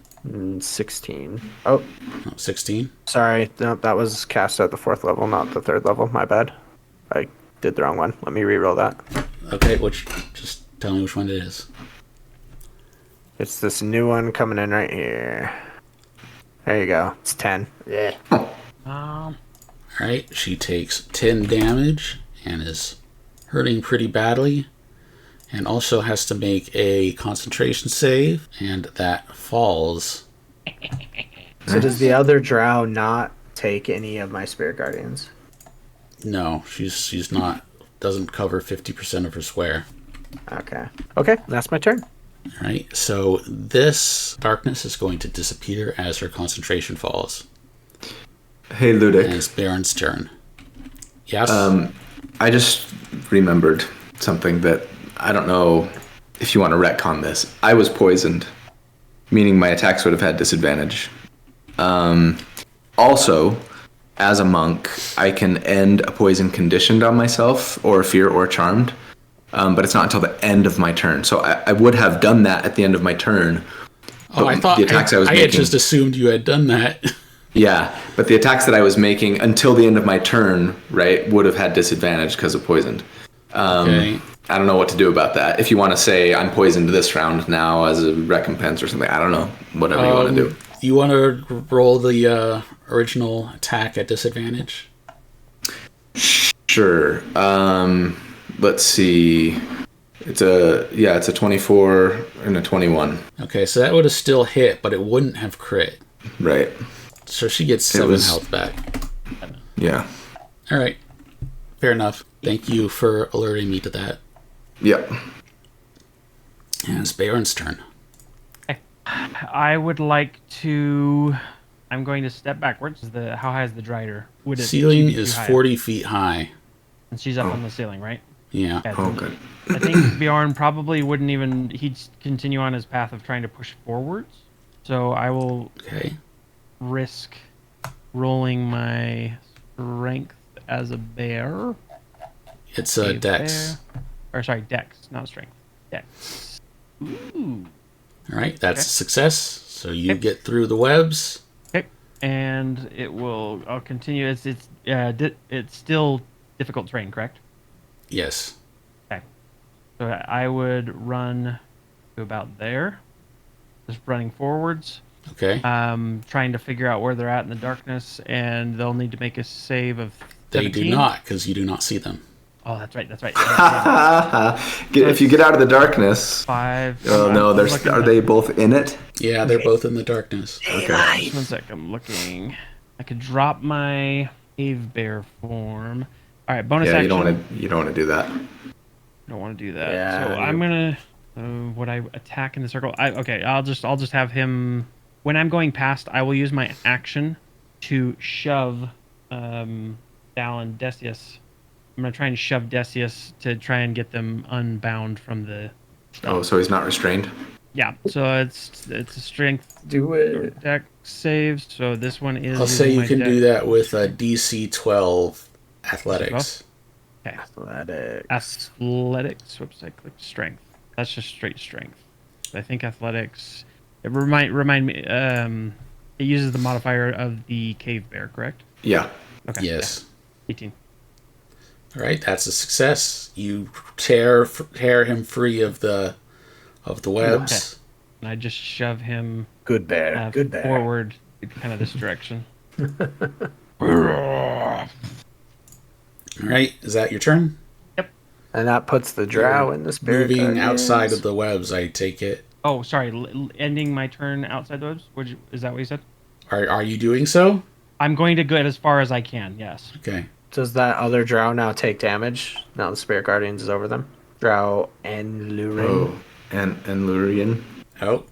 16. Oh, No, 16. sorry. No, that was cast at the 4th level, not the 3rd level. My bad. I did the wrong one. Let me reroll that. Okay, just tell me which one it is. It's this new one coming in right here. There you go. It's 10. Yeah. Alright, she takes 10 damage and is hurting pretty badly. And also has to make a concentration save, and that falls. So does the other drow not take any of my Spirit Guardians? No, she's not. Doesn't cover 50% of her square. Okay. Okay, that's my turn. Alright, so this darkness is going to disappear as her concentration falls. Hey, And Ludic. it's Baron's turn. Yes? I just remembered something that I don't know if you want to retcon this, I was poisoned, meaning my attacks would have had disadvantage. Also, as a monk, I can end a poison conditioned on myself, or a fear, or charmed, but it's not until the end of my turn. So I would have done that at the end of my turn. Oh, I thought the attacks I had making, just assumed you had done that. Yeah, but the attacks that I was making until the end of my turn, right, would have had disadvantage because of poisoned. Okay. I don't know what to do about that. If you want to say I'm poisoned this round now as a recompense or something, I don't know. Whatever you want to do. You want to roll the original attack at disadvantage? Sure. Let's see. It's a 24 and a 21. Okay, so that would have still hit, but it wouldn't have crit. Right. So she gets 7 health back. Yeah. All right. Fair enough. Thank you for alerting me to that. Yep. And it's Baron's turn. I would like to. I'm going to step backwards. How high is the Drider? Would it Ceiling be too is high? 40 feet high. And she's up on the ceiling, right? Yeah. Oh, good. I think Bjorn probably wouldn't even. He'd continue on his path of trying to push forwards. So I will Okay. risk rolling my strength as a bear. It's a dex. Bear. Or sorry, dex, not strength. Dex. Ooh. All right, that's Okay. a success. So you Okay. get through the webs. Okay. And it will. I'll continue. It's still difficult terrain, correct? Yes. Okay. So I would run to about there. Just running forwards. Okay. Trying to figure out where they're at in the darkness, and they'll need to make a save of 17. They do not, because you do not see them. Oh, that's right. That's right. If you get out of the darkness. 5. Oh no, are they both in it? Yeah, they're both in the darkness. Okay. Just 1 sec. I'm looking. I could drop my cave bear form. All right, bonus Yeah, action. you don't want to do that. Don't want to do that. Yeah, So I'm gonna. Would I attack in the circle? Okay. I'll just have him. When I'm going past, I will use my action to shove Dallin, Decius. I'm gonna try and shove Decius to try and get them unbound from the. Oh, so he's not restrained? Yeah. So it's a strength Do it. deck save. So this one is. I'll say using you my can dex. do that with a DC 12 athletics. Okay. Athletics. Athletics. Whoops! I clicked strength. That's just straight strength. I think athletics. It remind me. It uses the modifier of the cave bear, correct? Yeah. Okay. Yes. Yeah. 18. All right, that's a success. You tear him free of the webs. Okay. And I just shove him Good bear. Good bear. forward, kind of this direction. All right, is that your turn? And that puts the drow in the spirit. Moving guardians. outside of the webs, I take it. Oh, sorry. Ending my turn outside the webs. Is that what you said? Are you doing so? I'm going to get as far as I can. Yes. Okay. Does that other drow now take damage? Now the spirit guardians is over them. Drow and Lurin. Oh, and Lurian. Oh,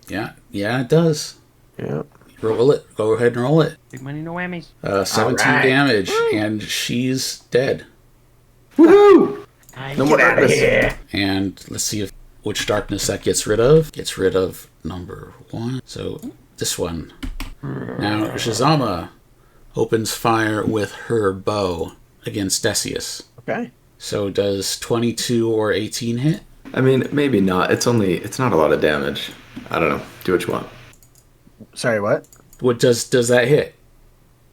yeah, it does. Yep. Roll it. Go ahead and roll it. Big money, no whammies. 17 All right. damage, and she's dead. Woohoo! No more Get out of darkness. here. And let's see which darkness that gets rid of. Gets rid of number 1. So this one. Now Shazama opens fire with her bow against Decius. Okay. So does 22 or 18 hit? I mean, maybe not. It's not a lot of damage. I don't know. Do what you want. Sorry, what? What does that hit?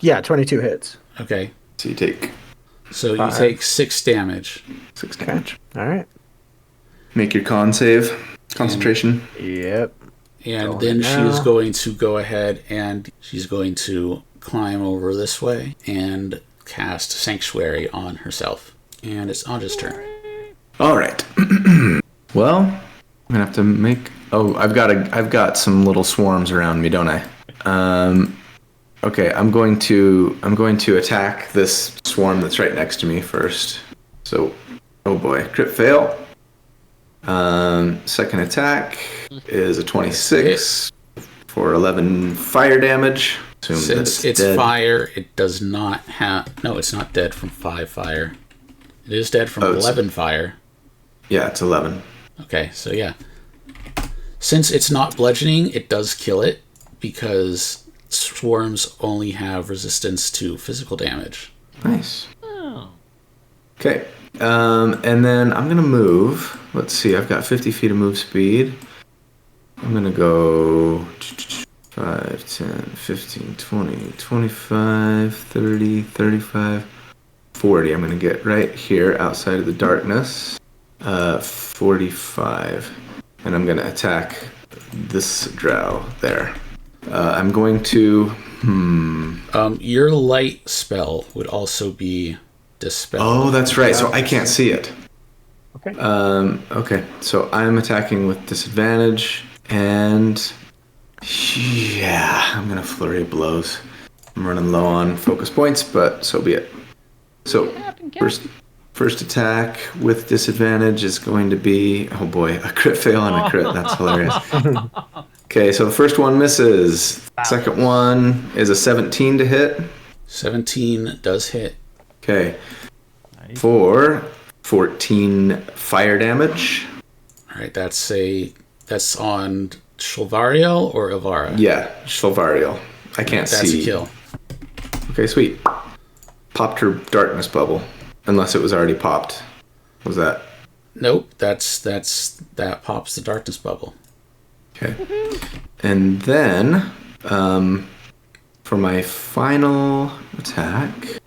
Yeah, 22 hits. Okay. So you take So you 5. take 6 damage. 6 Okay. damage. All right. Make your con save. Concentration. Yep. And Going then she is now. going to go ahead and she's going to climb over this way and cast Sanctuary on herself. And it's Anja's turn. All right. Well, I'm gonna have to make. Oh, I've got some little swarms around me, don't I? Okay, I'm going to attack this swarm that's right next to me first. So, oh boy, crit fail. Second attack is a 26 for 11 fire damage. Assume that Since it's dead. fire, it does not have... No, it's not dead from 5 fire. It is dead from Oh, it's- 11 fire. Yeah, it's 11. Okay, so yeah. Since it's not bludgeoning, it does kill it because swarms only have resistance to physical damage. Nice. Okay. And then I'm going to move. Let's see. I've got 50 feet of move speed. I'm going to go 5, 10, 15, 20, 25, 30, 35, 40. I'm going to get right here outside of the darkness. 45. And I'm going to attack this drow there. I'm going to... Your light spell would also be dispelled. Oh, that's right. So I can't see it. Okay. Okay. So I'm attacking with disadvantage, and yeah, I'm gonna flurry of blows. I'm running low on focus points, but so be it. So first attack with disadvantage is going to be, oh boy, a crit fail and a crit. That's hilarious. Okay, so the first one misses. Second one is a 17 to hit. 17 does hit. Okay. For 14 fire damage. All right, that's on Sholvariel or Ilvara? Yeah, Sholvariel. I can't see. That's a kill. Okay, sweet. Popped her darkness bubble, unless it was already popped. Was that? Nope, that pops the darkness bubble. Okay. And then, for my final attack,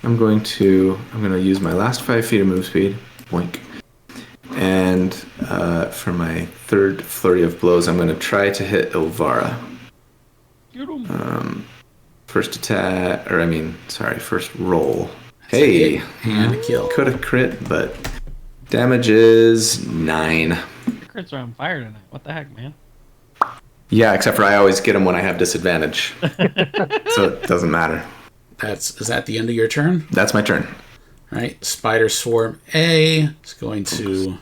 I'm going to use my last 5 feet of move speed. Boink. And for my third flurry of blows, I'm going to try to hit Ilvara. First roll. Hey, And a kill. could have crit, but damage is 9. Crits are on fire tonight. What the heck, man? Yeah, except for I always get them when I have disadvantage, so it doesn't matter. Is that the end of your turn? That's my turn. Right. Spider Swarm A is going to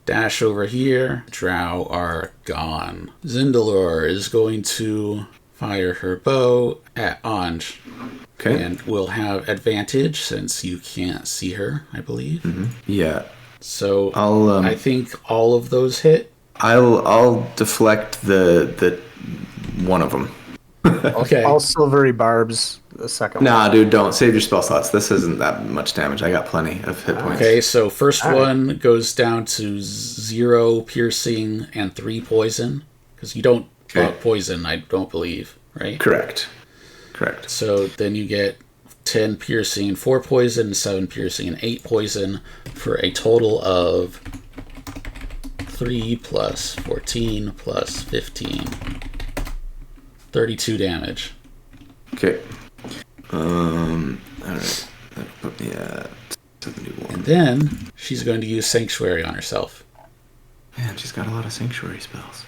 dash over here. Drow are gone. Zindalor is going to fire her bow at Anj. Okay. And will have advantage since you can't see her, I believe. Mm-hmm. Yeah. So I'll. I think all of those hit. I'll deflect the one of them. Okay. All silvery barbs. The second one. Nah, dude, don't save your spell slots. This isn't that much damage. I got plenty of hit points. Okay, so first one goes down to 0 piercing and 3 poison. Because you don't poison, I don't believe, right? Correct. So then you get 10 piercing, 4 poison, 7 piercing, and 8 poison for a total of 3 plus 14 plus 15. 32 damage. Okay. Alright. That'll put me at 71. And then she's going to use Sanctuary on herself. Man, she's got a lot of sanctuary spells.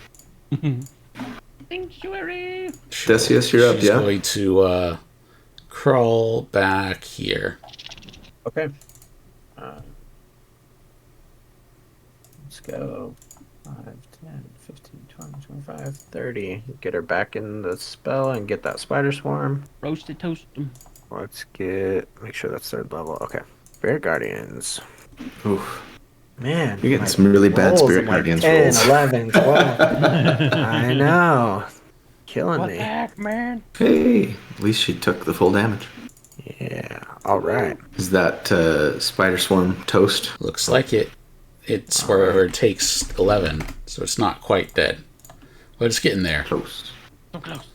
Sanctuary! Decius, you're up, She's yeah? going to crawl back here. Okay. Let's go. 5, 10, 15, 20, 25, 30. Get her back in the spell and get that spider swarm. Roasted toast 'em. Let's make sure that's 3rd level. Okay. Spirit Guardians. Oof. Man. You're getting some really bad rolls Spirit of, like, Guardians 10, rolls. 11, 12. I know. Killing What me. the heck, man? Hey, at least she took the full damage. Yeah. All right. Is that spider swarm toast? Looks like it. It's where it takes 11, so it's not quite dead. But it's getting there. Toast. So close.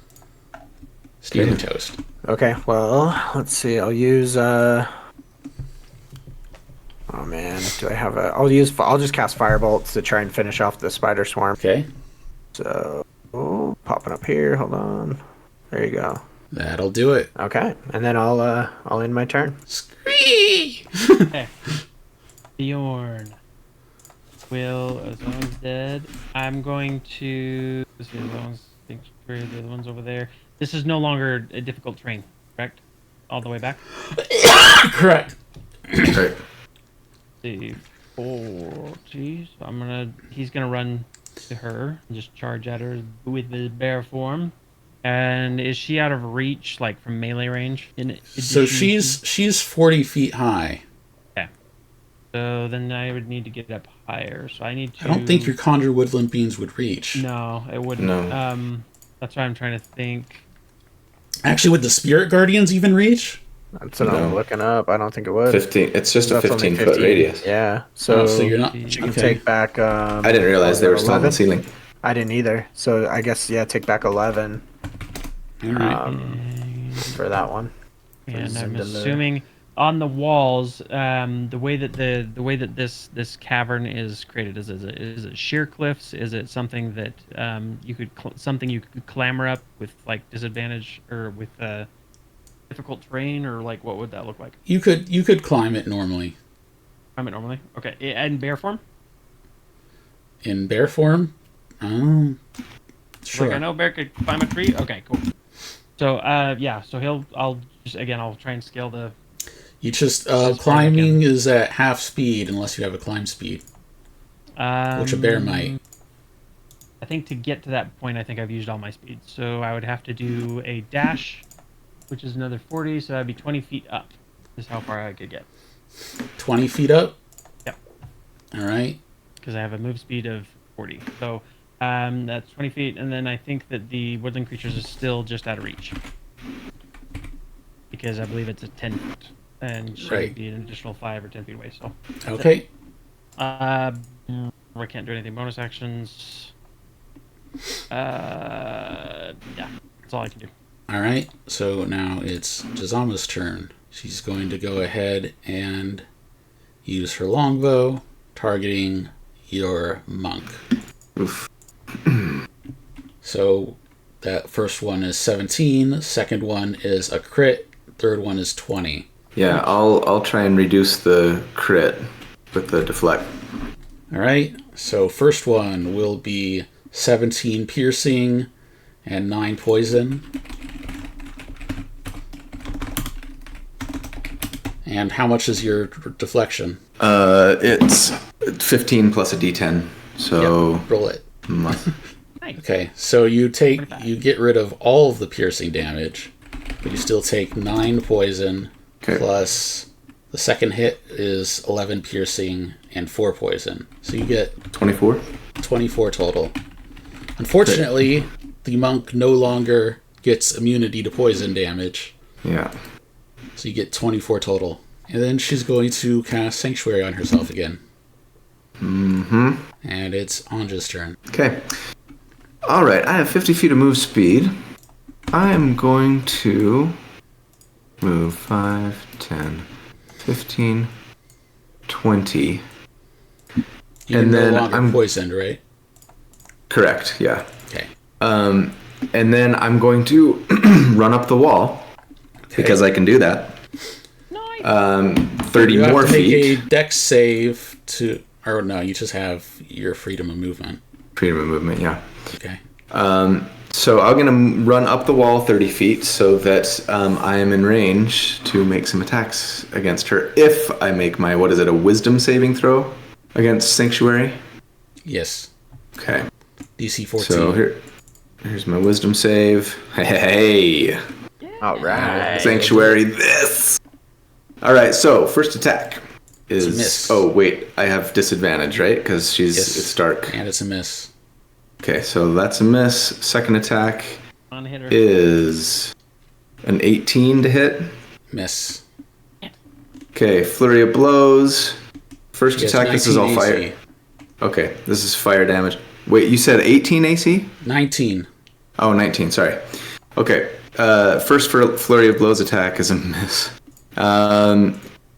Steaming toast. Okay, well, let's see. I'll use oh man, do I have I'll just cast firebolts to try and finish off the spider swarm. Okay. So, popping up here. Hold on. There you go. That'll do it. Okay, and then I'll end my turn. Scree! Okay. Bjorn. Will, as long as dead, I'm going to. Let's see, as long as the other one's over there. This is no longer a difficult terrain, correct? All the way back? Correct. Right. See, 40. So he's gonna run to her and just charge at her with the bear form. And is she out of reach, like from melee range? So she's 40 feet high. Okay. So then I would need to get up higher. So I need to. I don't think your conjure woodland beans would reach. No, it wouldn't. No. That's why I'm trying to think. Actually, would the spirit guardians even reach? That's what No. I'm looking up. I don't think it would. 15. It's just a That's only 15-foot radius. Yeah. So, So you're not. you can Okay. take back. I didn't realize they were still on the 11? ceiling. I didn't either. So I guess take back 11 All right. for that one. And I'm Zoomed in there. assuming on the walls, the way that this cavern is created is it sheer cliffs? Is it something that you could clamber up with like disadvantage or with difficult terrain, or like what would that look like? You could climb it normally. Climb it normally. Okay, in bear form. In bear form? Oh, sure. Like I know bear could climb a tree. Okay, cool. So so I'll try and scale the. You just climbing is at half speed unless you have a climb speed, which a bear might. I think to get to that point, I think I've used all my speed. So I would have to do a dash, which is another 40, so that'd be 20 feet up. Is how far I could get. 20 feet up. Yep. All right. Because I have a move speed of 40. So that's 20 feet, and then I think that the woodland creatures is still just out of reach. Because I believe it's a 10 foot. And should Right. be an additional 5 or 10 feet away. So Okay. I can't do anything. Bonus actions. Yeah, that's all I can do. All right. So now it's Jazama's turn. She's going to go ahead and use her longbow, targeting your monk. Oof. So that first one is 17. Second one is a crit. Third one is 20. Yeah, I'll try and reduce the crit with the deflect. All right. So first one will be 17 piercing and 9 poison. And how much is your deflection? It's 15 plus a d10. So Yep, roll it. Nice. Okay, so you get rid of all of the piercing damage, but you still take 9 poison, Okay. plus the second hit is 11 piercing and 4 poison. So you get 24. 24 total. Unfortunately, the monk no longer gets immunity to poison damage, Yeah. so you get 24 total. And then she's going to cast Sanctuary on herself again. Mm-hmm. And it's Anja's turn. Okay. All right, I have 50 feet of move speed. I am going to move 5, 10, 15, 20. You're And no then longer I'm- poisoned, right? Correct, yeah. Okay. And then I'm going to run up the wall, because I can do that. 30 You more have to make feet. a dex save to... Or no, you just have your freedom of movement. Freedom of movement, yeah. Okay. So I'm going to run up the wall 30 feet so that I am in range to make some attacks against her. If I make my, a wisdom saving throw against Sanctuary? Yes. Okay. DC 14. So here's my wisdom save. Hey. All right. Sanctuary this. All right, so first attack It's a is... miss. Oh, wait, I have disadvantage, right? Because it's dark. And it's a miss. Okay, so that's a miss. Second attack On hitter. is an 18 to hit. Miss. Okay, flurry of blows. First She has attack, this is all 19 fire. AC. Okay, this is fire damage. Wait, you said 18 AC? 19. Oh, 19, sorry. Okay, first flurry of blows attack is a miss.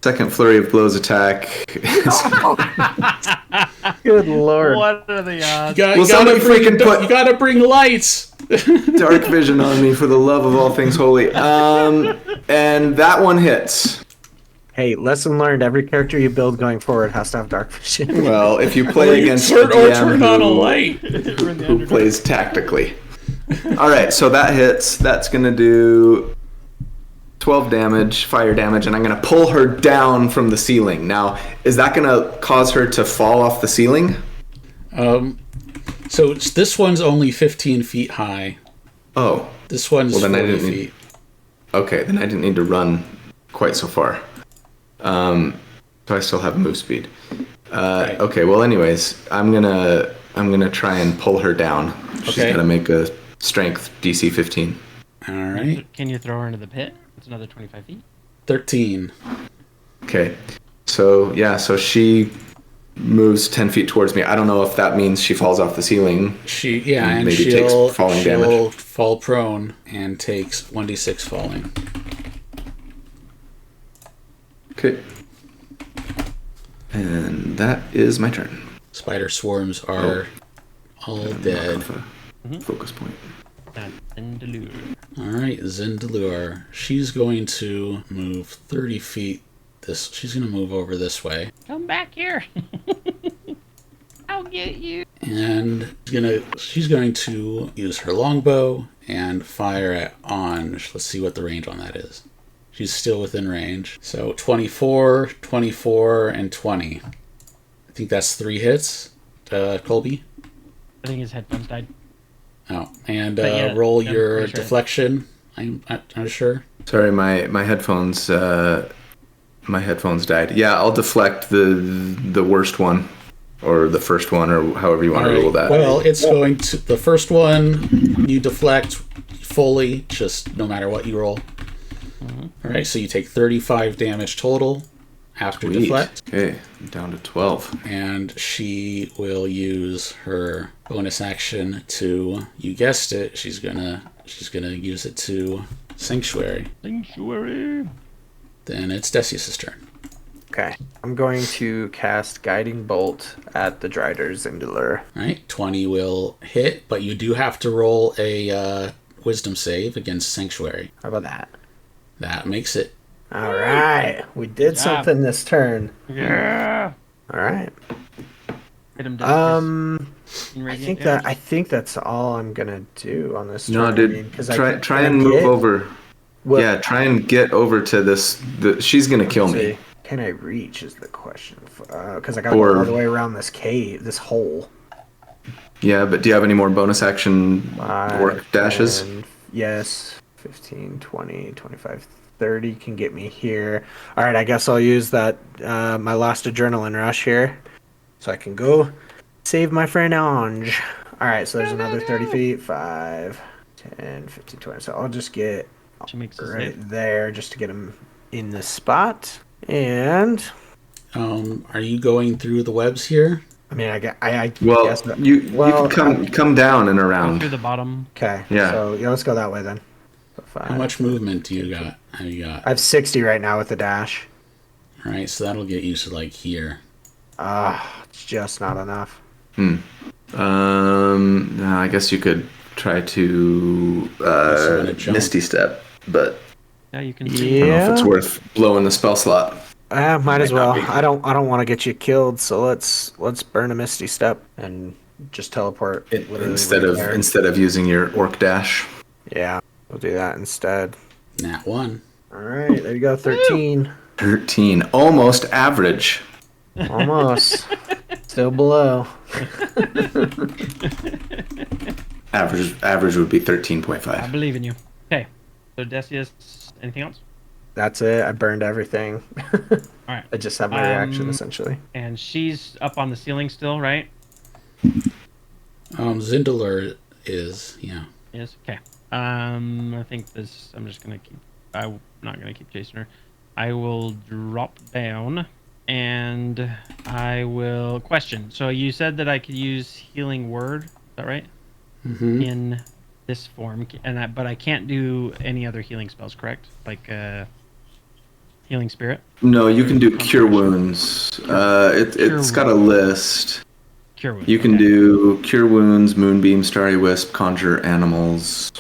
Second flurry of blows attack is... Good lord. What are the odds? Will somebody freaking put- You gotta bring lights! dark vision on me for the love of all things holy. And that one hits. Hey, lesson learned. Every character you build going forward has to have dark vision. Well, if you play against a Turn DM on a light! who plays tactically. All right, so that hits. That's going to do 12 damage, fire damage, and I'm going to pull her down from the ceiling. Now, is that going to cause her to fall off the ceiling? So this one's only 15 feet high. Oh, This one's Well, then I 40 didn't feet. okay. Then I didn't need to run quite so far. So So I still have move speed. Okay. Well, anyways, I'm gonna try and pull her down. She's Okay. gotta make a strength DC 15. All right. Can you throw her into the pit? It's another 25 feet. 13. Okay. So so she moves 10 feet towards me. I don't know if that means she falls off the ceiling. And maybe she'll takes falling damage. fall prone and takes 1d6 falling. Okay. And that is my turn. Spider swarms are all dead. Focus point. Zindalur. All right, Zindalur. She's going to move 30 feet. She's going to move over this way. Come back here. I'll get you. And she's going to use her longbow and fire on. Let's see what the range on that is. She's still within range. So 24, 24, and 20. I think that's 3 hits. Colby? I think his headphones died. Oh, and I'm roll your pretty sure. deflection. I'm not sure. Sorry, my headphones died. Yeah, I'll deflect the worst one, or the first one, or however you want to roll that. Well, it's going to the first one. You deflect fully, just no matter what you roll. All right, so you take 35 damage total after Sweet. deflect. Okay, I'm down to 12. And she will use her bonus action to, you guessed it, she's gonna use it to Sanctuary. Sanctuary. Then it's Decius's turn. Okay. I'm going to cast Guiding Bolt at the Drider Zindalur. All right, 20 will hit, but you do have to roll a Wisdom save against Sanctuary. How about that? That makes it. All right. We did something this turn. Yeah. All right. Hit him down. I think that's all I'm gonna do on this. No, turn. dude. I mean, 'cause Try and move over. Well, Yeah, try and get over to this. She's gonna kill me. Can I reach? Is the question. Because I gotta go all the way around this cave, this hole. Yeah, but do you have any more bonus action work dashes? Yes. 15, 20, 25, 30 can get me here. All right, I guess I'll use that my last adrenaline rush here, so I can go save my friend Ange. All right, so there's another 30 feet. 5, 10, 15, 20. So I'll just get right there just to get him in this spot. And are you going through the webs here? I mean, I Well, guess that, you can come down and around. Through the bottom. Okay. Yeah. So let's go that way then. So 5, How much movement do you got? I have 60 right now with the dash. All right, so that'll get you to like here. It's just not enough. No, I guess you could try to Misty Step, but Yeah, you can I don't know if it's worth blowing the spell slot. Might as well. I don't want to get you killed, so let's burn a Misty Step and just teleport Instead of using your orc dash. Yeah, we'll do that instead. Nat 1. All right, there you go. 13. 13, almost average. Almost. Still below. Average would be 13.5. I believe in you. Okay. So Decius, anything else? That's it. I burned everything. All right. I just have my reaction essentially. And she's up on the ceiling still, right? Zindalur is, yeah. Yes. Okay. I think this. I'm not gonna keep chasing her. I will drop down, and I will question. So you said that I could use Healing Word. Is that right? Mm-hmm. In this form, but I can't do any other healing spells, correct? Like Healing Spirit. No, you can do Cure Wounds. It's got a list. Cure Wounds. You can do Cure Wounds, Moonbeam, Starry Wisp, Conjure Animals,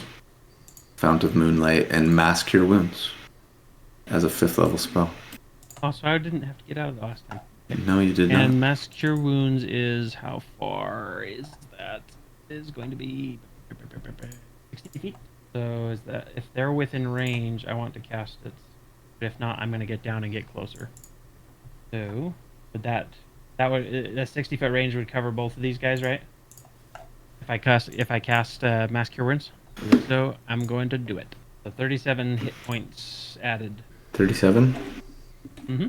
Fount of Moonlight, and Mass Cure Wounds as a 5th level spell. Oh, so I didn't have to get out of the last time. No, you did not. And Mass Cure Wounds is how far is that? Is going to be 60 feet. So is that if they're within range, I want to cast it. But if not, I'm going to get down and get closer. So, would that 60-foot range would cover both of these guys, right? If I cast Mass Cure Wounds, so I'm going to do it. So 37 hit points added. 37. Mm-hmm.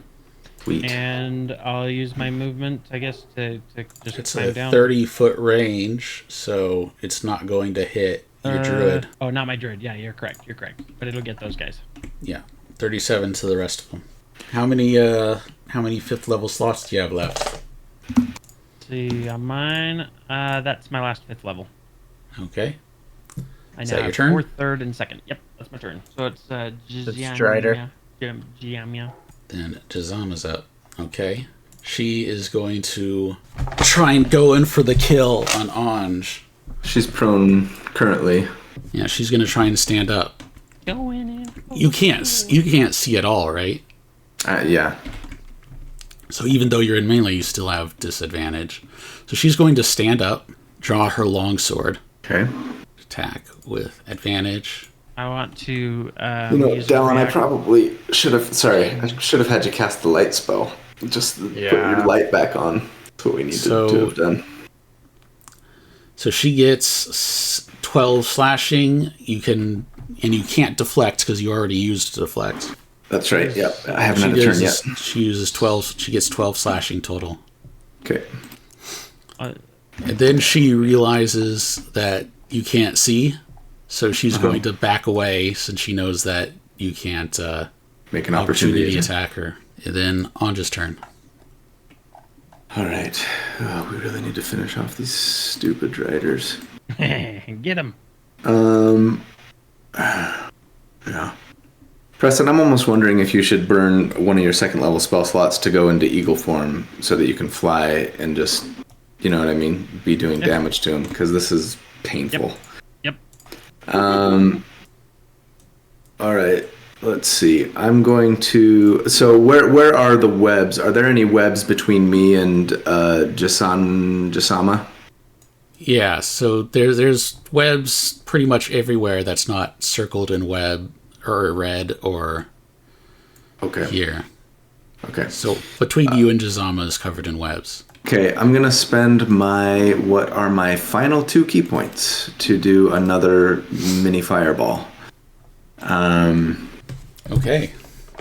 Sweet. And I'll use my movement, I guess, to just It's climb a down. 30-foot range, so it's not going to hit your druid. Oh, not my druid. Yeah, you're correct. But it'll get those guys. Yeah, 37 to the rest of them. How many 5th level slots do you have left? Let's see, on mine, that's my last 5th level. Okay. I Is now that your have turn? 4th, 3rd, and 2nd. Yep, that's my turn. So it's Strider. Giamia. Then Jazama's up. Okay. She is going to try and go in for the kill on Anj. She's prone currently. Yeah, she's going to try and stand up. Going in. You can't see at all, right? Yeah. So even though you're in melee, you still have disadvantage. So she's going to stand up, draw her longsword, Okay. attack with advantage. I want to You know, use Dallin, I react- probably should have. Sorry, I should have had you cast the light spell. Just put your light back on. That's what we need to have done. So she gets 12 slashing. You can't deflect because you already used deflect. That's right. Yep. I haven't had a turn yet. She uses 12. She gets 12 slashing total. Okay. And then she realizes that you can't see, so she's going to back away since she knows that you can't make an opportunity attack her. And then Anja's turn. All right. We really need to finish off these stupid riders. Get him. Yeah. Preston, I'm almost wondering if you should burn one of your 2nd level spell slots to go into eagle form so that you can fly and just, you know what I mean, be doing damage to him, because this is painful. Yep. All right. Let's see. I'm going to. So where are the webs? Are there any webs between me and Jasama? Yeah, so there's webs pretty much everywhere that's not circled in web or red or here. Okay. So between you and Jazama is covered in webs. Okay, I'm gonna spend what are my final 2 key points to do another mini fireball. Okay.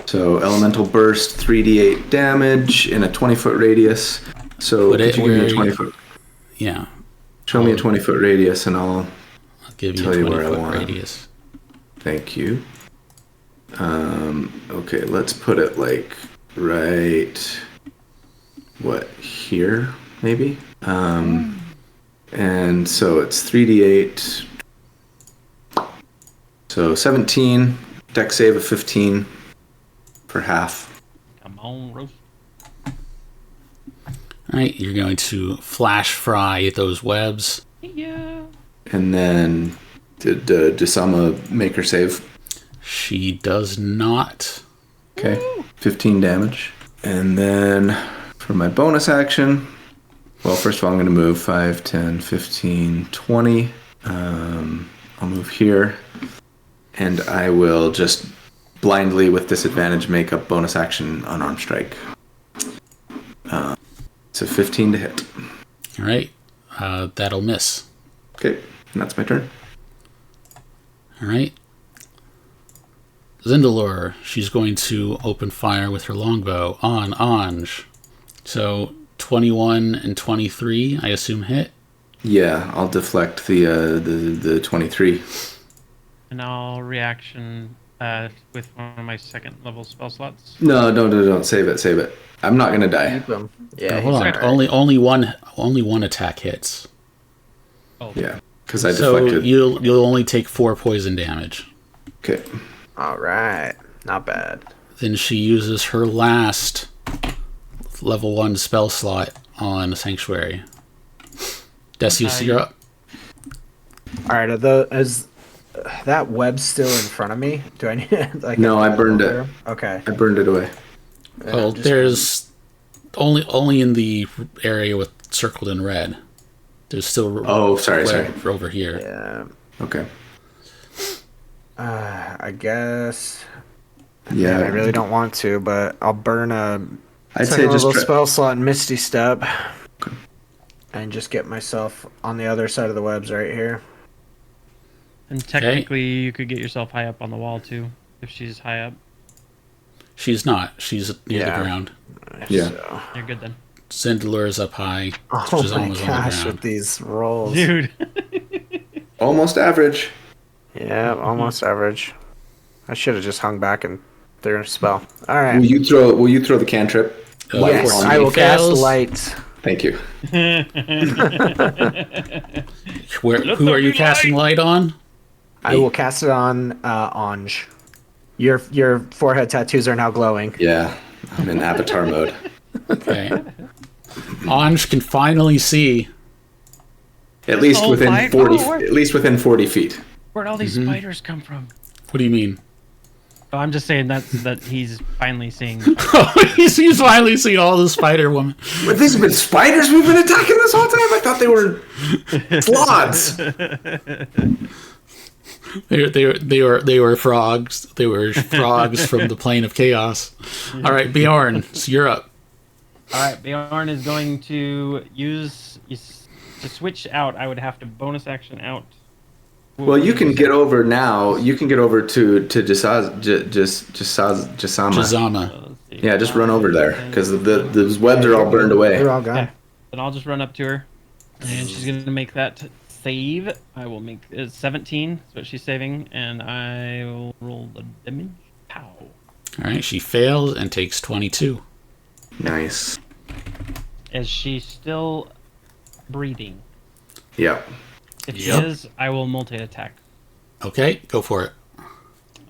So elemental burst, 3d8 damage in a 20-foot radius. So could you give me a 20-foot? Yeah. Show me a 20-foot radius, and I'll give you tell a you where I 20-foot want radius. Thank you. Okay, let's put it like right, here, maybe? And so it's 3d8. So 17, dex save of 15 for half. Come on, Rose. Alright, you're going to flash fry those webs. Yeah. And then did Jasama make her save? She does not. Okay, 15 damage. And then for my bonus action, well, first of all, I'm going to move 5, 10, 15, 20. I'll move here. And I will just blindly, with disadvantage, make a bonus action unarmed strike. It's a 15 to hit. Alright, that'll miss. Okay, and that's my turn. Alright. Zindalor, she's going to open fire with her longbow on Anj. So 21 and 23, I assume hit. Yeah, I'll deflect the 23. And I'll reaction with one of my 2nd level spell slots. No, don't save it. I'm not gonna die. Keep him. Yeah, Hold on. alright. Only one attack hits. Oh. Yeah, because I So deflected. you'll only take 4 poison damage. Okay. All right. Not bad. Then she uses her last level 1 spell slot on Sanctuary. Decius, you're up. All right. Is that web still in front of me? Do I need like? No, I burned it. there? Okay. I burned it away. Well, just- there's only in the area with circled in red. There's still Sorry. over here. Yeah. Okay. I guess. Yeah, I really don't want to, but I'll burn a I'd say second just level spell slot in Misty Step, and just get myself on the other side of the webs right here. And technically, you could get yourself high up on the wall too, if she's high up. She's not. She's near the ground. Yeah. So. You're good then. Zendalur is up high. Oh Which is my almost on the gosh, ground. with these rolls. Dude. Almost average. Yeah, almost average. I should have just hung back and threw a spell. All right. Will you throw the cantrip? Yes, Before I he will cast fails. light. Thank you. Who are you casting light on? I will cast it on Anj. Your forehead tattoos are now glowing. Yeah, I'm in avatar mode. Okay. Anj can finally see. At least whole within fight? 40. Oh, At least within 40 feet. Where'd all these spiders come from? What do you mean? Oh, I'm just saying that he's finally seeing. He's finally seen all the Spider Woman. But these have been spiders we've been attacking this whole time. I thought they were sloths. They were frogs. They were frogs from the plane of chaos. All right, Bjorn, so you're up. All right, Bjorn is going to use to switch out. I would have to bonus action out. Well, you can get over now. You can get over to Jasama. Jazama. Yeah, just run over there because the webs are all burned away. They're all gone. Yeah. Then I'll just run up to her, and she's going to make that save. I will make it 17. That's what she's saving, and I will roll the damage. Pow. All right, she fails and takes 22. Nice. Is she still breathing? Yep. If she is, I will multi-attack. Okay, go for it.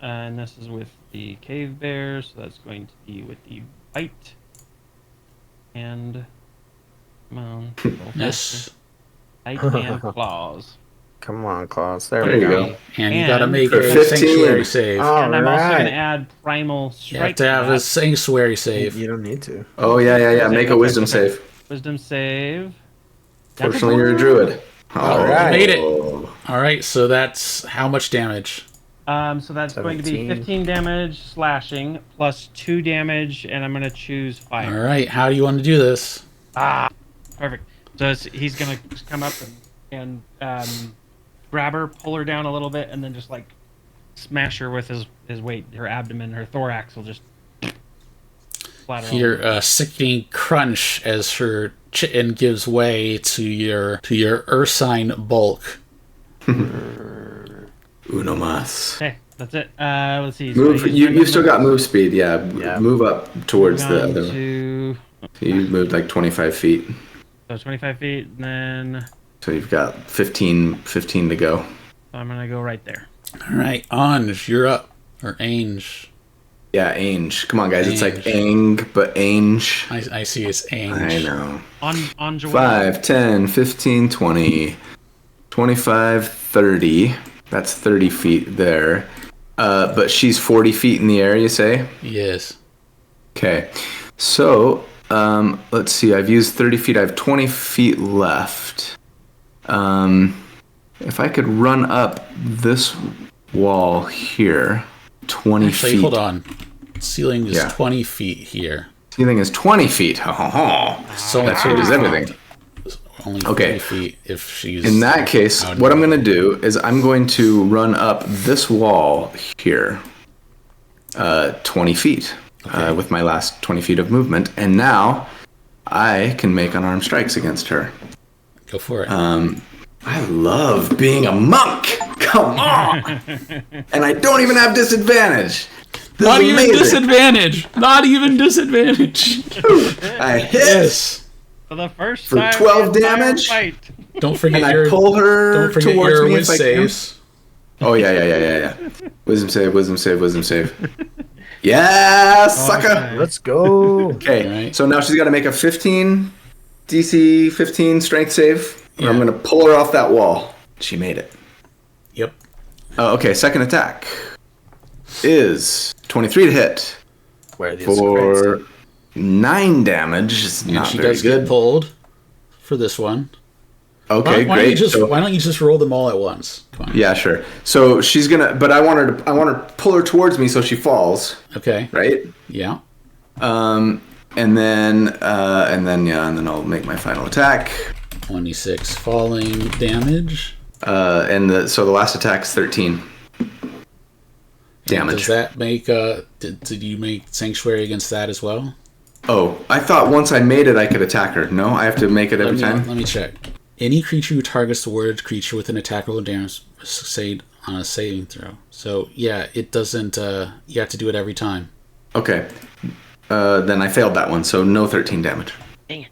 And this is with the cave bear, so that's going to be with the bite. And come on, roll Yes. faster. Bite and claws. Come on, Claus. There There we you go. go. And you gotta make For a 15. sanctuary save. All And I'm also going right. to add primal strike. You have to have a that. sanctuary save. You don't need to. Oh yeah. Make a wisdom save. Wisdom save. Fortunately, you're a druid. All right. Made it. All right, so that's how much damage? So that's going to be 17. 15 damage slashing plus 2 damage, and I'm going to choose All fire. right, how do you want to do this? Perfect. So he's going to just come up and grab her, pull her down a little bit, and then just like smash her with his weight. Her abdomen, her thorax will just splatter. Hear a sickening crunch as her chitin gives way to your ursine bulk. Uno mas. Okay, that's it. Let's see. Move. So You've still got move speed. Yeah. Yeah. Move up towards the going other. to You moved like 25 feet. so 25 feet, and then So you've got 15 to go. I'm gonna go right there. All right, Anj, you're up. Or Ange. Yeah, Ainge. Come on, guys. It's like Ainge. Ang, but Ainge. I see it's Ange. I know. On Joanne. 5, 10, 15, 20, 25, 30. That's 30 feet there. But she's 40 feet in the air, you say? Yes. Okay. So, let's see. I've used 30 feet. I have 20 feet left. If I could run up this wall here, 20 Actually, feet. hold on. Ceiling is Yeah. 20 feet here. Ceiling is 20 feet. Oh, So that changes everything. Only Okay. 30 feet if she's... In that case, out what I'm of- going to do is I'm going to run up this wall here, 20 feet, with my last 20 feet of movement. And now I can make unarmed strikes against her. Go for it. I love being a monk. Come on. And I don't even have disadvantage. This Not is even amazing. disadvantage. Not even disadvantage. I hit. Yes. For the first For time 12 in my damage? fight. Don't forget And I your... pull her Don't forget towards your me whiz if I can. saves. Oh, yeah. Wisdom save. Yeah, sucker. Okay. Let's go. Okay, Alright. so now she's got to make a 15 DC 15 strength save. Or I'm Yeah. going to pull her off that wall. She made it. Yep. Okay, second attack is 23 to hit Where these for 9 damage. It's And not she very does get good. pulled for this one. Okay, why Don't you great. just, So- why don't you just roll them all at once? Come on. yeah, sure. So she's gonna, but I want to pull her towards me so she falls, Okay. right? Yeah. And then I'll make my final attack. 26 falling damage. So the last attack is 13. damage. Does that make did you make Sanctuary against that as well? Oh, I thought once I made it I could attack her. No, I have to make it every time? Let me check. Any creature who targets the word creature with an attack roll damage succeed on a saving throw. So yeah, it doesn't you have to do it every time. Okay. Then I failed that one, so no 13 damage. Dang it.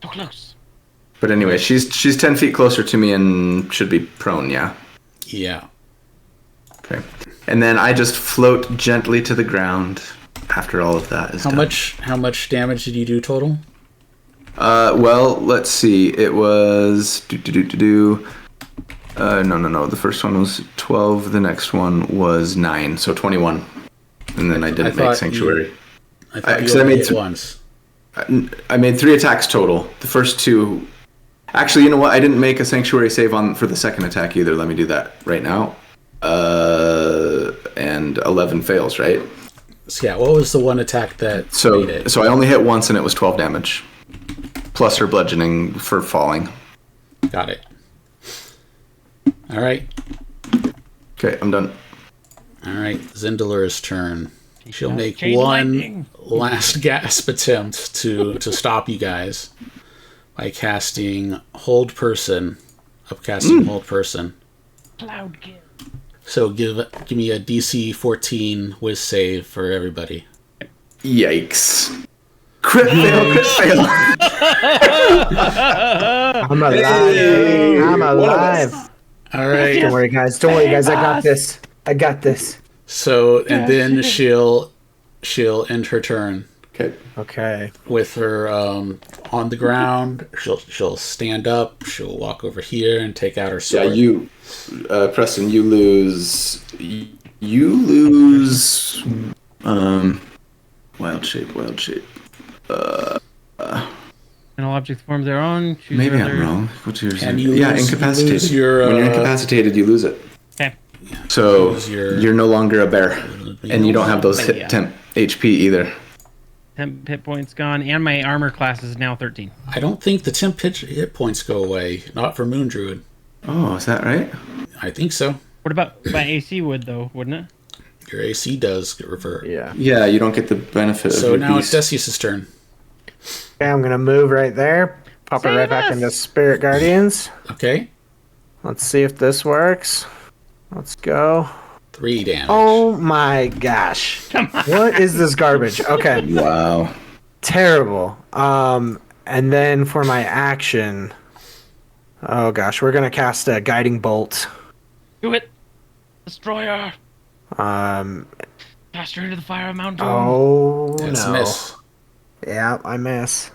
So close. But anyway, she's 10 feet closer to me and should be prone, yeah? Yeah. Okay. And then I just float gently to the ground after all of that is done. How much damage did you do total? Well, let's see. It was no. The first one was 12. The next one was 9, so 21. And then I didn't make Sanctuary. I thought you only hit once. I made 3 attacks total. The first 2. Actually, you know what? I didn't make a Sanctuary save for the second attack either. Let me do that right now. And 11 fails, right? So yeah, what was the one attack that made it? So I only hit once and it was 12 damage. Plus her bludgeoning for falling. Got it. All right. Okay, I'm done. All right, Zindler's turn. She'll make one last gasp attempt to stop you guys by casting Hold Person. Upcasting Hold Person. Cloud kill. So give me a DC 14 Wiz save for everybody. Yikes. Crit fail. I'm alive. I'm alive. All right. Don't worry, guys. I got this. So, and then she'll end her turn. Okay. With her on the ground, she'll stand up. She'll walk over here and take out her sword. Yeah, Preston, you lose. Wild shape. And all objects form their own. Maybe I'm wrong. What's yours? Incapacitated. When you're incapacitated, you lose it. Okay. So you're no longer a bear, and you don't have those temp HP either. Temp hit points gone, and my armor class is now 13. I don't think the temp hit points go away. Not for Moon Druid. Oh, is that right? I think so. What about my AC would though? Wouldn't it? Your AC does get revert. Yeah. Yeah, you don't get the benefit. So of now it's Decius' turn. Okay, I'm gonna move right there. Pop it right back into Spirit Guardians. Okay. Let's see if this works. Let's go. 3 damage. Oh my gosh. What is this garbage? Okay. Wow. Terrible. And then for my action, oh gosh, we're gonna cast a Guiding Bolt. Do it. Destroyer. Cast her into the fire of Mount Doom. Oh That's no. a miss. Yeah, I miss.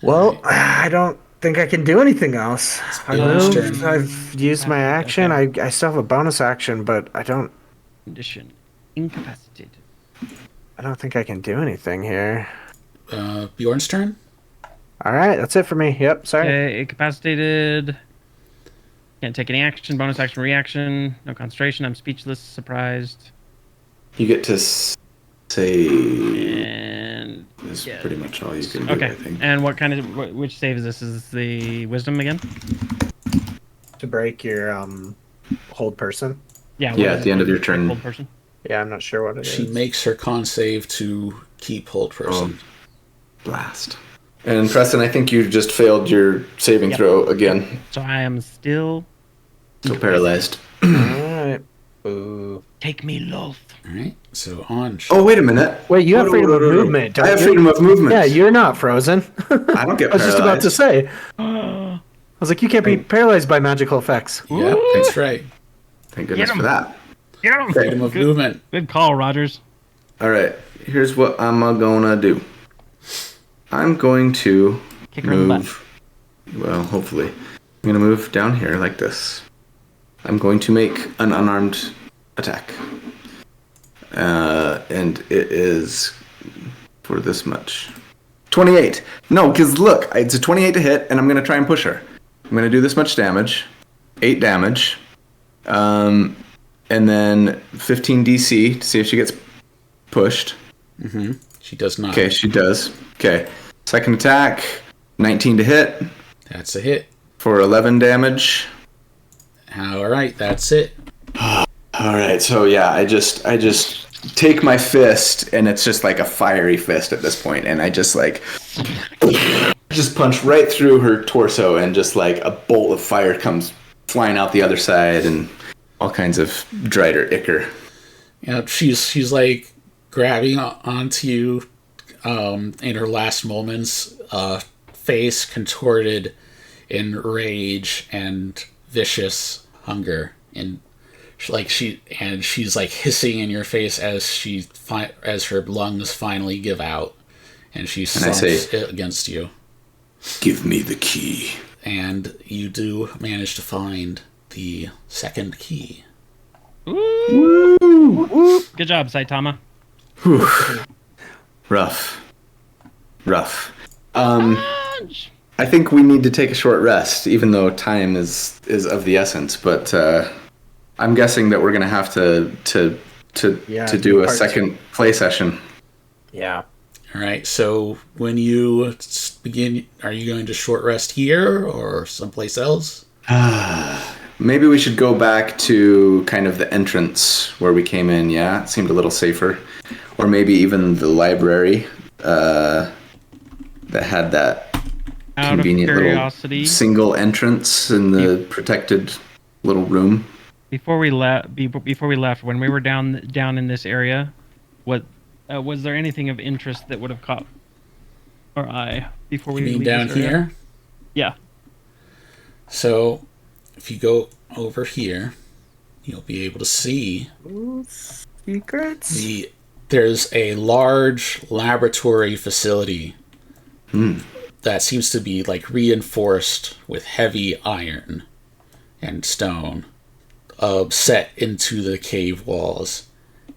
Well, I don't think I can do anything else. I Bjorn's moved. turn. I've used my action. I still have a bonus action, but I don't Condition. Incapacitated. think I can do anything here. Bjorn's turn. All right, that's it for me. Yep, sorry. Okay, incapacitated. Can't take any action. Bonus action, reaction. No concentration. I'm speechless. Surprised. You get to say. And That's pretty much all you can do. okay. I think. And what kind of which save is this? Is this the wisdom again? To break your hold person. Yeah. Yeah, at the end of your turn. Old person. Yeah, I'm not sure what it is. She makes her con save to keep Hold Person. Blast. And Preston, I think you just failed your saving throw again. So I am still So paralyzed. All right. Ooh. take me loth. All right. So on. Oh, wait a minute. Wait, you have freedom of movement, don't I have you? freedom of movement. Yeah, you're not frozen. I don't get I was just about to paralyzed. say. I was like, you can't be paralyzed by magical effects. Yeah, that's right. Thank goodness for that. Get him. Freedom of movement. Good call, Rogers. All right. Here's what I'm gonna do. I'm going to Kick her in the butt. move. Well, hopefully, I'm gonna move down here like this. I'm going to make an unarmed attack, and it is for this much. 28. No, because look, it's a 28 to hit, and I'm gonna try and push her. I'm gonna do this much damage, 8 damage, and then 15 DC to see if she gets pushed. She does not. Okay, she does. Okay. Second attack, 19 to hit That's a hit. for 11 damage. All right, that's it. All right, so yeah, I just take my fist, and it's just like a fiery fist at this point, and I just like just punch right through her torso, and just like a bolt of fire comes flying out the other side, and all kinds of drider ichor. Yeah, she's like grabbing onto you in her last moments, face contorted in rage and vicious hunger, and she's like hissing in your face as her lungs finally give out, and she slumps against you. Give me the key. And you do manage to find the second key. Woo! Good job, Saitama. Whew. Rough. I think we need to take a short rest, even though time is of the essence. But I'm guessing that we're gonna have to do a second play session. Yeah. All right. So when you begin, are you going to short rest here or someplace else? Maybe we should go back to kind of the entrance where we came in. Yeah, it seemed a little safer, or maybe even the library that had that convenient little single entrance in the protected little room. Before we left, when we were down in this area, what was there anything of interest that would have caught our eye before we leave down this area? here? Yeah. So, if you go over here, you'll be able to see secrets. There's a large laboratory facility that seems to be like reinforced with heavy iron and stone, set into the cave walls.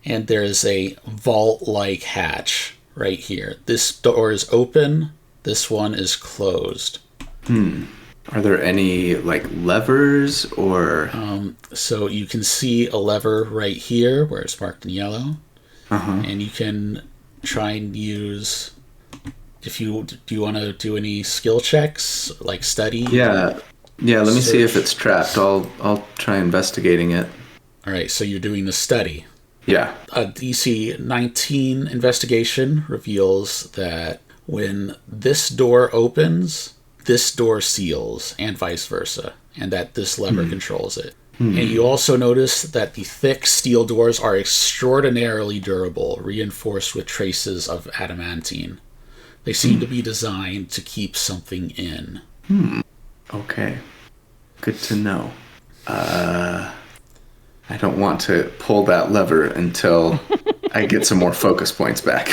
And there's a vault-like hatch right here. This door is open. This one is closed. Are there any like levers or? So you can see a lever right here where it's marked in yellow, and you can try and use. Do you want to do any skill checks like study? Yeah. Let me see if it's trapped. I'll try investigating it. All right. So you're doing the study. Yeah. A DC 19 investigation reveals that when this door opens, this door seals, and vice versa, and that this lever controls it. And you also notice that the thick steel doors are extraordinarily durable, reinforced with traces of adamantine. They seem to be designed to keep something in. Okay. Good to know. I don't want to pull that lever until I get some more focus points back.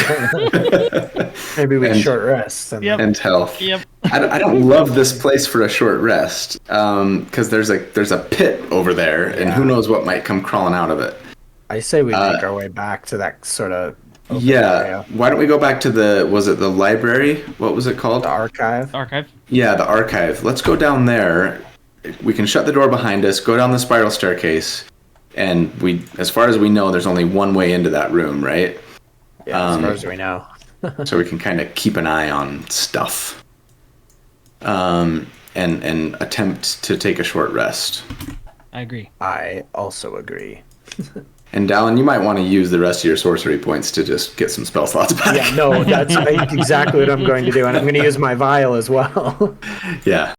Maybe we short rest. And health. Yep. I don't love this place for a short rest because there's a pit over there, and who knows what might come crawling out of it. I say we make our way back to that sort of area. Why don't we go back to the library? What was it called? The archive. Yeah, the archive. Let's go down there. We can shut the door behind us, go down the spiral staircase, and as far as we know, there's only one way into that room, right? Yeah, as far as we know. So we can kind of keep an eye on stuff. And attempt to take a short rest. I agree. I also agree. And Dallin, you might want to use the rest of your sorcery points to just get some spell slots back. Yeah, no, that's exactly what I'm going to do, and I'm going to use my vial as well. Yeah.